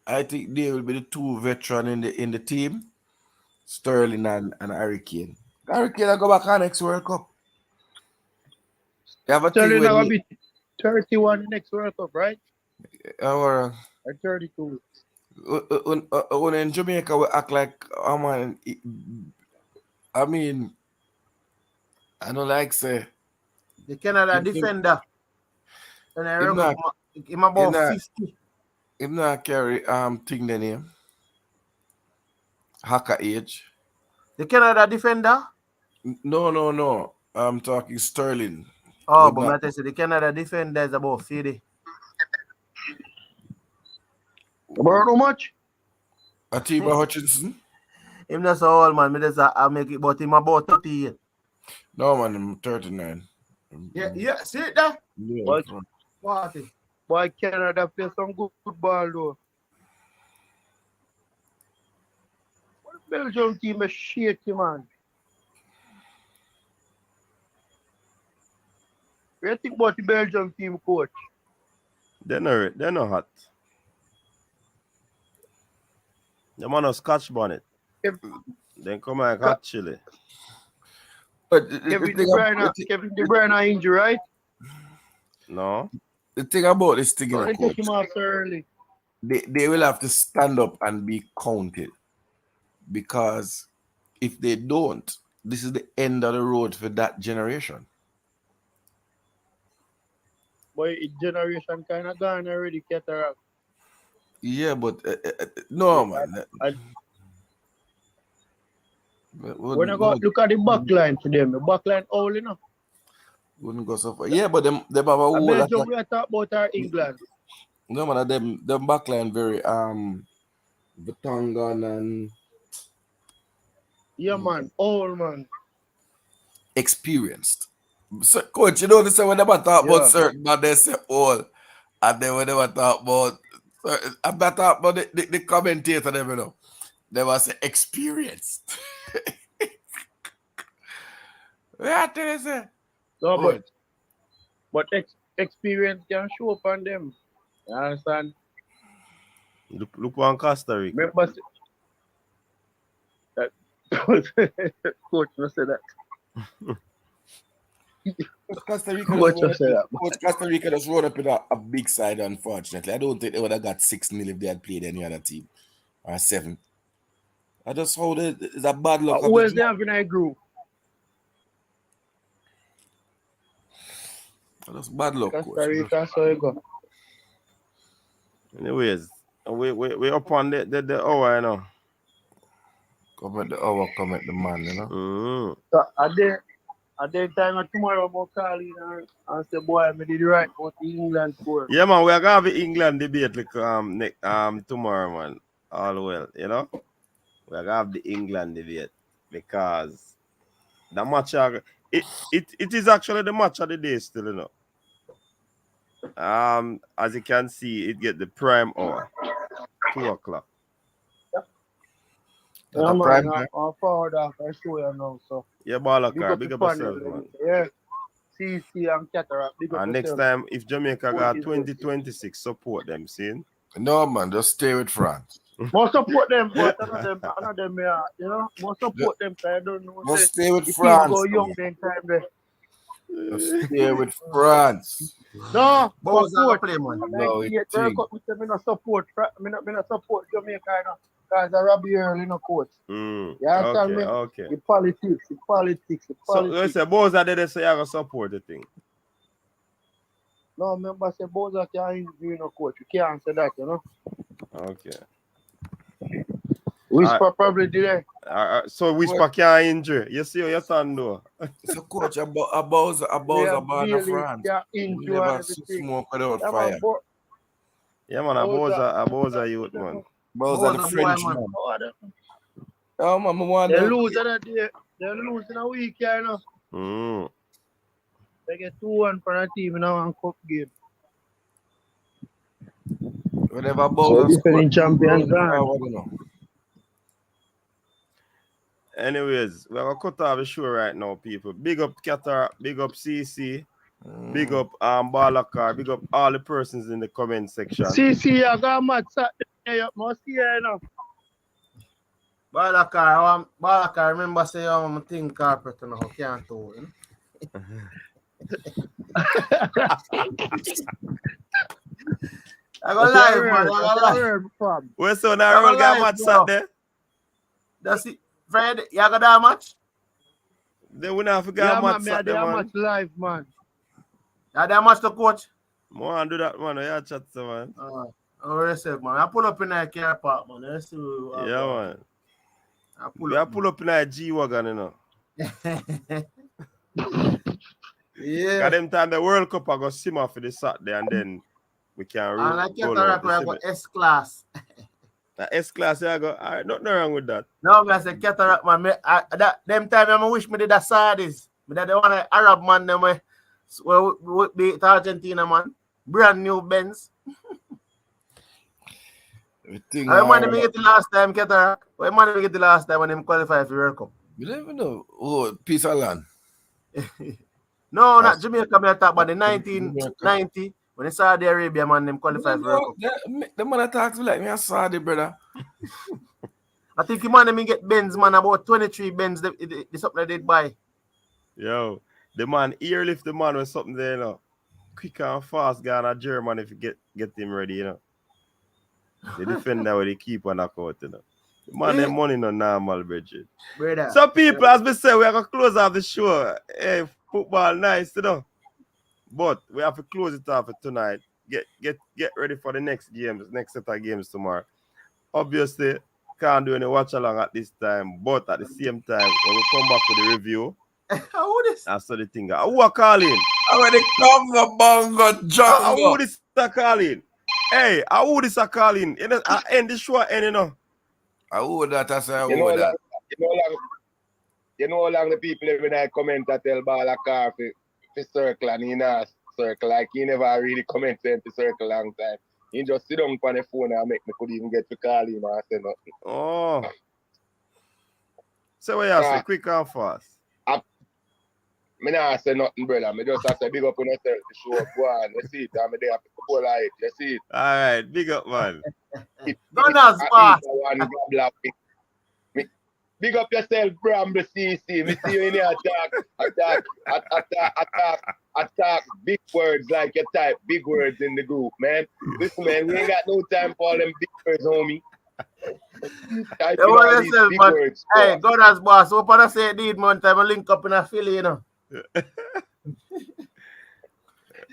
I think they will be the two veteran in the team, Sterling and Harry Kane. Harry Kane will go back on next World Cup. You have a thing Sterling when now will you be 31 next World Cup, right? our Or 32. when in Jamaica we act like man, I mean I don't like say The Canada him, defender. And I him reckon not him him about not 50. him not carry thing the name hacker age. The Canada defender? No. I'm talking Sterling. Oh, Would but not I tell you, the Canada defender is about 50. About how much? Atiba Hutchinson. Him not so old, man. Me just I make it, but him about 38. No man, I'm 39. Yeah, see it there? Yeah, But 40. boy, Canada play some good ball though. What Belgium team is shaky, man. What do you think about the Belgium team coach? They're not hot. The man of Scotch bonnet. Kev, Then come like Ke- hot chili. But Kevin De Bruyne injury, right? No. the thing about this thing, you So know, they take coach, him off so early. they will have to stand up and be counted because if they don't, this is the end of the road for that generation. Boy, his generation kind of gone already, Cataract. Yeah, but no man, And when I wouldn't go no, look at the back line for them, the back line all enough. wouldn't go so far. Yeah, but them have a And whole Belgium, attack. we are talking about our England. No man, them backline very Vertonghen and Yeah, man, all man. experienced. So, coach, you know they say when they talk about Yeah. certain man, they say all, and then when they talk about I'm not talking about the commentator, them, you know. They must say experienced. Yeah, tell you, say. So, Boy, but experience can show up on them. You understand? Look on Costa Rica. Remember that coach must say that. Costa Rica Coach just rolled must say that. Coach Costa Rica just rolled up in a big side, unfortunately. I don't think they would have got 6-0 if they had played any other team. Or 7. I just hold it's a bad luck of Who the else they job. have in a group? That's bad luck, Costa coach. Rica, so you go. Anyways, we up on the hour, you know. Come at the hour, come at the man, you know. So at the time of tomorrow, I'm going to call in and say, boy, I did right about the England score. Yeah, man, we are gonna have the England debate like tomorrow, man. All well, you know. We are gonna have the England debate because the match it is actually the match of the day still, you know. As you can see, it get the prime hour, 2:00. Yeah, man, prime I'll forward after I show you now. So, Yeah, baller big car, up big the up panel. yourself, man. Yeah. CC and Cataract, big up And next yourself. time, if Jamaica got is 2026, support them, see? No, man, just stay with France. More support them, but another you know, more support them, because I don't know. Just stay with the team France. go young then time there. Just stay with France. No, But but who's gonna coach, play, man? No, 98 it World thing. Cup, me not support, me not support Jamaica, you know, because I Robbie Earl, you know, coach. You understand me? Okay. The politics. So, let's say, both are there, so you have to support the thing. No, remember, say, Boza can't interview, you know, coach. You can't say that, you know. Okay. Whisper probably did it. So Whisper can't injure. You see how your son do. So, coach, about born of France. Can't You injure never and everything. smoke without Yeah, fire. Yeah, man, a Boza youth, man. Boza the Boza French boy, man. man. Oh, man, I want They to... lose in a day. They lose in a week, you know. They get 2-1 for a team in a one cup game. Whatever Boza defending champions Anyways, we're gonna cut off the show right now, people. Big up Qatar, big up CC, big up Balakar, big up all the persons in the comment section. CC, I got match Saturday. You must hear, you know. Balakar, remember say I'm a thing carpet and I can't do it. I go live, man. I go live. Where's so now roll got match Saturday? That's it. Fred, you got that match? They wouldn't have forgot match Saturday, man. Match live, man. You that match to coach? More do that, man. Yeah, chat, man. Man. I pull up in that car park, man. Let's see man. I pull up in that G-Wagon, you know. Yeah. Got them time the World Cup I go simmer for the Saturday and then we can roll. And I get S-Class. The S-Class, I go, all right, nothing wrong with that. No, I say Cataract, man. Them time I wish me did that Sardis. Me that the one Arab man, them we beat Argentina, man. Brand new Benz. What money we get the last time, Cataract? What money we get the last time when them qualify for World Cup? You never know. Oh, piece of land. No, not Jamaica. Me talk about the 1990 when the Saudi Arabia man them qualify for World Cup. The man talks like me a Saudi brother. I think the man them get Benz, man, about 23 Benz. The something they did buy. Yo, the man earlift the man with something there, you know. Quick and fast guy in German if you get him ready, you know. The defender with the keeper knock out, you know. The man, them money no normal, Bridget. So people, as we say, we are going to close off the show. Hey, football nice, you know. But we have to close it off for tonight. Get ready for the next set of games tomorrow. Obviously, can't do any watch along at this time, but at the same time, when we come back with the review, that's the thing. Who are calling? The Congo Bongo Jungle. Who is calling? Hey, who is calling? I end the show, you know. Who that? I say who that? You know how long the people every night comment that tell Balakar to circle and he not circle. Like he never really comment to circle long time. He just sit down on the phone and make me could even get to call him and say nothing. Oh. So what you say? Quick and fast. Me not say nothing, brother. Me just say big up on yourself to show up. Go on, you see it. I'm there for the whole life. You see it. All right, big up, man. Gunners, boss. One gobble of it. Big up yourself, Bramble CC. Me see you in here attack big words like you type big words in the group, man. Listen, man, we ain't got no time for all them big words, homie. Type You want yourself, big man. words, Hey, Gunners, boss. Hope I say need one time. I link up in a Philly, you know.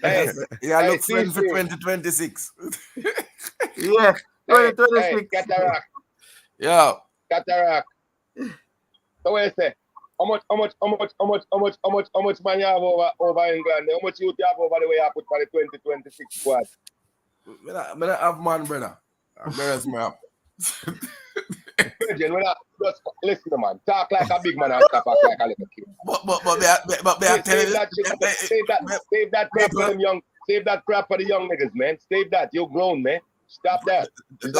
Hey, Yeah, hey, look friends for CC. 2026. Yeah, 2026. Hey, cataract. Yeah. Cataract. So what you say? How much man you have over England? How much you have over the way I put for the 2026 squad? I don't have man, brother. Brothers, man. Just listen, man. Talk like a big man and stop act like a little kid. But they are telling Save that crap for them young. Save that crap for the young niggas, man. Save that. You're grown, man. Stop that. It's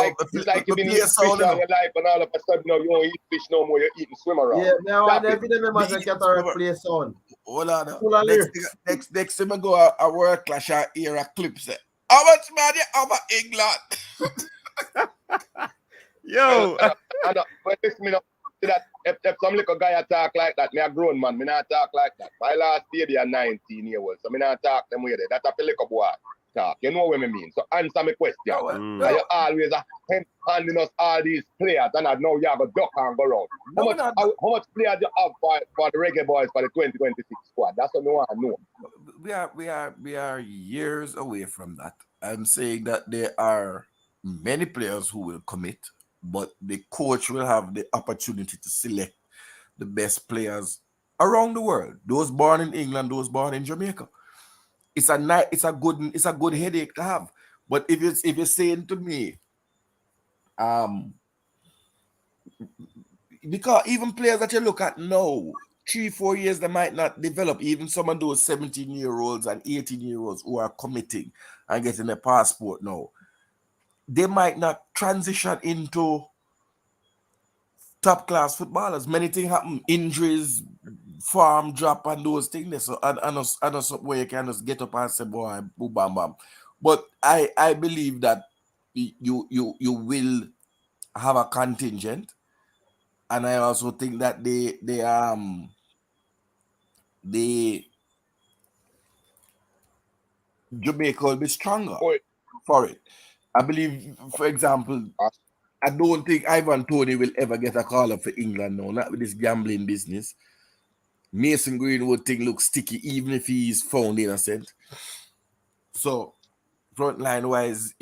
like you've been eating fish all your life, and all of a sudden now you don't eat fish no more. You're eating swim around. Yeah, now I never remember the Cataract play sound. Hold on. Full of lyrics. Next time I go I work clash, I hear a clip say, how much man you over England? Yo. But listen, me now, see that if some little guy talk like that, me a grown man, me not talk like that. My last year they are 19 years old, so me not talk them way there. That's a little boy talk. You know what I mean? So answer me question. You always handing us all these players, and now you have a duck and go round. How much players you have for the reggae boys for the 2026 squad? That's what we want to know. We are years away from that. I'm saying that there are many players who will commit, but the coach will have the opportunity to select the best players around the world. Those born in England, those born in Jamaica. It's a good headache to have. But if you're saying to me, because even players that you look at now, 3-4 years they might not develop. Even some of those 17-year-olds and 18-year-olds who are committing and getting a passport now, they might not transition into top class footballers. Many things happen, injuries, farm drop, and those things. So and something where you can just get up and say, boy, boom, bam, bam. But I believe that you will have a contingent, and I also think that Jamaica will be stronger for it. I believe, for example, I don't think Ivan Toney will ever get a call up for England now, not with this gambling business. Mason Greenwood thing looks sticky, even if he's found innocent. So, frontline wise,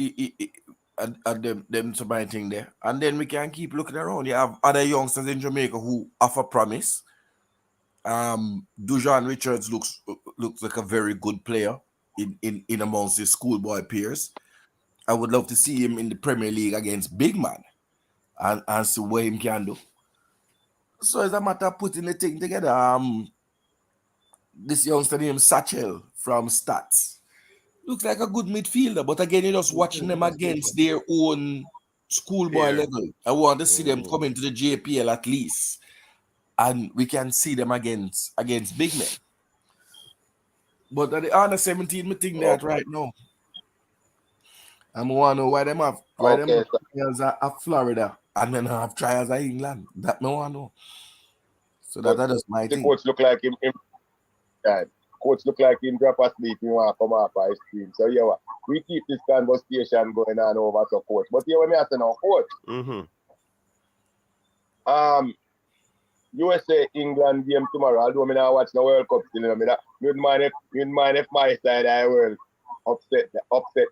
them somebody thing there. And then we can keep looking around. You have other youngsters in Jamaica who offer promise. Dujan Richards looks like a very good player in amongst his schoolboy peers. I would love to see him in the Premier League against big man and see what him can do. So it's a matter of putting the thing together. This youngster named Satchel from Stats looks like a good midfielder, but again, you're just watching them against their own schoolboy level. I want to see them come into the JPL at least, and we can see them against big men. But at the under 17, me think that right now. I want to know why them have trials at Florida and then have trials at England. That me want to know. So that is my thing. Coach look like him. Coach look like him drop asleep. He want to come off ice cream. So yeah, we keep this conversation going on over to coach. But here when I say now, coach. USA England game tomorrow. Although I not watch the World Cup still, you know, you'd mind if my side I will upset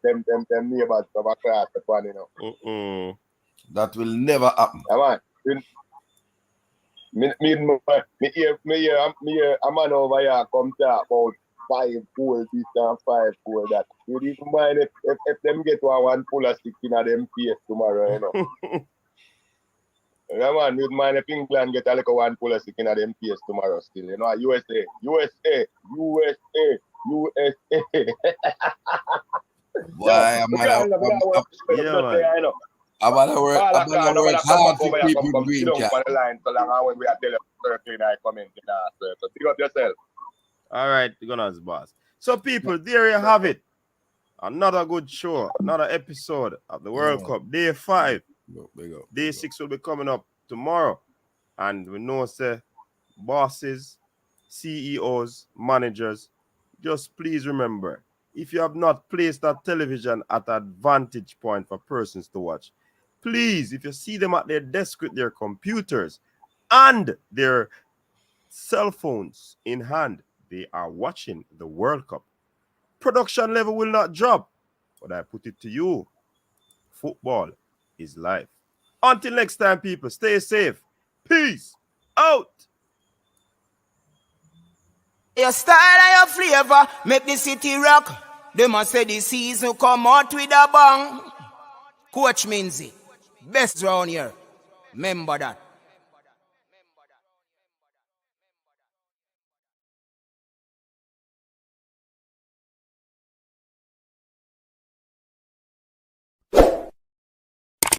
them neighbors from across the pond, you know. That will never happen. Come on. Me hear a man over here come talk about 5 goals this and 5 goals that. You didn't mind if them get one pull of stick in them face tomorrow, you know. Yeah, man, you'd mind if England get a little one pull of stick in them face tomorrow still, you know. USA. Why am I? I'm gonna work hard to keep you green, chat. So long when we are telling circle in our comment in our circle. Pick up yourself. All right, Gunners boss. So, people, there you have it. Another good show, another episode of the World Cup. Day 5. Day 6 will be coming up tomorrow. And we know, say, bosses, CEOs, managers, just please remember, if you have not placed that television at an vantage point for persons to watch, please, if you see them at their desk with their computers and their cell phones in hand, they are watching the World Cup. Production level will not drop, but I put it to you, football is life. Until next time, people, stay safe. Peace out. Your style and your flavor make the city rock. They must say the season come out with a bang. Coach Minzy, best round here. Remember that.